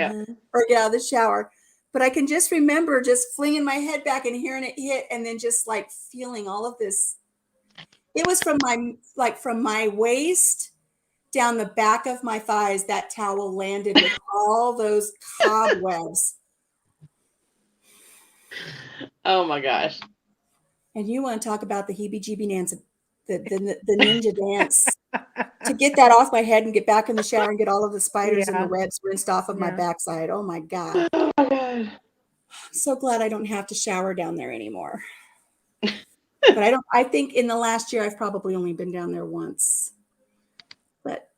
or get out of the shower. But I can just remember just flinging my head back and hearing it hit, and then just like feeling all of this. It was from my waist down the back of my thighs. That towel landed with all those cobwebs. Oh my gosh. And you want to talk about the heebie-jeebie dance, the ninja dance, to get that off my head and get back in the shower and get all of the spiders and the webs rinsed off of my backside. Oh my God. Oh my God. I'm so glad I don't have to shower down there anymore. But I think in the last year, I've probably only been down there once. But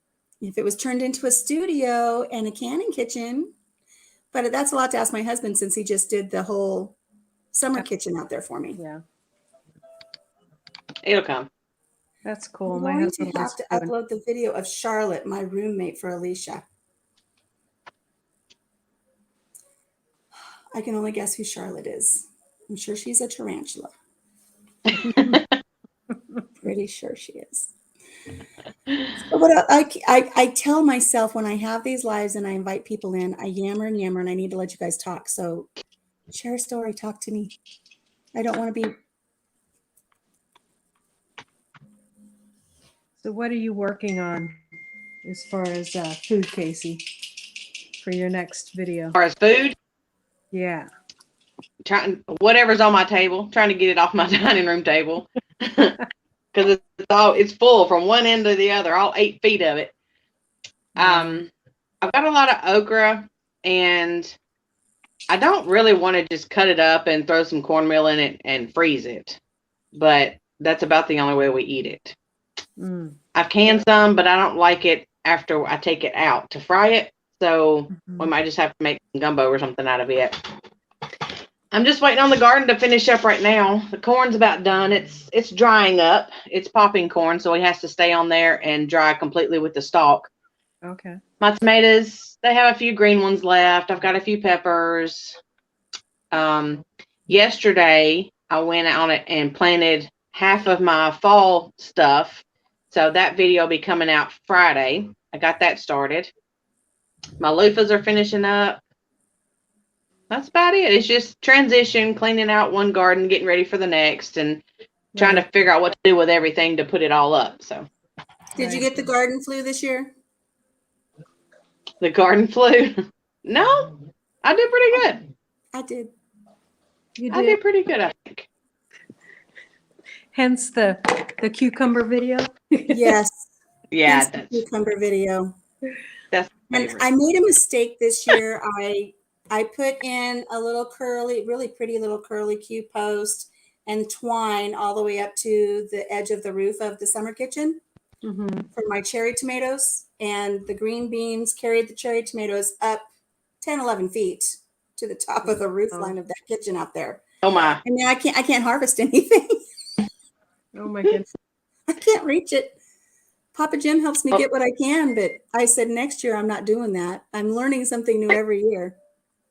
if it was turned into a studio and a canning kitchen, but that's a lot to ask my husband, since he just did the whole summer kitchen out there for me. Yeah. It'll come. That's cool. I'm My going husband to have to upload the video of Charlotte, my roommate, for Alicia. I can only guess who Charlotte is. I'm sure she's a tarantula. Pretty sure she is. So what I tell myself when I have these lives and I invite people in, I yammer and yammer, and I need to let you guys talk. So share a story, talk to me. I don't want to be. So what are you working on as far as food, Casey, for your next video? As far as food, Yeah. whatever's on my table, trying to get it off my dining room table. Because it's full from one end to the other, all 8 feet of it. I've got a lot of okra, and I don't really want to just cut it up and throw some cornmeal in it and freeze it. But that's about the only way we eat it. I've canned some, but I don't like it after I take it out to fry it. So we might just have to make some gumbo or something out of it. I'm just waiting on the garden to finish up right now. The corn's about done. It's drying up. It's popping corn, so it has to stay on there and dry completely with the stalk. Okay. My tomatoes, they have a few green ones left. I've got a few peppers. Yesterday, I went out and planted half of my fall stuff. So that video will be coming out Friday. I got that started. My loofahs are finishing up. That's about it. It's just transition, cleaning out one garden, getting ready for the next, and trying to figure out what to do with everything to put it all up. So, Did you get the garden flu this year? The garden flu? No, I did pretty good. I did. You did. I did pretty good, I think. Hence the cucumber video. Yes. Yeah, that's the cucumber video. That's and I made a mistake this year. I put in a little really pretty little curly Q post and twine all the way up to the edge of the roof of the summer kitchen. for my cherry tomatoes, and the green beans carried the cherry tomatoes up 10, 11 feet to the top of the roof line of that kitchen out there. Oh my. And now I can't harvest anything. Oh my goodness. I can't reach it. Papa Jim helps me get what I can, but I said next year I'm not doing that. I'm learning something new every year.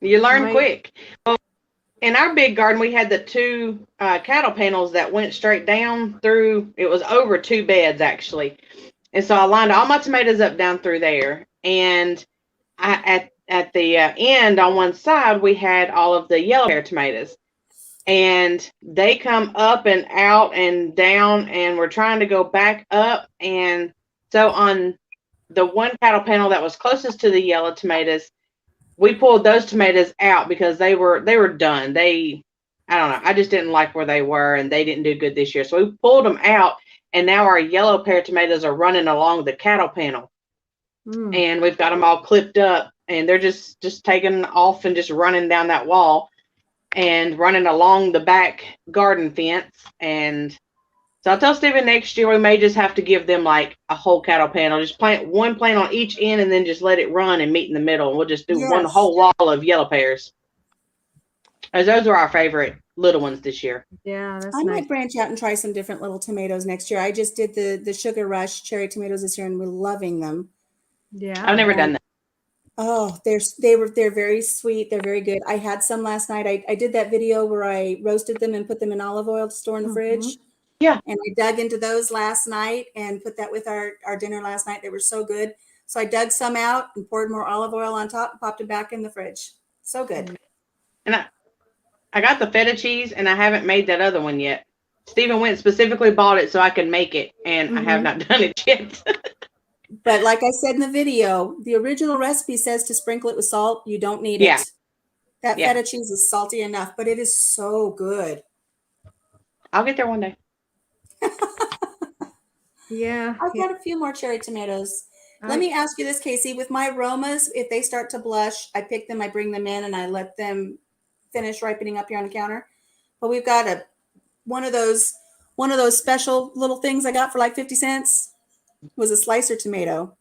You learn quick. Well, in our big garden, we had the two cattle panels that went straight down through. It was over 2 beds, actually. And so I lined all my tomatoes up down through there. And at the end on one side, we had all of the yellow pear tomatoes. And they come up and out and down, and we're trying to go back up. And so on the one cattle panel that was closest to the yellow tomatoes, we pulled those tomatoes out because they were done. I don't know. I just didn't like where they were, and they didn't do good this year. So we pulled them out, and now our yellow pear tomatoes are running along the cattle panel. And we've got them all clipped up, and they're just taking off and just running down that wall and running along the back garden fence. And so I tell Stephen next year we may just have to give them like a whole cattle panel, just plant one plant on each end and then just let it run and meet in the middle. And we'll just do one whole wall of yellow pears. As those are our favorite little ones this year. Yeah, that's I nice. might branch out and try some different little tomatoes next year. I just did the Sugar Rush cherry tomatoes this year, and we're loving them. Yeah, I've never done that. Oh, they're very sweet. They're very good. I had some last night. I did that video where I roasted them and put them in olive oil to store in the fridge. Yeah. And I dug into those last night and put that with our dinner last night. They were so good. So I dug some out and poured more olive oil on top and popped it back in the fridge. So good. And I got the feta cheese, and I haven't made that other one yet. Stephen went specifically bought it so I could make it, and I have not done it yet. But like I said in the video, the original recipe says to sprinkle it with salt. You don't need it. That feta cheese is salty enough, but it is so good. I'll get there one day. Yeah. I've got a few more cherry tomatoes. Let me ask you this, Casey. With my aromas, if they start to blush, I pick them, I bring them in, and I let them finish ripening up here on the counter. But we've got one of those special little things I got for like 50 cents. Was a slicer tomato,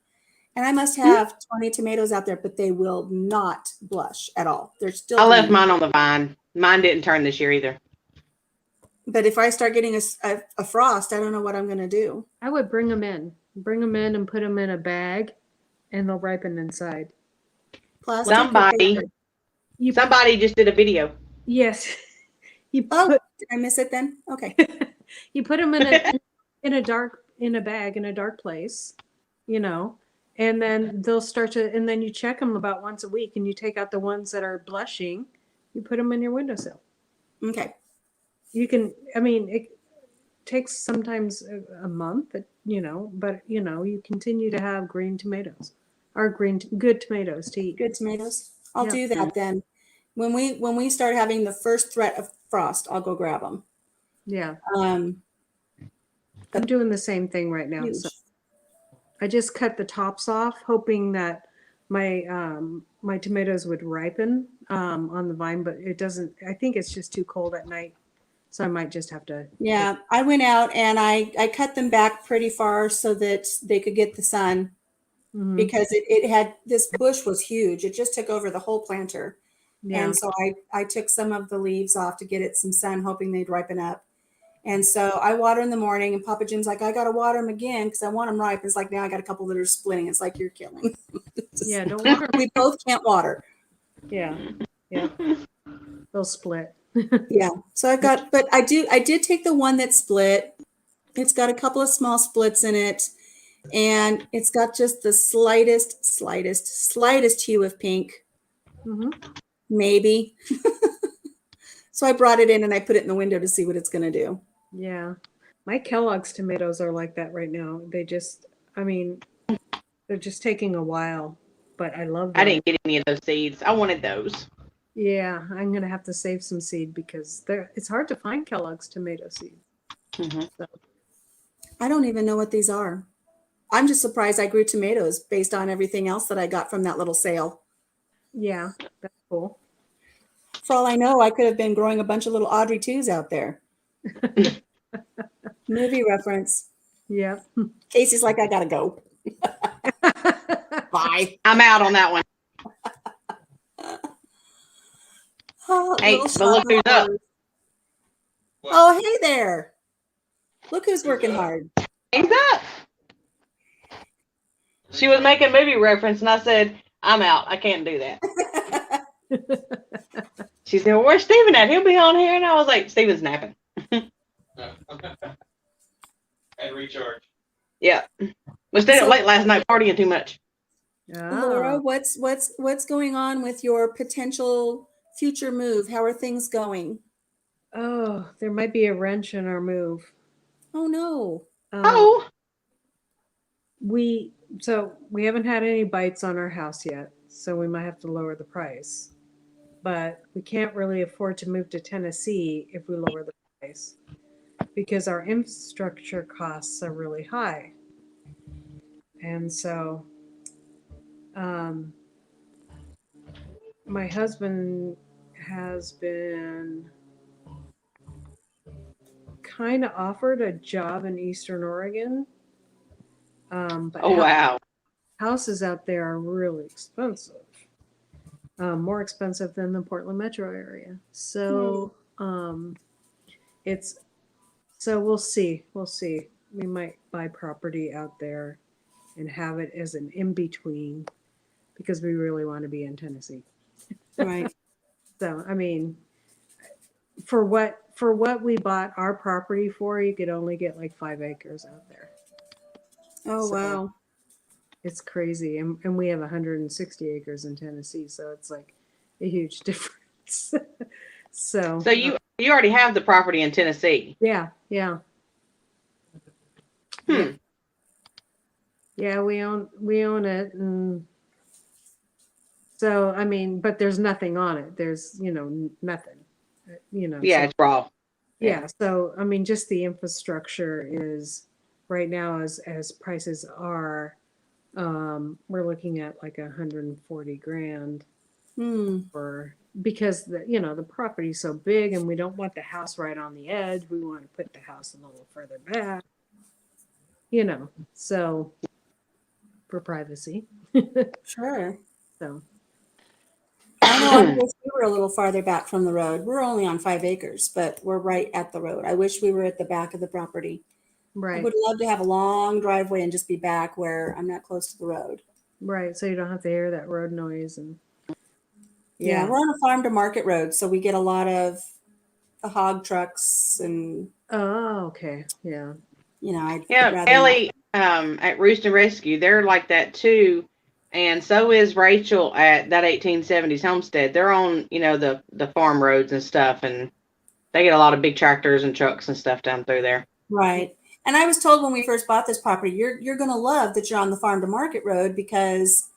and I must have 20 tomatoes out there, but they will not blush at all. They're still. I left mine on the vine. Mine didn't turn this year either. But if I start getting a frost, I don't know what I'm going to do. I would bring them in and put them in a bag, and they'll ripen inside. Plastic. Somebody just did a video. Yes. Did I miss it then? Okay. You put them in a bag in a dark place, and then they'll start to, and then you check them about once a week, and you take out the ones that are blushing, you put them in your windowsill. Okay. You can, it takes sometimes a month, but you continue to have green tomatoes or good tomatoes to eat. Good tomatoes. I'll do that then. When we start having the first threat of frost, I'll go grab them. Yeah. I'm doing the same thing right now. So I just cut the tops off, hoping that my tomatoes would ripen on the vine, but it doesn't. I think it's just too cold at night, so I might just have to. Yeah, I went out and I cut them back pretty far so that they could get the sun, because it had, this bush was huge. It just took over the whole planter. Yeah. And so I took some of the leaves off to get it some sun, hoping they'd ripen up. And so I water in the morning, and Papa Jim's like, I got to water them again because I want them ripe. It's like, now I got a couple that are splitting. It's like, you're killing. Yeah, don't water. We both can't water. Yeah. They'll split. Yeah. So but I did take the one that split. It's got a couple of small splits in it, and it's got just the slightest hue of pink. Maybe. So I brought it in and I put it in the window to see what it's going to do. Yeah. My Kellogg's tomatoes are like that right now. They just, they're just taking a while, but I love them. I didn't get any of those seeds. I wanted those. Yeah, I'm going to have to save some seed because it's hard to find Kellogg's tomato seed. So. I don't even know what these are. I'm just surprised I grew tomatoes based on everything else that I got from that little sale. Yeah, that's cool. For all I know, I could have been growing a bunch of little Audrey 2s out there. Movie reference. Yep. Casey's like, I gotta go. Bye. I'm out on that one. Oh, Hey, little but look who's up. shoppers. Oh, hey there. Look who's working hard. He's up. She was making movie reference, and I said, I'm out. I can't do that. She said, well, where's Steven at? He'll be on here. And I was like, Steven's napping. And recharge. Yeah. We stayed up So- late last night partying too much. Laura, Ah. what's going on with your potential future move? How are things going? Oh, there might be a wrench in our move. Oh no. Oh. We haven't had any bites on our house yet, so we might have to lower the price. But we can't really afford to move to Tennessee if we lower the price because our infrastructure costs are really high. And so my husband has been kind of offered a job in Eastern Oregon. But Oh, wow. houses out there are really expensive, more expensive than the Portland metro area. So we'll see. We might buy property out there and have it as an in-between because we really want to be in Tennessee. Right. So, I mean, for what we bought our property for, you could only get like 5 acres out there. Oh So- wow. It's crazy. And we have 160 acres in Tennessee, so it's like a huge difference. So You already have the property in Tennessee. yeah. Hmm. Yeah, we own it, and so I mean, but there's nothing on it. There's nothing. Yeah, so- it's raw. yeah. So I mean, just the infrastructure is right now as prices are. We're looking at like 140 grand for because the property's so big, and we don't want the house right on the edge. We want to put the house a little further back. So for privacy. Sure. So I know I wish we were a little farther back from the road. We're only on 5 acres, but we're right at the road. I wish we were at the back of the property. I right, would love to have a long driveway and just be back where I'm not close to the road. right. So you don't have to hear that road noise and Yeah, we're on a farm to market road, so we get a lot of the hog trucks and Oh, okay. Yeah. I'd Yeah, rather Ellie at Roost and Rescue, they're like that too. And so is Rachel at that 1870s homestead. They're on, the farm roads and stuff, and they get a lot of big tractors and trucks and stuff down through there. Right. And I was told when we first bought this property, you're going to love that you're on the farm to market road because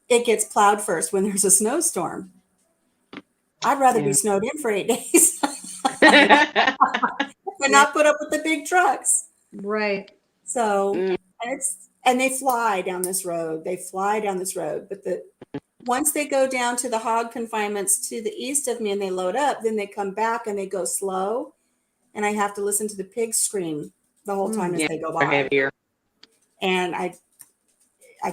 it gets plowed first when there's a snowstorm. I'd rather be snowed in for 8 days and not put up with the big trucks. Right. So, and they fly down this road. But once they go down to the hog confinements to the east of me and they load up, then they come back and they go slow. And I have to listen to the pigs scream the whole time as they go by. Heavier. And I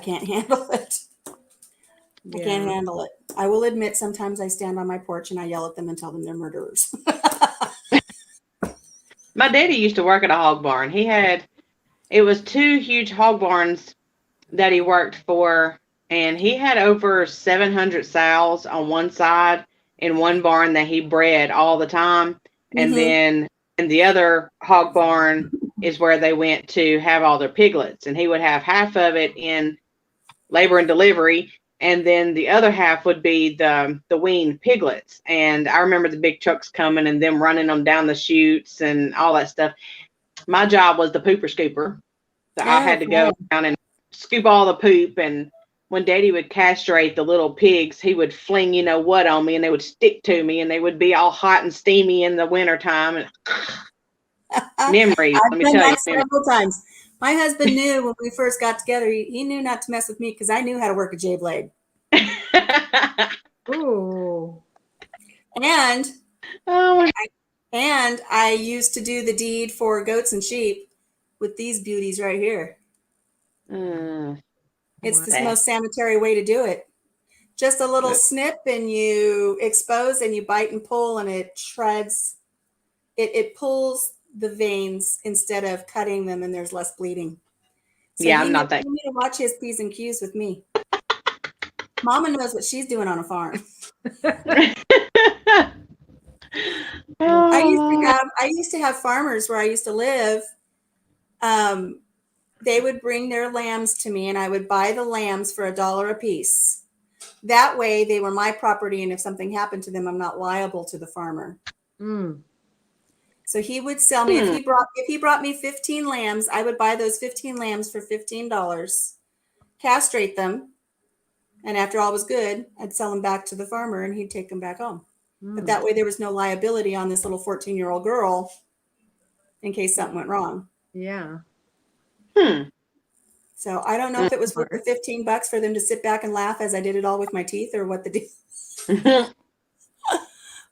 can't handle it. I can't handle it. I will admit sometimes I stand on my porch and I yell at them and tell them they're murderers. My daddy used to work at a hog barn. It was 2 huge hog barns that he worked for, and he had over 700 sows on one side in one barn that he bred all the time. And then in the other hog barn is where they went to have all their piglets, and he would have half of it in labor and delivery, and then the other half would be the weaned piglets. And I remember the big trucks coming and them running them down the chutes and all that stuff. My job was the pooper scooper. So I had to go down and scoop all the poop. And when Daddy would castrate the little pigs, he would fling what on me, and they would stick to me, and they would be all hot and steamy in the wintertime. And memories. I've Let me done tell you. that several times. My husband knew when we first got together, he knew not to mess with me because I knew how to work a J blade. Ooh. And Oh, I used to do the deed for goats and sheep with these beauties right here. It's Wow. the most sanitary way to do it. Just a little snip and you expose and you bite and pull and it shreds. It pulls the veins instead of cutting them and there's less bleeding. So Yeah, I'm not that. You need to watch his P's and Q's with me. Mama knows what she's doing on a farm. I used to have farmers where I used to live. They would bring their lambs to me and I would buy the lambs for $1 a piece. That way they were my property. And if something happened to them, I'm not liable to the farmer. So he would sell me, if he brought me 15 lambs, I would buy those 15 lambs for $15, castrate them. And after all was good, I'd sell them back to the farmer and he'd take them back home. But that way there was no liability on this little 14-year-old girl in case something went wrong. Yeah. So I don't know if it was worth the $15 for them to sit back and laugh as I did it all with my teeth or what the deal.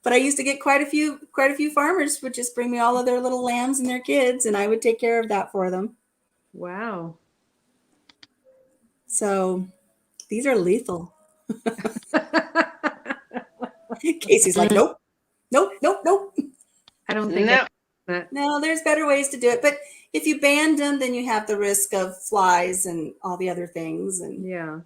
But I used to get quite a few farmers would just bring me all of their little lambs and their kids, and I would take care of that for them. Wow. So these are lethal. Casey's like, nope. I don't think that. No, there's better ways to do it. But if you band them, then you have the risk of flies and all the other things. And Yeah.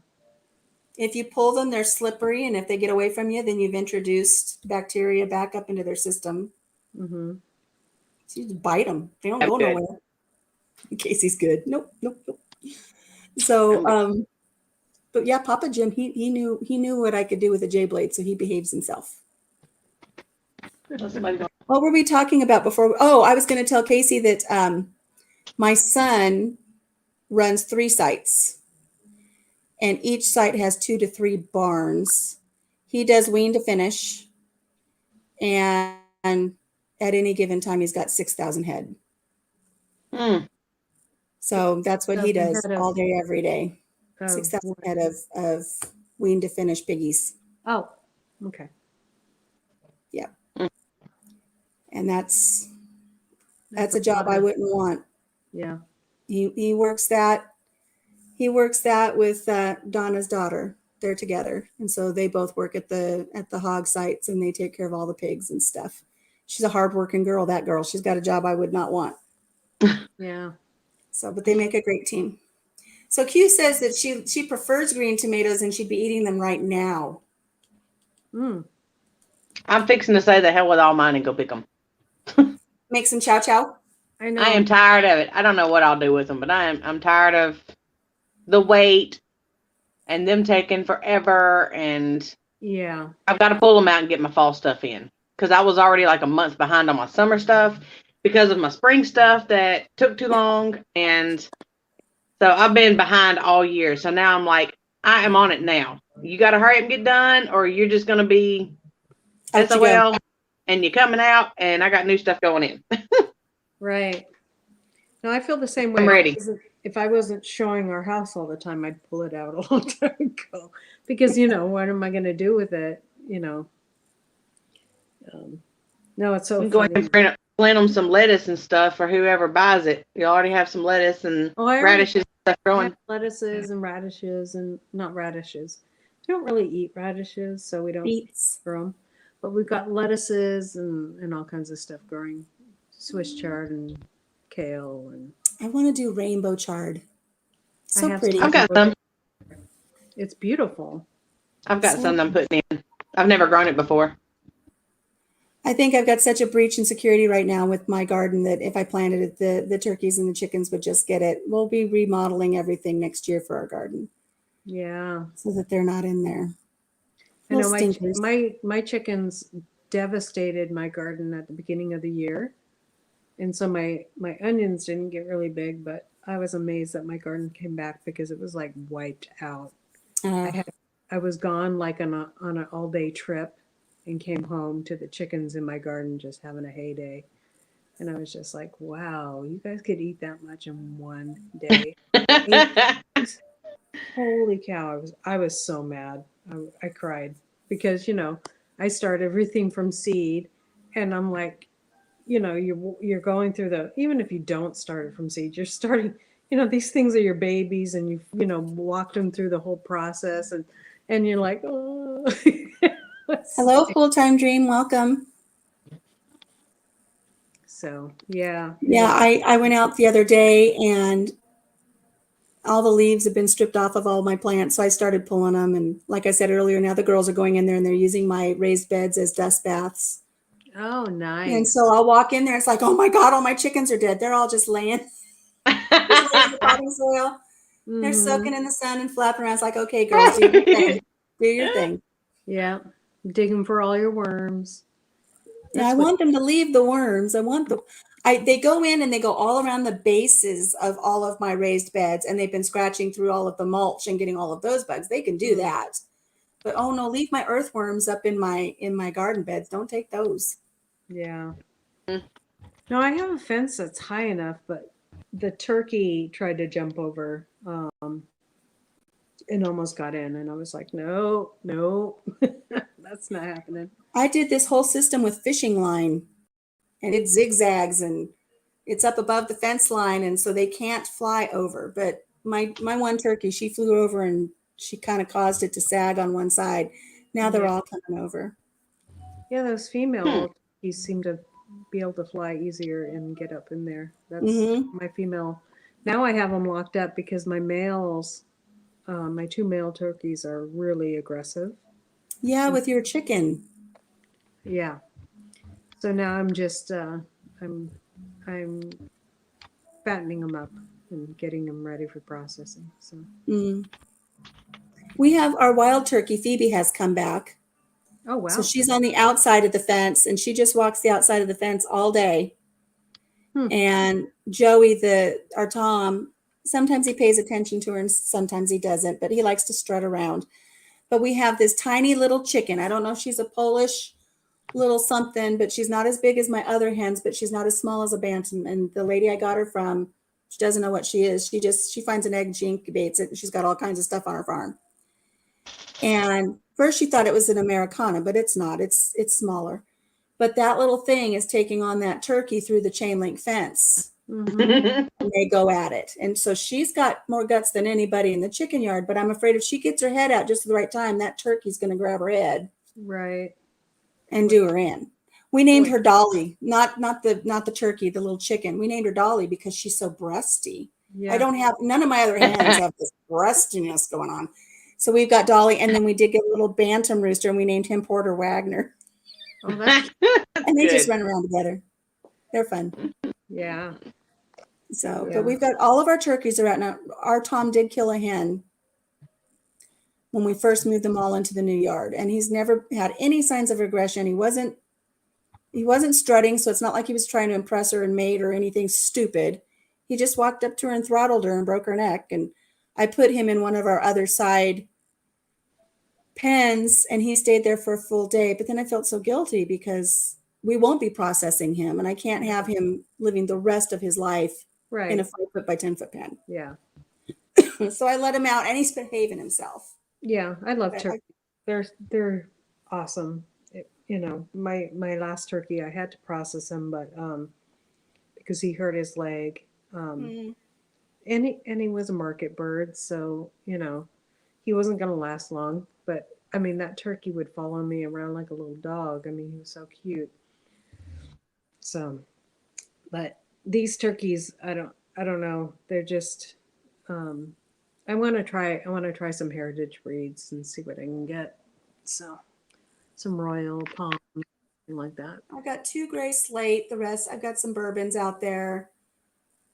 if you pull them, they're slippery. And if they get away from you, then you've introduced bacteria back up into their system. Mm-hmm. So you just bite them. They don't go nowhere. Casey's good. Nope. So, but yeah, Papa Jim, he knew what I could do with a J blade, so he behaves himself. What were we talking about before? Oh, I was going to tell Casey that my son runs 3 sites, and each site has 2 to 3 barns. He does wean to finish, and at any given time, he's got 6,000 head. So that's what he does all day, every day. 6,000 head of wean to finish piggies. Oh, okay. Yeah. And that's a job I wouldn't want. Yeah. He works that with Donna's daughter. They're together. And so they both work at the hog sites and they take care of all the pigs and stuff. She's a hardworking girl, that girl. She's got a job I would not want. Yeah. So, but they make a great team. So Q says that she prefers green tomatoes and she'd be eating them right now. I'm fixing to say the hell with all mine and go pick them. Make some chow chow. I know. I am tired of it. I don't know what I'll do with them, but I'm tired of the wait and them taking forever. And yeah, I've got to pull them out and get my fall stuff in because I was already like a month behind on my summer stuff because of my spring stuff that took too long. And so I've been behind all year. So now I'm like, I am on it now. You got to hurry up and get done or you're just going to be SOL and you're coming out and I got new stuff going in. Right. No, I feel the same way. I'm ready. If I wasn't showing our house all the time, I'd pull it out a long time ago because, what am I going to do with it? No, it's so I'm going to plant them some lettuce and stuff for whoever buys it. You already have some lettuce and radishes and stuff growing. Lettuces and radishes and not radishes. We don't really eat radishes, so we don't grow them. But we've got lettuces and all kinds of stuff growing. Swiss chard and kale and I want to do rainbow chard. So pretty. I've got some. It's beautiful. I've got some I'm putting in. I've never grown it before. I think I've got such a breach in security right now with my garden that if I planted it, the turkeys and the chickens would just get it. We'll be remodeling everything next year for our garden. Yeah. So that they're not in there. I know my chickens devastated my garden at the beginning of the year. And so my onions didn't get really big, but I was amazed that my garden came back because it was like wiped out. I was gone like on an all day trip and came home to the chickens in my garden just having a heyday. And I was just like, wow, you guys could eat that much in one day. Holy cow. I was so mad. I cried because, I start everything from seed and I'm like, you're going through even if you don't start it from seed, you're starting, these things are your babies, and walked them through the whole process, and you're like, oh. Hello, full time dream. Welcome. So yeah. Yeah, I went out the other day and all the leaves have been stripped off of all my plants. So I started pulling them. And like I said earlier, now the girls are going in there and they're using my raised beds as dust baths. Oh, nice. And so I'll walk in there. It's like, oh my God, all my chickens are dead. They're all just laying, just laying in the potting soil. They're Mhm. soaking in the sun and flapping around. It's like, okay, girls, do your thing. Do your thing. Yeah. Digging for all your worms. Yeah, I want them to leave the worms. They go in and they go all around the bases of all of my raised beds, and they've been scratching through all of the mulch and getting all of those bugs. They can do that. But oh no, leave my earthworms up in my garden beds. Don't take those. Yeah. No, I have a fence that's high enough, but the turkey tried to jump over and almost got in, and I was like, no, that's not happening. I did this whole system with fishing line, and it zigzags and it's up above the fence line, and so they can't fly over. But my one turkey, she flew over and she kind of caused it to sag on one side. Now they're all coming over. Yeah, those female turkeys seem to be able to fly easier and get up in there. That's my female. Now I have them locked up because my males, my 2 male turkeys are really aggressive. Yeah, with your chicken. Yeah. So now I'm just I'm fattening them up and getting them ready for processing. So we have our wild turkey. Phoebe has come back. Oh wow. So she's on the outside of the fence, and she just walks the outside of the fence all day. And Joey, our Tom, sometimes he pays attention to her and sometimes he doesn't, but he likes to strut around. But we have this tiny little chicken. I don't know if she's a Polish little something, but she's not as big as my other hens, but she's not as small as a bantam. And the lady I got her from, she doesn't know what she is. She finds an egg and she incubates it, and she's got all kinds of stuff on her farm. And first she thought it was an Americana, but it's not. It's smaller. But that little thing is taking on that turkey through the chain link fence. And they go at it. And so she's got more guts than anybody in the chicken yard, but I'm afraid if she gets her head out just at the right time, that turkey's going to grab her head. Right. And do her in. We named her Dolly, not the turkey, the little chicken. We named her Dolly because she's so breasty. Yeah. None of my other hens have this breastiness going on. So we've got Dolly, and then we did get a little bantam rooster, and we named him Porter Wagner. Oh, that's and they just run around together. They're fun. Yeah. So, but we've got all of our turkeys are out now. Our Tom did kill a hen when we first moved them all into the new yard, and he's never had any signs of aggression. He wasn't strutting, so it's not like he was trying to impress her and mate or anything stupid. He just walked up to her and throttled her and broke her neck. And I put him in one of our other side pens, and he stayed there for a full day. But then I felt so guilty because we won't be processing him, and I can't have him living the rest of his life in a 5-foot by 10-foot pen. Yeah. So I let him out, and he's behaving himself. Yeah, I love turkey. They're awesome. My last turkey, I had to process him, but because he hurt his leg, and he was a market bird, so he wasn't going to last long. But I mean, that turkey would follow me around like a little dog. I mean, he was so cute. So, but these turkeys, I don't know. They're just. I want to try some heritage breeds and see what I can get. So, some Royal Palm, something like that. I've got 2 gray slate. The rest, I've got some bourbons out there,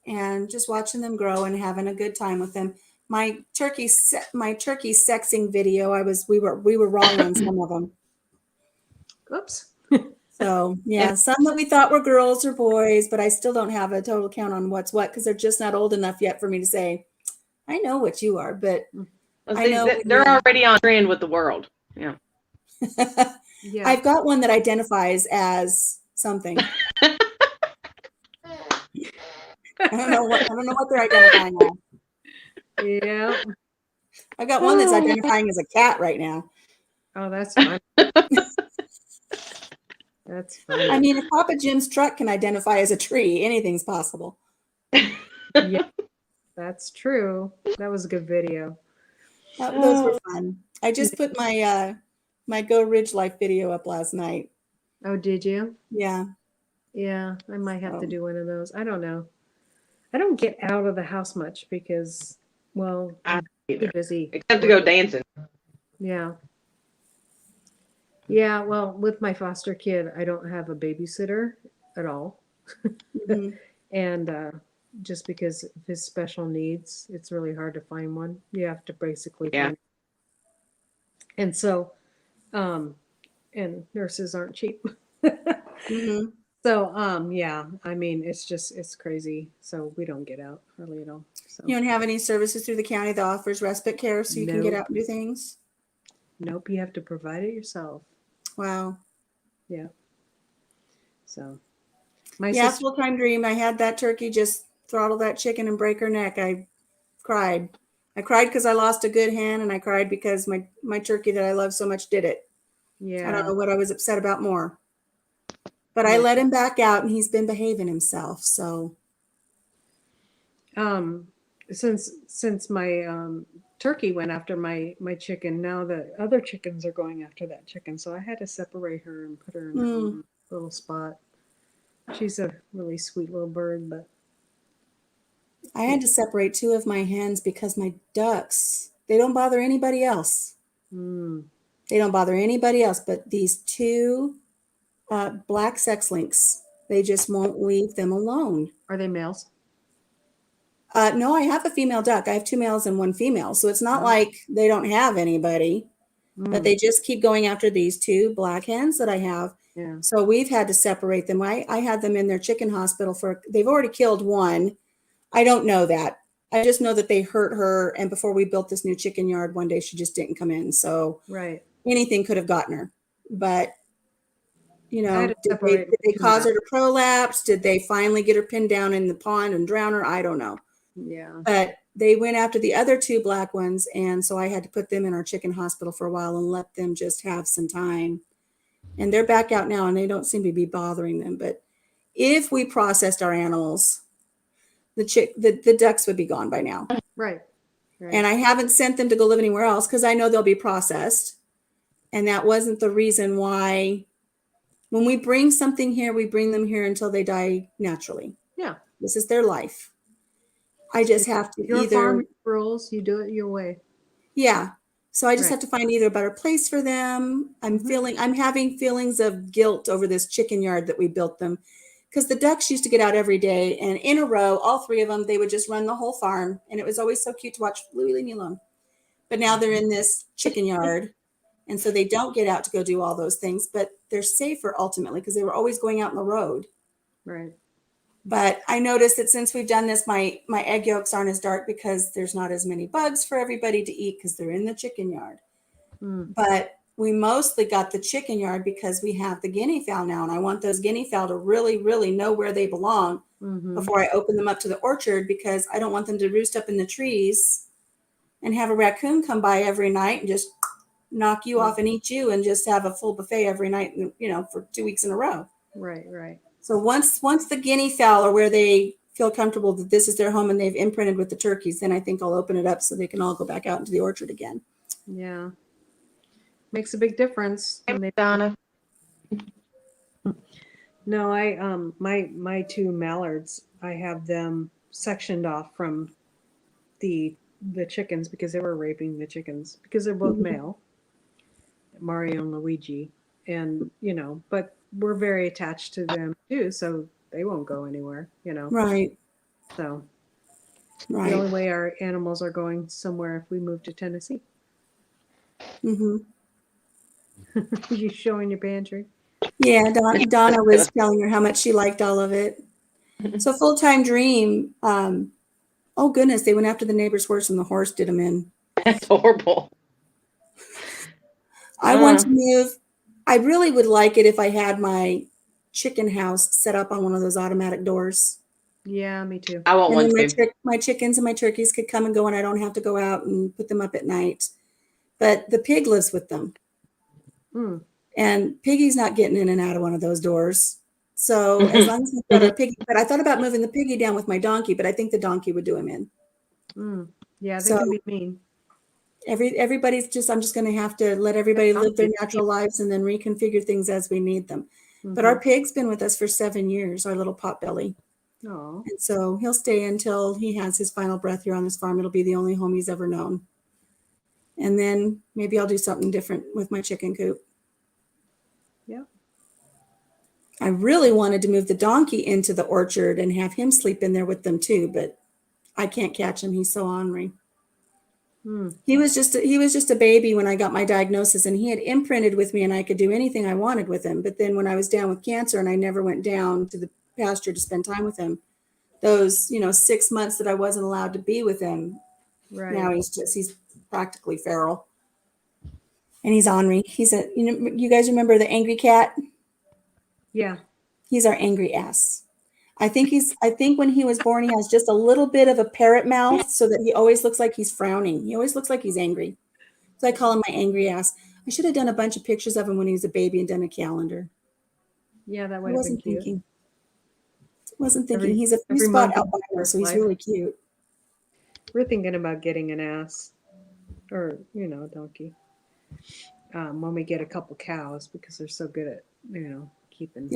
and just watching them grow and having a good time with them. My turkey sexing video, we were wrong on some of them. Oops. So yeah, some that we thought were girls or boys, but I still don't have a total count on what's what because they're just not old enough yet for me to say, I know what you are, but I know they're already on trend with the world. Yeah. Yeah. I've got one that identifies as something. I don't know what they're identifying as. Yeah. I got one that's identifying as a cat right now. Oh, that's fun. That's funny. I mean, if Papa Jim's truck can identify as a tree, anything's possible. Yeah, that's true. That was a good video. Those were fun. I just put my my Go Ridge Life video up last night. Oh, did you? Yeah. Yeah, I might have to Oh. do one of those. I don't know. I don't get out of the house much because, well, I'm too Either. busy. Except to go dancing. Yeah. Yeah, well, with my foster kid, I don't have a babysitter at all. Mhm. And just because of his special needs, it's really hard to find one. You have to basically Yeah. find. And so, and nurses aren't cheap. Mhm. So, yeah, I mean, it's crazy. So we don't get out hardly at all. So, You don't have any services through the county that offers respite care so you can get Nope. out and do things? nope, you have to provide it yourself. Wow. Yeah. So, my Yeah, sister, full-time dream. I had that turkey just throttle that chicken and break her neck. I cried. I cried because I lost a good hen, and I cried because my turkey that I love so much did it. I don't yeah, know what I was upset about more. But I Yeah. let him back out, and he's been behaving himself. So um, since my turkey went after my chicken, now the other chickens are going after that chicken. So I had to separate her and put her in her own little spot. She's a really sweet little bird, but I had to separate two of my hens because my ducks, they don't bother anybody else. mm, They don't bother anybody else, but these two black sex links, they just won't leave them alone. are they males? No, I have a female duck. I have two males and one female. So it's not Oh. like they don't have anybody, but Mm, they just keep going after these two black hens that I have. yeah, So we've had to separate them. I had them in their chicken hospital they've already killed one. I don't know that. I just know that they hurt her. And before we built this new chicken yard, one day she just didn't come in. So right. anything could have gotten her. But, I had to did separate they two cause her males. to prolapse? Did they finally get her pinned down in the pond and drown her? I don't know. Yeah, But they went after the other two black ones. And so I had to put them in our chicken hospital for a while and let them just have some time. And they're back out now and they don't seem to be bothering them. But if we processed our animals, the ducks would be gone by now. right, right. And I haven't sent them to go live anywhere else because I know they'll be processed. And that wasn't the reason why. When we bring something here, we bring them here until they die naturally. Yeah. This is their life. I just have to Your either, farm rules, you do it your way. yeah. So I just Right. have to find either a better place for them. I'm having feelings of guilt over this chicken yard that we built them because the ducks used to get out every day and in a row, all three of them, they would just run the whole farm. And it was always so cute to watch. Louie, leave me alone. But now they're in this chicken yard. And so they don't get out to go do all those things, but they're safer ultimately because they were always going out in the road. Right. But I noticed that since we've done this, my egg yolks aren't as dark because there's not as many bugs for everybody to eat because they're in the chicken yard. Mm. But we mostly got the chicken yard because we have the guinea fowl now. And I want those guinea fowl to really, really know where they belong before I open them up to the orchard because I don't want them to roost up in the trees and have a raccoon come by every night and just knock you off and eat you and just have a full buffet every night, for 2 weeks in a row. Right, right. So once the guinea fowl are where they feel comfortable that this is their home and they've imprinted with the turkeys, then I think I'll open it up so they can all go back out into the orchard again. Yeah. Makes a big difference. When they, Donna. no, I my two mallards, I have them sectioned off from the chickens because they were raping the chickens because they're both male. Mario and Luigi. And, but we're very attached to them too, so they won't go anywhere, Right. So the Right. only way our animals are going somewhere if we move to Tennessee. Mm-hmm. You showing your pantry? Yeah. Donna was telling her how much she liked all of it. So full-time dream. Oh goodness, they went after the neighbor's horse and the horse did them in. That's horrible. I want to move. I really would like it if I had my chicken house set up on one of those automatic doors. Yeah, me too. I want And one then too. my chickens and my turkeys could come and go and I don't have to go out and put them up at night. But the pig lives with them. Mm. And Piggy's not getting in and out of one of those doors. So as long as we've got our Piggy, but I thought about moving the Piggy down with my donkey, but I think the donkey would do him in. Yeah, they So can be mean. everybody's just, I'm just going to have to let everybody live their natural lives and then reconfigure things as we need them. But our pig's been with us for 7 years, our little potbelly. Oh, And so he'll stay until he has his final breath here on this farm. It'll be the only home he's ever known. And then maybe I'll do something different with my chicken coop. yeah. I really wanted to move the donkey into the orchard and have him sleep in there with them too, but I can't catch him. He's so ornery. He was just a baby when I got my diagnosis, and he had imprinted with me and I could do anything I wanted with him. But then when I was down with cancer and I never went down to the pasture to spend time with him, those 6 months that I wasn't allowed to be with him, Right. now he's practically feral. And he's ornery. You guys remember the angry cat? Yeah. He's our angry ass. I think when he was born, he has just a little bit of a parrot mouth so that he always looks like he's frowning. He always looks like he's angry. So I call him my angry ass. I should have done a bunch of pictures of him when he was a baby and done a calendar. Yeah, that I would have been wasn't cute. thinking. He's a every three-spot month of albino, his so he's life. really cute. We're thinking about getting an ass or, a donkey when we get a couple cows because they're so good at, keeping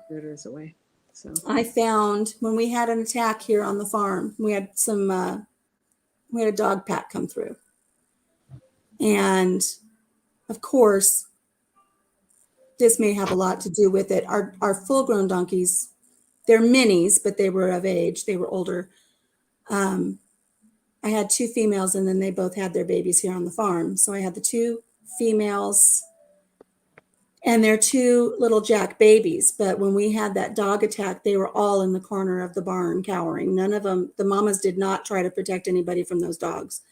critters away. So I found when we had an attack here on the farm, we had a dog pack come through. And of course, this may have a lot to do with it. Our full-grown donkeys, they're minis, but they were of age. They were older. I had 2 females, and then they both had their babies here on the farm. So I had the 2 females and their 2 little Jack babies. But when we had that dog attack, they were all in the corner of the barn cowering. None of them, the mamas did not try to protect anybody from those dogs.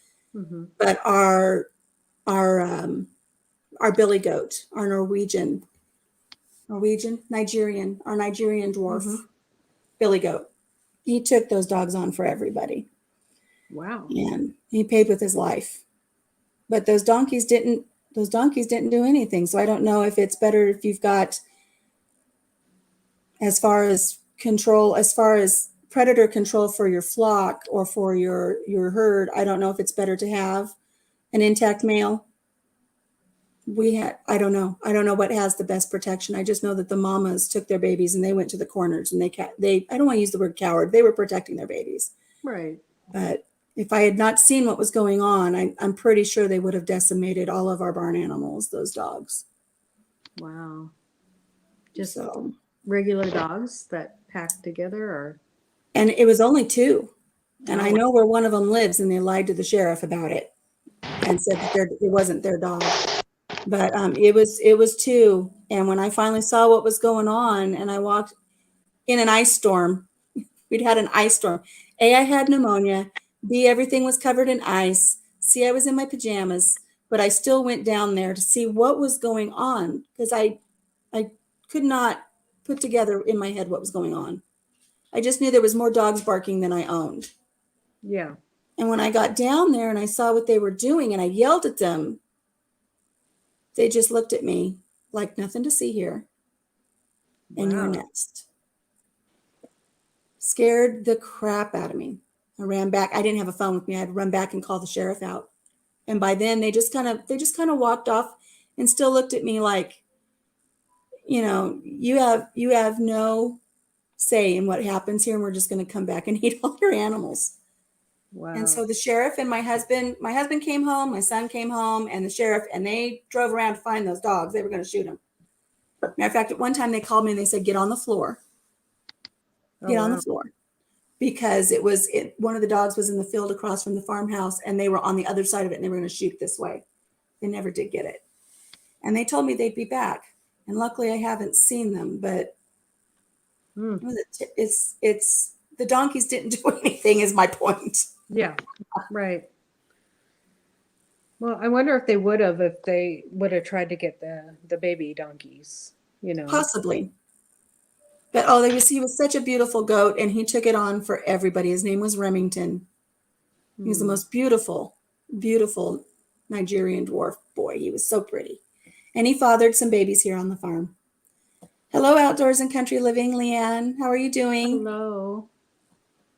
But our billy goat, our Nigerian dwarf billy goat, he took those dogs on for everybody. wow. And he paid with his life. But those donkeys didn't do anything. So I don't know if it's better if you've got, as far as predator control for your flock or for your herd, I don't know if it's better to have an intact male. I don't know what has the best protection. I just know that the mamas took their babies and they went to the corners and they I don't want to use the word coward. They were protecting their babies. Right. But if I had not seen what was going on, I'm pretty sure they would have decimated all of our barn animals, those dogs. Wow. Just regular dogs that packed together, or? And it was only 2. And I know where one of them lives, and they lied to the sheriff about it and said that it wasn't their dog. But it was 2. And when I finally saw what was going on, and I walked in an ice storm, we'd had an ice storm. A, I had pneumonia. B, everything was covered in ice. C, I was in my pajamas, but I still went down there to see what was going on because I could not put together in my head what was going on. I just knew there was more dogs barking than I owned. Yeah. And when I got down there and I saw what they were doing and I yelled at them, they just looked at me like nothing to see here. And you're next. Scared the crap out of me. I ran back. I didn't have a phone with me. I had to run back and call the sheriff out. And by then they just kind of walked off and still looked at me like, you have no say in what happens here, and we're just going to come back and eat all your animals. Wow. And so the sheriff and my husband came home, my son came home, and the sheriff, and they drove around to find those dogs. They were going to shoot them. Matter of fact, at one time they called me and they said, get on the floor. Get on the floor. Because one of the dogs was in the field across from the farmhouse, and they were on the other side of it, and they were going to shoot this way. They never did get it. And they told me they'd be back. And luckily I haven't seen them, but it's the donkeys didn't do anything is my point. Yeah, right. Well, I wonder if they would have tried to get the baby donkeys, Possibly. But he was such a beautiful goat, and he took it on for everybody. His name was Remington. He was the most beautiful, beautiful Nigerian dwarf boy. He was so pretty. And he fathered some babies here on the farm. Hello, Outdoors and Country Living. Leanne, how are you doing? Hello.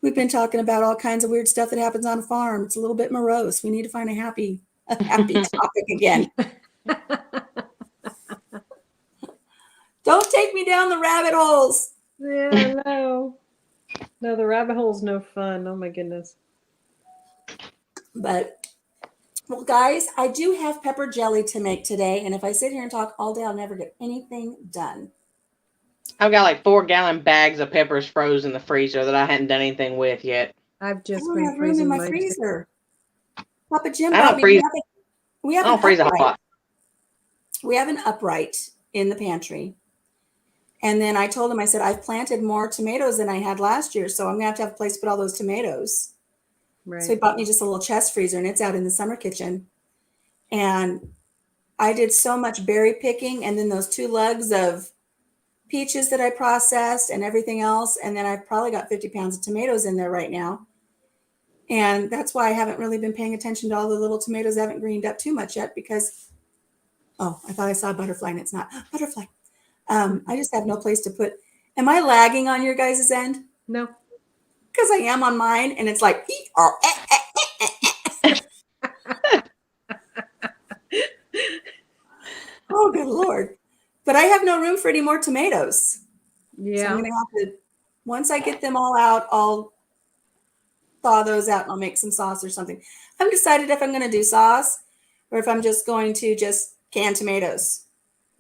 We've been talking about all kinds of weird stuff that happens on a farm. It's a little bit morose. We need to find a happy topic again. Don't take me down the rabbit holes. Yeah, no. No, the rabbit hole's no fun. Oh my goodness. But, well, guys, I do have pepper jelly to make today. And if I sit here and talk all day, I'll never get anything done. I've got like 4-gallon bags of peppers frozen in the freezer that I hadn't done anything with yet. I've I just don't been have room in freezing my mine too. freezer. Papa Jim I bought don't me. freeze. We I have an don't freeze a whole upright. lot. We have an upright in the pantry. And then I told him, I said, I've planted more tomatoes than I had last year. So I'm going to have a place to put all those tomatoes. Right. So he bought me just a little chest freezer, and it's out in the summer kitchen. And I did so much berry picking, and then those 2 lugs of peaches that I processed and everything else. And then I've probably got 50 pounds of tomatoes in there right now. And that's why I haven't really been paying attention to all the little tomatoes. I haven't greened up too much yet because, oh, I thought I saw a butterfly and it's not butterfly. I just have no place to put. Am I lagging on your guys' end? No. Because I am on mine, and it's like, oh, good Lord. But I have no room for any more tomatoes. Yeah. So I'm going to have to, once I get them all out, I'll thaw those out and I'll make some sauce or something. I've decided if I'm going to do sauce or if I'm just going to just can tomatoes.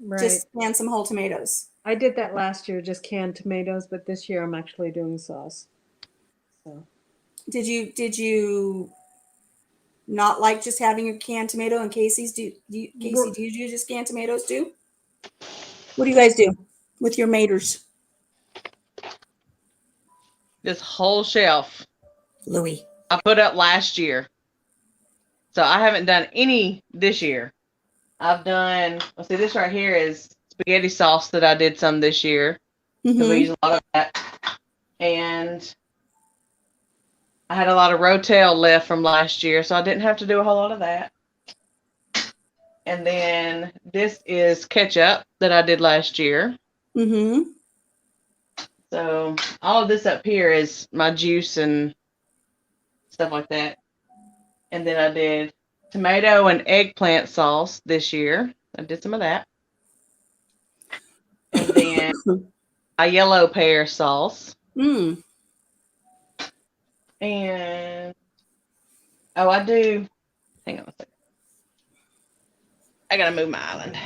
Right. Just can some whole tomatoes. I did that last year, just canned tomatoes, but this year I'm actually doing sauce. So Did you not like just having a canned tomato? And Casey, do you do just canned tomatoes too? What do you guys do with your maters? This whole shelf Louie. I put up last year. So I haven't done any this year. I've done, let's see, this right here is spaghetti sauce that I did some this year. Because we use a lot of that. And I had a lot of Rotel left from last year, so I didn't have to do a whole lot of that. And then this is ketchup that I did last year. Mm-hmm. So all of this up here is my juice and stuff like that. And then I did tomato and eggplant sauce this year. I did some of that. And then a yellow pear sauce. Mm. And oh, I do. Hang on a second. I gotta move my island.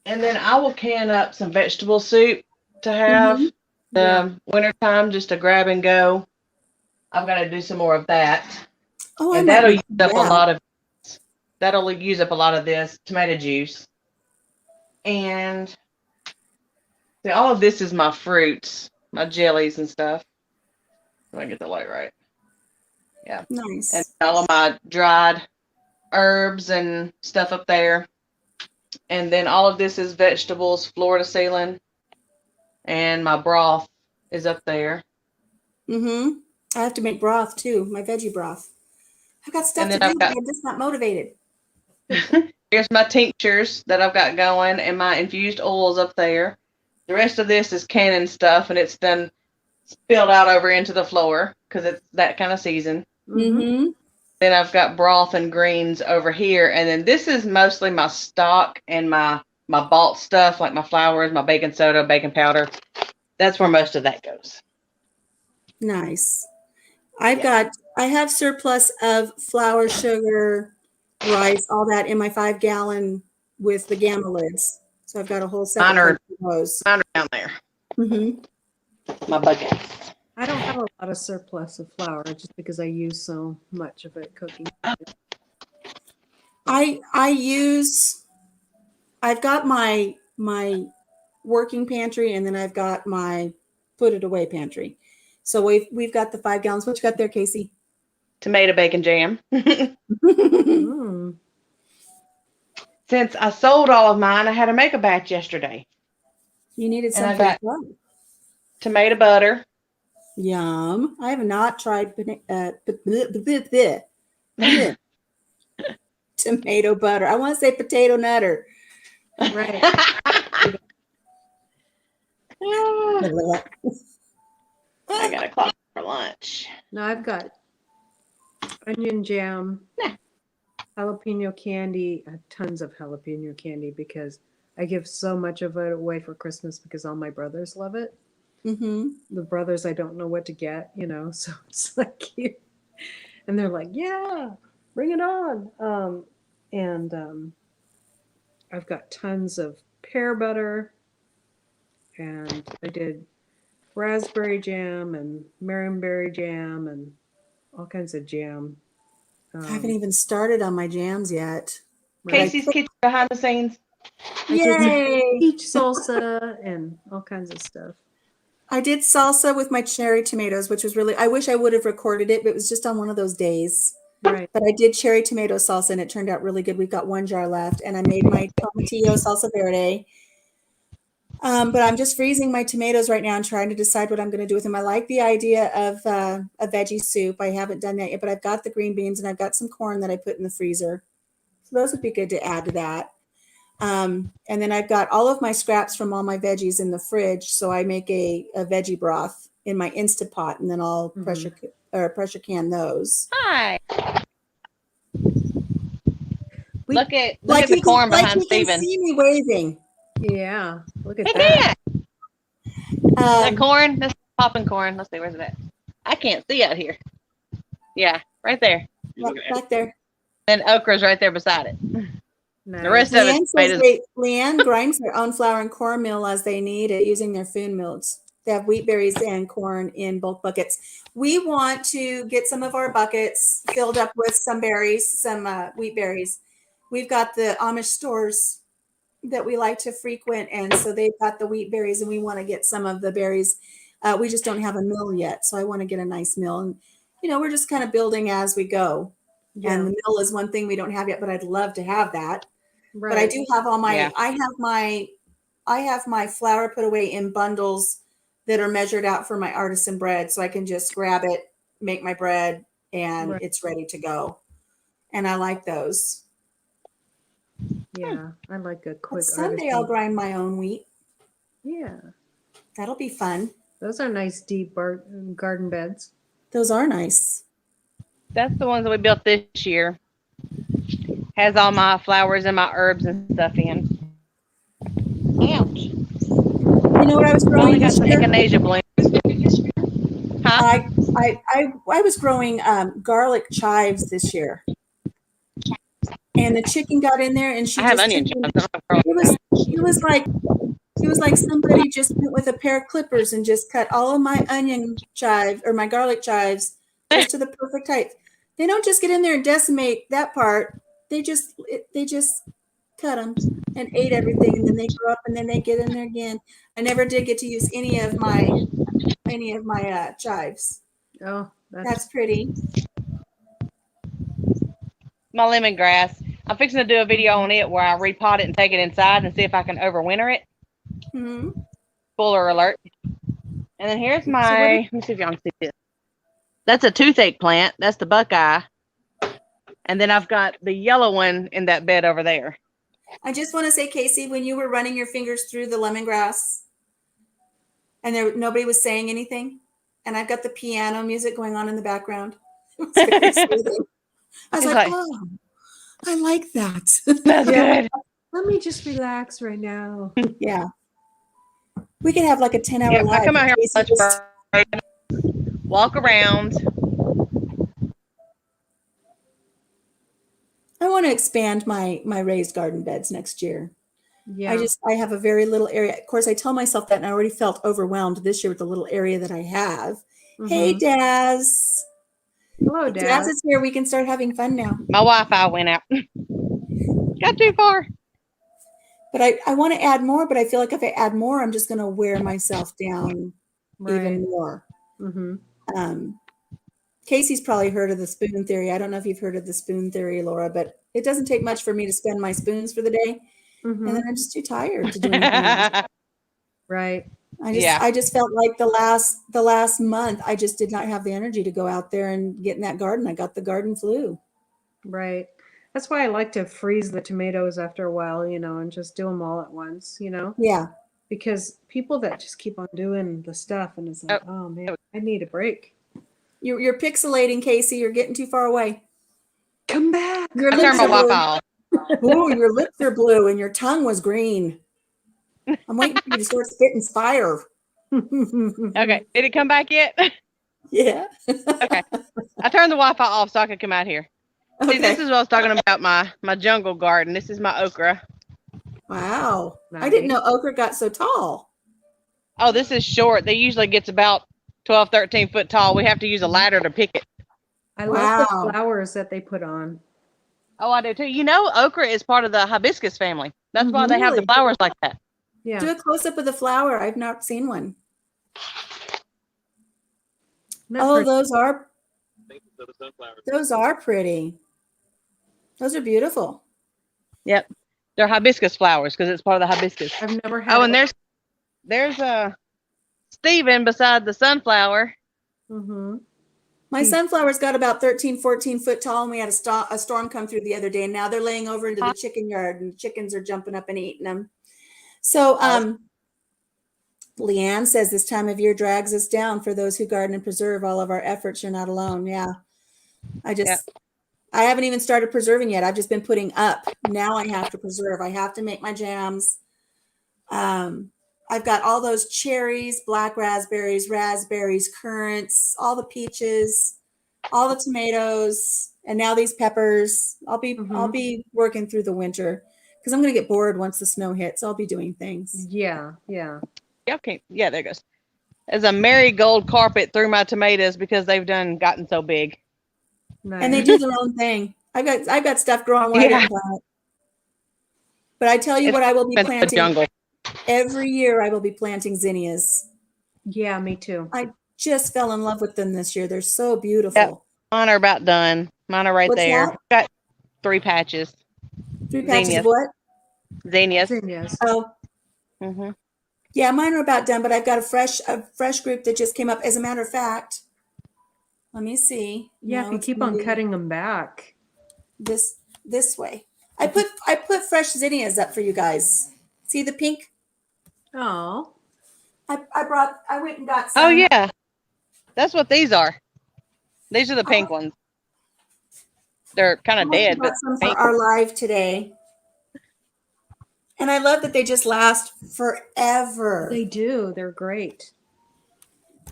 And then I will can up some vegetable soup to have the wintertime, just to grab and go. I've got to do some more of that. Oh, and that'll use up a lot of this tomato juice. And see, all of this is my fruits, my jellies and stuff. If I get the light right. Yeah. Nice. And all of my dried herbs and stuff up there. And then all of this is vegetables, floor to ceiling. And my broth is up there. Mm-hmm. I have to make broth too, my veggie broth. I've got stuff to do, but I'm just not motivated. Here's my tinctures that I've got going and my infused oils up there. The rest of this is canning stuff, and it's done spilled out over into the floor because it's that kind of season. Mm-hmm. Then I've got broth and greens over here. And then this is mostly my stock and my bought stuff, like my flours, my baking soda, baking powder. That's where most of that goes. Nice. I have surplus of flour, sugar, rice, all that in my 5-gallon with the gamma lids. So I've got a whole separate of those. Mine are down there. Mm-hmm. My buckets. I don't have a lot of surplus of flour just because I use so much of it cooking. I've got my working pantry, and then I've got my put it away pantry. So we've got the 5 gallons. What you got there, Casey? Tomato bacon jam. Mm. Since I sold all of mine, I had to make a batch yesterday. You needed And I something. got tomato butter. Yum. I have not tried tomato butter. I want to say potato nutter. Right. I got a clock for lunch. No, I've got onion jam, jalapeno candy, tons of jalapeno candy because I give so much of it away for Christmas because all my brothers love it. Mm-hmm. The brothers, I don't know what to get, so it's like cute. And they're like, yeah, bring it on. And I've got tons of pear butter, and I did raspberry jam and marionberry jam and all kinds of jam. I haven't even started on my jams yet. Casey's kitchen behind the scenes. I did some Yay! peach salsa and all kinds of stuff. I did salsa with my cherry tomatoes, which was really, I wish I would have recorded it, but it was just on one of those days. Right. But I did cherry tomato salsa and it turned out really good. We've got 1 jar left and I made my tomatillo salsa verde. But I'm just freezing my tomatoes right now and trying to decide what I'm going to do with them. I like the idea of a veggie soup. I haven't done that yet, but I've got the green beans and I've got some corn that I put in the freezer. So those would be good to add to that. And then I've got all of my scraps from all my veggies in the fridge. So I make a veggie broth in my Instant Pot and then I'll pressure can those. Hi. Look at the corn behind Steven. Can see me waving. Yeah, look at Hey, that. that corn? That's popping corn. Let's see, where's it at? I can't see out here. Yeah, right there. Back there. And okra's right there beside it. Nice. The rest of it's tomatoes. Leanne grinds their own flour and corn meal as they need it using their food mills. They have wheat berries and corn in bulk buckets. We want to get some of our buckets filled up with some berries, some wheat berries. We've got the Amish stores that we like to frequent, and so they've got the wheat berries, and we want to get some of the berries. We just don't have a mill yet, so I want to get a nice mill. And we're just kind of building as we go. Yeah. And the mill is one thing we don't have yet, but I'd love to have that. Right. But I do have all my. Yeah. I have my flour put away in bundles that are measured out for my artisan bread, so I can just grab it, make my bread, and it's ready to go. And I like those. Yeah, I like a quick. Someday I'll grind my own wheat. Yeah, that'll be fun. Those are nice deep garden beds. Those are nice. That's the ones that we built this year. Has all my flowers and my herbs and stuff in. Ouch. You know what I was growing this year? Echinacea bloom. Huh? I was growing garlic chives this year. And the chicken got in there and she I have onion chives. It was like somebody just went with a pair of clippers and just cut all of my onion chives or my garlic chives just to the perfect height. They don't just get in there and decimate that part. They just cut them and ate everything, and then they grow up and then they get in there again. I never did get to use any of my chives. Oh, that's pretty. My lemongrass. I'm fixing to do a video on it where I repot it and take it inside and see if I can overwinter it. Mm-hmm. Spoiler alert. And then here's my, let me see if y'all can see this. That's a toothache plant. That's the Buckeye. And then I've got the yellow one in that bed over there. I just want to say, Casey, when you were running your fingers through the lemongrass and nobody was saying anything, and I've got the piano music going on in the background. It was very soothing. I was like, oh, I like that. That's good. Let me just relax right now. Yeah. We could have like a 10-hour live. I come out here lunch break, walk around. I want to expand my raised garden beds next year. Yeah. I have a very little area. Of course, I tell myself that, and I already felt overwhelmed this year with the little area that I have. Mm-hmm. Hey, Daz. Hello, Daz. Daz is here. We can start having fun now. My Wi-Fi went out. Got too far. But I want to add more, but I feel like if I add more, I'm just going to wear myself down even more. Mm-hmm. Casey's probably heard of the spoon theory. I don't know if you've heard of the spoon theory, Laura, but it doesn't take much for me to spend my spoons for the day. Mm-hmm. And then I'm just too tired to do anything. Right. I just felt like the last month, I just did not have the energy to go out there and get in that garden. I got the garden flu. Right. That's why I like to freeze the tomatoes after a while, you know, and just do them all at once, you know, Yeah. because people that just keep on doing the stuff and it's like, oh man, I need a break. You're pixelating, Casey. You're getting too far away. Come back. Your I turned lips my are Wi-Fi blue. off. Ooh, your lips are blue and your tongue was green. I'm waiting for you to start spitting fire. Okay, did it come back yet? Yeah. Okay, I turned the Wi-Fi off so I could come out here. See, this is what I was talking about, my jungle garden. This is my okra. Wow. I didn't know okra got so tall. Oh, this is short. They usually gets about 12, 13 foot tall. We have to use a ladder to pick it. I love the Wow. flowers that they put on. Oh, I do too. You know, okra is part of the hibiscus family. That's why they have the Really? flowers like that. Yeah. Do a close up of the flower. I've not seen one. Oh, those are pretty. Those are beautiful. Yep, they're hibiscus flowers because it's part of the hibiscus. I've never had. Oh, and there's a Stephen beside the sunflower. Mm-hmm. My sunflowers got about 13, 14 foot tall, and we had a storm come through the other day, and now they're laying over into the chicken yard, and chickens are jumping up and eating them. So, Leanne says this time of year drags us down. For those who garden and preserve all of our efforts, you're not alone. Yeah. I haven't even started preserving yet. I've just been putting up. Now I have to preserve. I have to make my jams. I've got all those cherries, black raspberries, currants, all the peaches, all the tomatoes, and now these peppers. I'll be working through the winter because I'm going to get bored once the snow hits. I'll be doing things. Yeah, yeah. Okay, yeah, there it goes. There's a marigold carpet through my tomatoes because they've gotten so big. Nice. And they do their own thing. I've got stuff growing where I didn't plant. But I tell you what, I will be planting jungle. every year. I will be planting zinnias. Yeah, me too. I just fell in love with them this year. They're so beautiful. Yep. Mine are about done. Mine are right What's there. that? Got 3 patches. 3 patches Zinnias. of what? Zinnias. Zinnias. Oh, Mm-hmm. yeah, mine are about done, but I've got a fresh group that just came up. As a matter of fact, let me see. Yeah, No, if you it's keep gonna on be cutting them back. this way. I put fresh zinnias up for you guys. See the pink? Oh. I went and got some. Oh yeah, that's what these are. These are the pink ones. They're kind of dead, but some pink. for our live today. And I love that they just last forever. They do. They're great.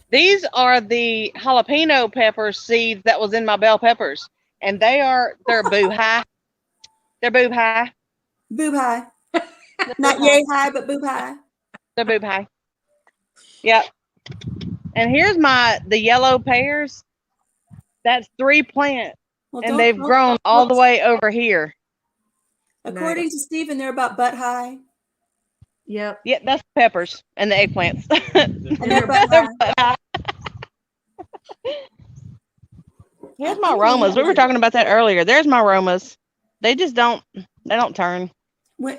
These are the jalapeno pepper seeds that was in my bell peppers, and they're boob high. They're boob high. Boob high. Not yay high, but boob high. They're boob high. Yep. And here's the yellow pears. That's 3 plants, and they've grown all the way over here. According to Stephen, they're about butt high. Yep. Yeah, that's peppers and the eggplants. And they're butt high. Here's my aromas. We were talking about that earlier. There's my aromas. They just don't turn.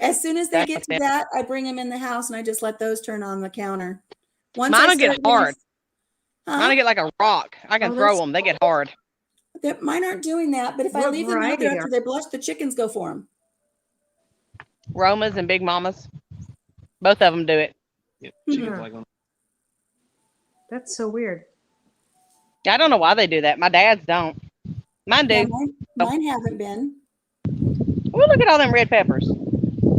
As soon as they get to that, I bring them in the house and I just let those turn on the counter. Mine will get hard. Mine will get like a rock. I can throw them. They get hard. Mine aren't doing that, but if I leave them out there after they blush, the chickens go for them. Romas and Big Mamas. Both of them do it. Yeah, chickens like them. That's so weird. I don't know why they do that. My dads don't. Mine do. Yeah, mine haven't been. Well, look at all them red peppers.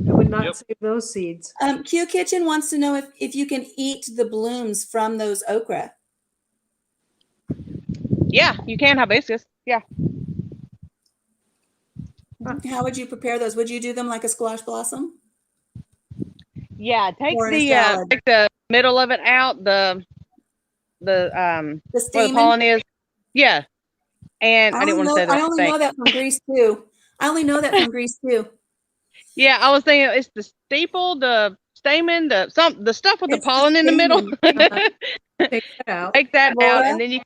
I would not save those seeds. Q Kitchen wants to know if you can eat the blooms from those okra. Yeah, you can hibiscus. Yeah. How would you prepare those? Would you do them like a squash blossom? Yeah, take Or in a salad? take the middle of it out, the The where the stamen? pollen is. Yeah. And I didn't want to say that. I only know that from Greece too. Yeah, I was thinking it's the steeple, the stamen, the stuff with the It's pollen the in the middle. Take that out. Take that Laura? out, and then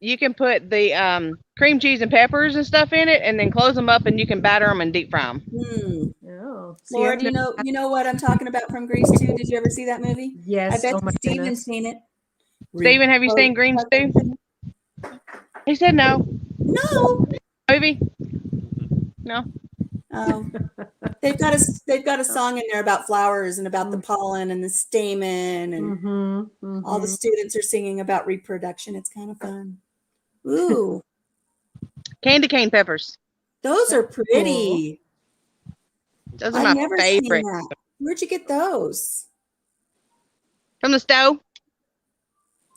you can put the cream cheese and peppers and stuff in it, and then close them up, and you can batter them and deep fry them. Oh. See, Laura, I've do you know what I'm talking about from Greece too? Did you ever see that movie? Yes. I bet Oh my Steven's goodness. seen it. Steven, have you seen Green Stew? He said no. No. Movie? No. Oh, they've got a song in there about flowers and about the pollen and the stamen, and all the students are singing about reproduction. It's kind of fun. Ooh, Candy cane peppers. those are pretty. Those are I've my never seen favorite. that. Where'd you get those? From the stove.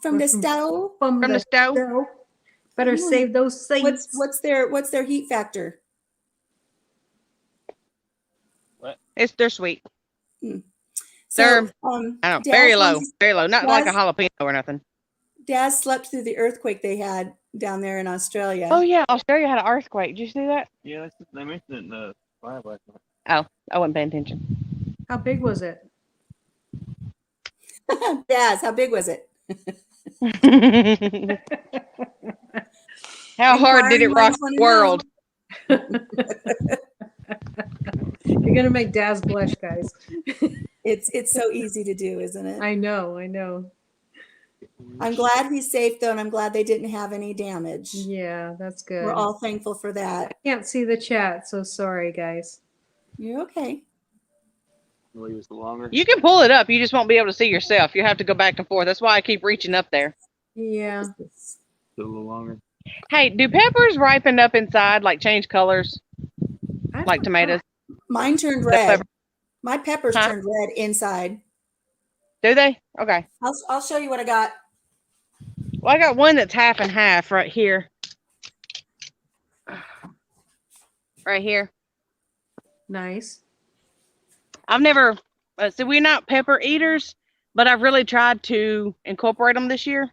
From the stove? From the stove. Better Ooh. save those seeds. What's their heat factor? They're sweet. So, They're I don't know, very low, not like a Daz, jalapeno or nothing. Daz slept through the earthquake they had down there in Australia. Oh yeah, Australia had an earthquake. Did you see that? Yeah, they mentioned it in the live last night. Oh, I wasn't paying attention. How big was it? Daz, how big was it? How hard did it rock the world? You're gonna make Daz blush, guys. It's so easy to do, isn't it? I know. I'm glad he's safe though, and I'm glad they didn't have any damage. Yeah, that's good. We're all thankful for that. I can't see the chat, so sorry, guys. You're okay. Leave us longer. You can pull it up. You just won't be able to see yourself. You have to go back and forth. That's why I keep reaching up there. Yeah. A little longer. Hey, do peppers ripen up inside, like change colors, I like don't know. tomatoes? Mine turned The red. pepper- My peppers Huh? turned red inside. Do they? Okay. I'll show you what I got. Well, I got one that's half and half right here. Right here. Nice. I've never, so we're not pepper eaters, but I've really tried to incorporate them this year.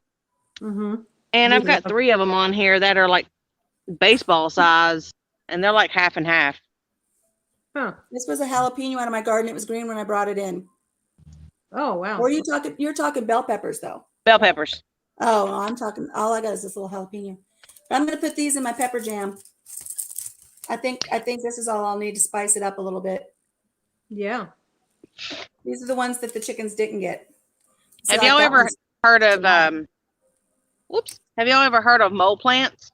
Mm-hmm. And I've Yeah. got 3 of them on here that are like baseball size, and they're like half and half. Huh. This was a jalapeno out of my garden. It was green when I brought it in. Oh wow. Or you're talking bell peppers though. Bell peppers. Oh, no, I'm talking, all I got is this little jalapeno. But I'm going to put these in my pepper jam. I think this is all I'll need to spice it up a little bit. Yeah. These are the ones that the chickens didn't get. So Have I y'all got ever ones- heard of, have y'all ever heard of mole plants?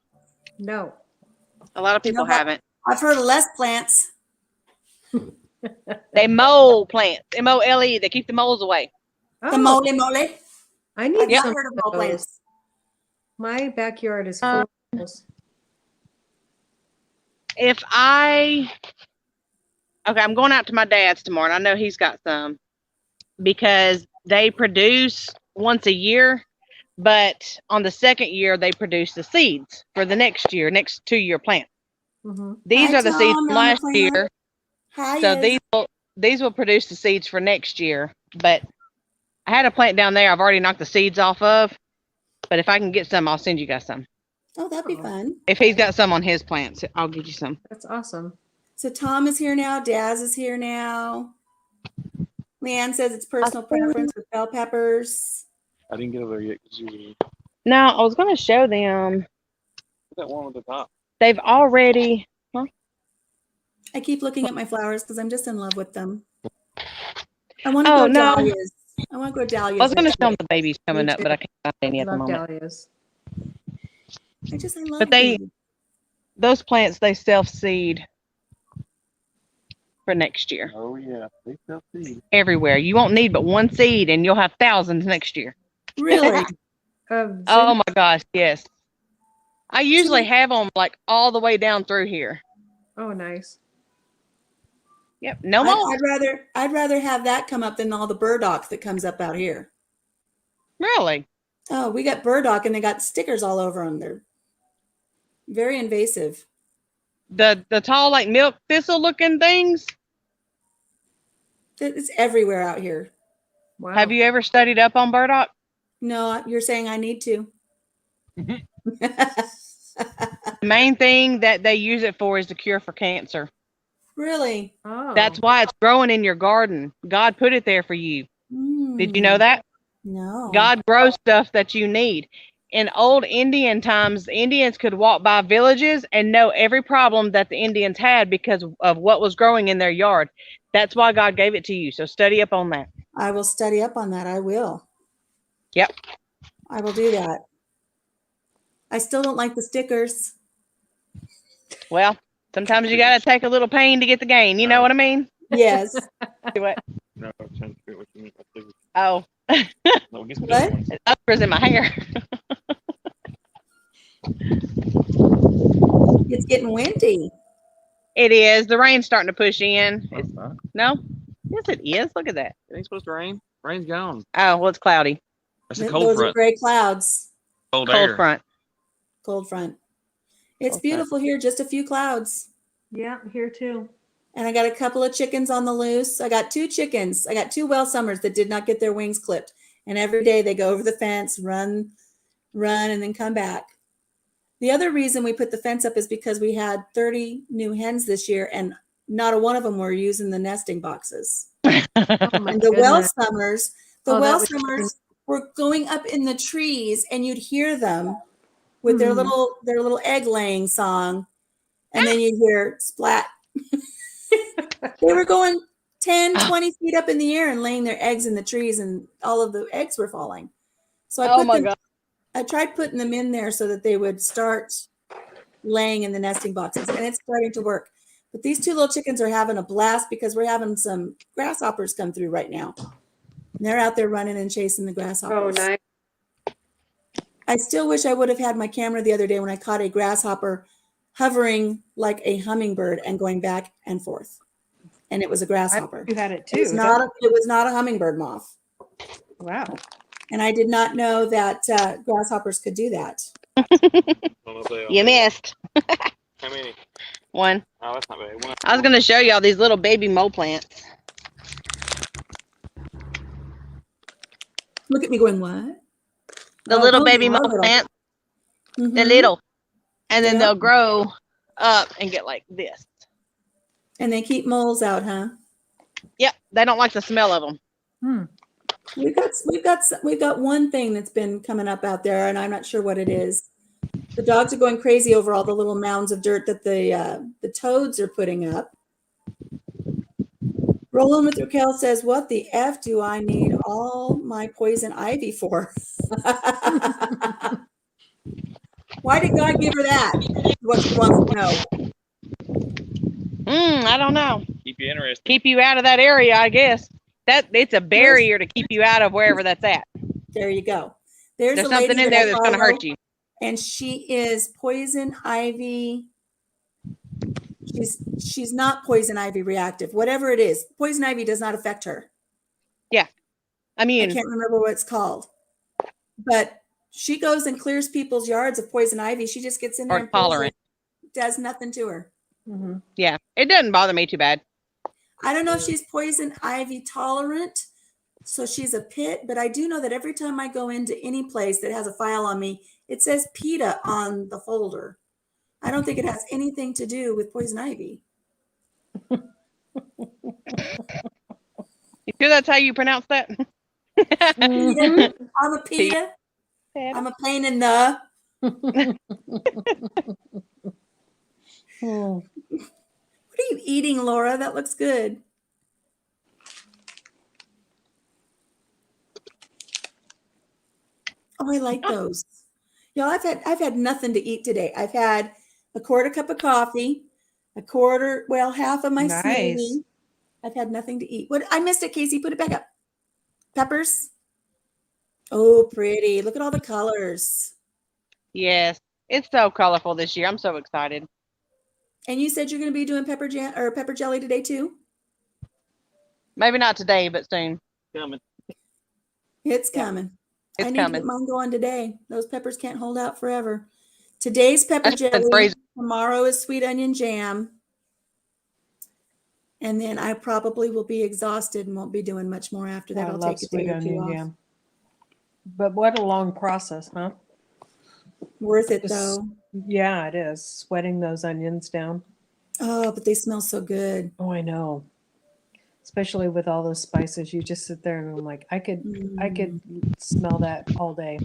No. A lot of You know people what? haven't. I've heard of less plants. They mole plants. M-O-L-E. They keep the moles away. Oh, The mole. I need I've some heard of of mole those. plants. My backyard is full of those. I'm going out to my dad's tomorrow, and I know he's got some because they produce once a year, but on the second year, they produce the seeds for the next 2-year plant. Mm-hmm. These Hi, are the seeds Tom, from on the last plant. year. Hi, So Iz. these will produce the seeds for next year. But I had a plant down there I've already knocked the seeds off of. But if I can get some, I'll send you guys some. Oh, that'd be fun. If he's got some on his plants, I'll give you some. That's awesome. So Tom is here now. Daz is here now. Leanne says it's personal preference with bell peppers. I didn't get over there yet because you No, I was going to show them. that one with the top. They've already. I keep looking at my flowers because I'm just in love with them. I want to Oh, grow no. dahlias. I want to grow dahlias. I was going to next show them year. the babies coming Me up, too. but I can't find any at the Love moment. dahlias. I love But they- these. Those plants, they self-seed for next year. Oh yeah, they sell seed. Everywhere. You won't need but one seed, and you'll have thousands next year. Really? Oh my gosh, yes. I usually have them like all the way down through here. Oh, nice. Yep, no more. I'd rather have that come up than all the burdock that comes up out here. Really? Oh, we got burdock and they got stickers all over them. They're very invasive. The tall like milk thistle looking things. It's everywhere out here. Wow. Have you ever studied up on burdock? No, you're saying I need to. The main thing that they use it for is the cure for cancer. Really? Oh. That's why it's growing in your garden. God put it there for you. Did you know that? No. God grows stuff that you need. In old Indian times, the Indians could walk by villages and know every problem that the Indians had because of what was growing in their yard. That's why God gave it to you. So study up on that. I will study up on that. I will. Yep. I will do that. I still don't like the stickers. Well, Sometimes you gotta take a little pain to get the gain. You know what I mean? Yes. Do it. No, I'm trying to figure what you mean by figure. Oh, No, it gets What? better ones. uppers in my hair. It's getting windy. It is. The rain's starting to push in. No, it's not. No? Yes, it is. Look at that. It ain't supposed to rain. Rain's gone. Oh, well, it's cloudy. That's a cold Those are front. gray clouds. Cold Cold air. front. Cold front. It's Cold front. beautiful here, just a few clouds. Yeah, here too. And I got a couple of chickens on the loose. I got 2 chickens. I got 2 well summers that did not get their wings clipped. And every day they go over the fence, run, and then come back. The other reason we put the fence up is because we had 30 new hens this year, and not a one of them were using the nesting boxes. Oh my And the well goodness. summers, Oh, that was- were going up in the trees, and you'd hear them with their little egg laying song, and then you'd hear splat. They were going 10, 20 feet up in the air and laying their eggs in the trees, and all of the eggs were falling. So I tried putting them in there so that they would start laying in the nesting boxes, and it's starting to work. But these 2 little chickens are having a blast because we're having some grasshoppers come through right now. And they're out there running and chasing the grasshoppers. Oh, nice. I still wish I would have had my camera the other day when I caught a grasshopper hovering like a hummingbird and going back and forth. And it was a grasshopper. You had it It too. was not a hummingbird moth. Wow. And I did not know that grasshoppers could do that. You missed. How many? One. Oh, that's not bad. One. I was going to show y'all these little baby mole plants. Look at me going, what? The Oh, little those baby are mole little. plants. Mhm. They're little. And then Yeah. they'll grow up and get like this. And they keep moles out, huh? Yep. They don't like the smell of them. We've got one thing that's been coming up out there, and I'm not sure what it is. The dogs are going crazy over all the little mounds of dirt that the toads are putting up. Rolling with Raquel says, "What the F do I need all my poison ivy for?" Why did God give her that? What she wants to know. I don't know. Keep you interested. Keep you out of that area, I guess. That it's a barrier to keep you out of wherever that's at. There you go. There's There's a lady something in that I there that's going to follow, hurt you. and she is poison ivy. She's not poison ivy reactive. Whatever it is, poison ivy does not affect her. I Immune. can't remember what it's called, but she goes and clears people's yards of poison ivy. She just gets in there Or and pulls tolerant. it. Does nothing to her. Mm-hmm. Yeah. It doesn't bother me too bad. I don't know if she's poison ivy tolerant, so she's a pit, but I do know that every time I go into any place that has a file on me, it says PETA on the folder. I don't think it has anything to do with poison ivy. You sure that's how you pronounce that? PETA. I'm a PETA. I'm a pain in the. Oh. What are you eating, Laura? That looks good. Oh, I like those. Y'all, I've had nothing to eat today. I've had a quarter cup of coffee, half of my Nice. smoothie. I've had nothing to eat. What I missed it, Casey. Put it back up. Peppers. Oh, pretty. Look at all the colors. Yes. It's so colorful this year. I'm so excited. And you said you're going to be doing pepper jam or pepper jelly today too? Maybe not today, but soon. Coming. It's Yeah. coming. It's I need to coming. get mine going today. Those peppers can't hold out forever. Today's pepper That's been jelly. crazy. Tomorrow is sweet onion jam. And then I probably will be exhausted and won't be doing much more after that. I I'll love take a sweet day or two onion off. jam. But what a long process, huh? Worth it Just- though. Yeah, it is. Sweating those onions down. Oh, but they smell so good. Oh, I know. Especially with all those spices, you just sit there and I'm like, I could smell that all day.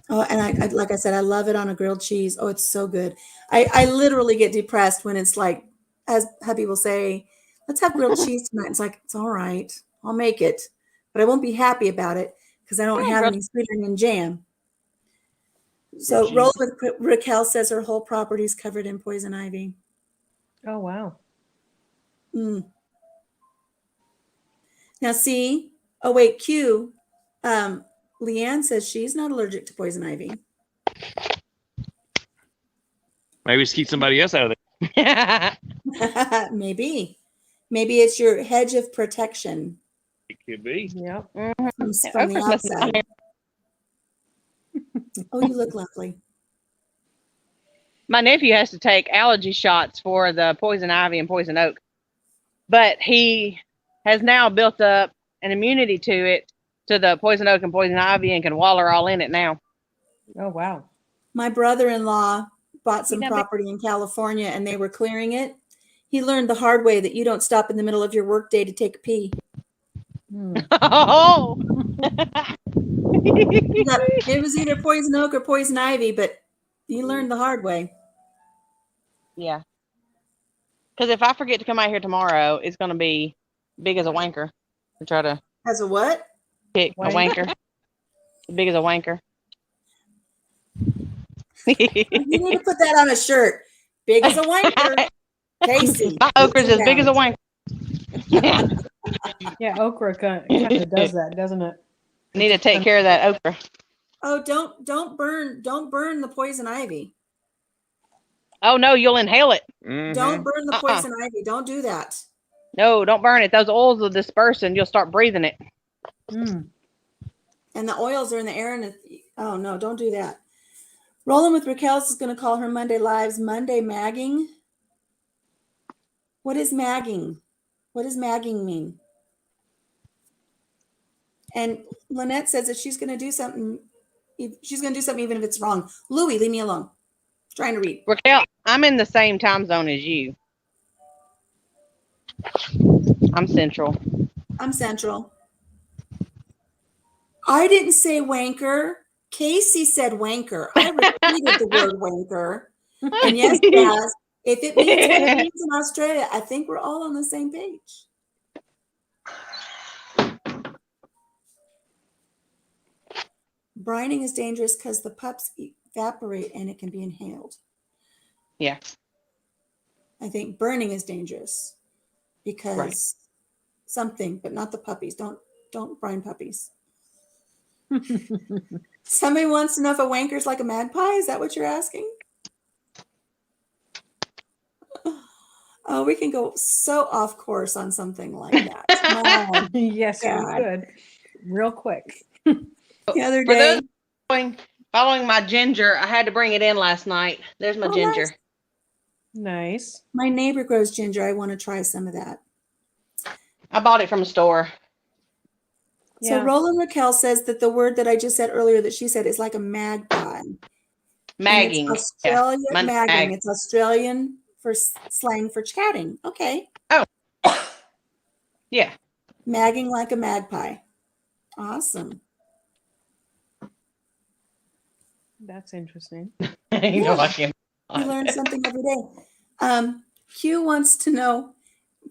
Oh, and I like I said, I love it on a grilled cheese. Oh, it's so good. I literally get depressed when it's like, as hubby will say, let's have grilled cheese tonight. It's like, it's all right. I'll make it. But I won't be happy about it because I don't Yeah, have grilled- any sweet onion jam. So Grilled Roll with Raquel says her whole property is covered in poison ivy. Oh, wow. Mm. Now see, oh wait, Q. Leanne says she's not allergic to poison ivy. Maybe just keep somebody else out of there. Maybe it's your hedge of protection It could be. Yep. from the Okra's must not outside. Oh, you look lovely. My nephew has to take allergy shots for the poison ivy and poison oak, but he has now built up an immunity to it, to the poison oak and poison ivy, and can waller all in it now. Oh, wow. My brother-in-law bought some You know, property in California and they were clearing it. He learned the hard way that you don't stop in the middle of your workday to take a pee. Hmm. Oh, It was either poison oak or poison ivy, but he learned the hard way. yeah. Because if I forget to come out here tomorrow, it's going to be big as a wanker to try to As a what? pick a wanker. Big as a wanker. You need to put that on a shirt. Big as a wanker. Casey. My okra's as big as a wanker. Yeah, okra kind of does that, doesn't it? Need to take care of that okra. Oh, don't burn the poison ivy. Oh no, you'll inhale it. Don't burn the poison ivy. Don't do that. No, don't burn it. Those oils will disperse and you'll start breathing it. Mm. And the oils are in the air. And oh no, don't do that. Rolling with Raquel's is going to call her Monday Lives Monday Magging. What is magging? What does magging mean? And Lynette says that she's going to do something. She's going to do something even if it's wrong. Louie, leave me alone. I'm trying to read. Raquel, I'm in the same time zone as you. I'm central. I'm central. I didn't say wanker. Casey said wanker. I repeated the word wanker. And yes, guys, if it means what it means in Australia, I think we're all on the same page. Brining is dangerous because the pups evaporate and it can be inhaled. Yeah. I think burning is dangerous because something, but not the puppies. Don't brine puppies. Somebody wants to know if a wanker's like a magpie. Is that what you're asking? Oh, we can go so off course on something like that. Oh, Yes, God. we could. Real quick. The other For day. those following my ginger, I had to bring it in last night. There's my ginger. Nice. My neighbor grows ginger. I want to try some of that. I bought it from a store. So Yeah. Roland Raquel says that the word that I just said earlier that she said is like a magpie. Magging. And it's Australian Yeah. magging. Mag. It's Australian for slang for chatting. Okay. Yeah. Magging like a magpie. Awesome. That's interesting. You know I can. You learn something every day. Q wants to know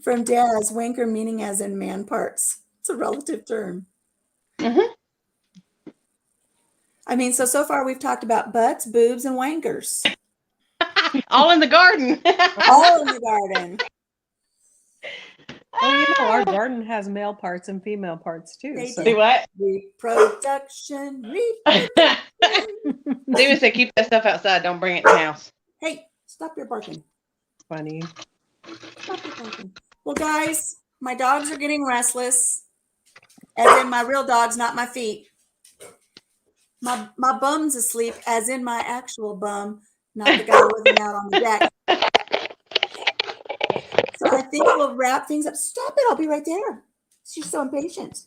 from Daz, wanker meaning as in man parts. It's a relative term. Mhm. I mean, so far we've talked about butts, boobs, and wankers. All in the garden. All in the garden. Oh, you know, our garden has male parts and female parts too. They So. Do what? Reproduction. David said keep that stuff outside. Don't bring it in the house. Hey, stop your barking. Funny. Stop your barking. Well, guys, my dogs are getting restless. As in my real dogs, not my feet. My bum's asleep, as in my actual bum, not the guy living out on the deck. So I think we'll wrap things up. Stop it! I'll be right there. She's so impatient.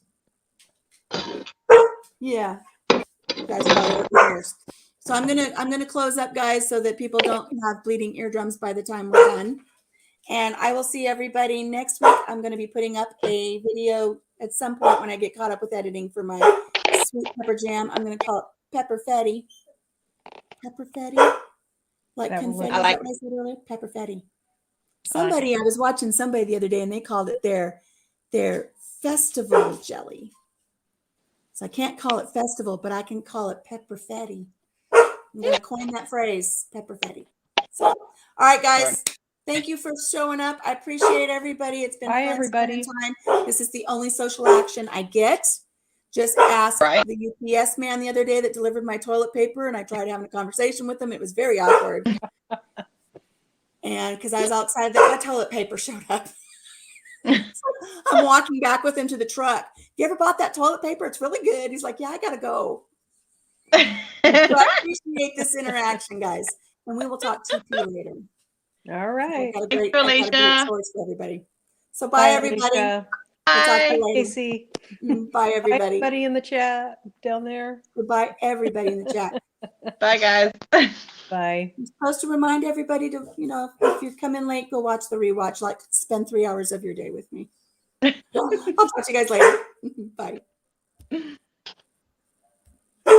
Yeah, you guys are my little ears. So I'm gonna close up, guys, so that people don't have bleeding eardrums by the time we're done. And I will see everybody next week. I'm going to be putting up a video at some point when I get caught up with editing for my sweet pepper jam. I'm going to call it Pepper Fetty. Pepper Fetty? Like That confetti, will is look- that what I said earlier? Pepper Fetty. Somebody, I was watching somebody the other day and they called it their festival jelly. So I can't call it festival, but I can call it Pepper Fetty. I'm going to coin that phrase, Pepper Fetty. So, all right, guys. Thank you for showing up. I appreciate everybody. It's been Bye, fun everybody. spending time. This is the only social action I get. Just ask Right. the UPS man the other day that delivered my toilet paper, and I tried having a conversation with him. It was very awkward. And because I was outside, that toilet paper showed up. I'm walking back with him to the truck. You ever bought that toilet paper? It's really good. He's like, yeah, I gotta go. So I appreciate this interaction, guys. And we will talk to you later. All right. I've got a Thanks, great Alicia. choice for everybody. So bye, everybody. Alicia. We'll talk to Bye. you later. Casey. Bye, Bye, everybody. everybody in the chat down there. Goodbye, everybody in the chat. Bye, guys. Bye. I'm supposed to remind everybody to, if you come in late, go watch the rewatch. Like, spend 3 hours of your day with me. I'll talk to you guys later. Bye.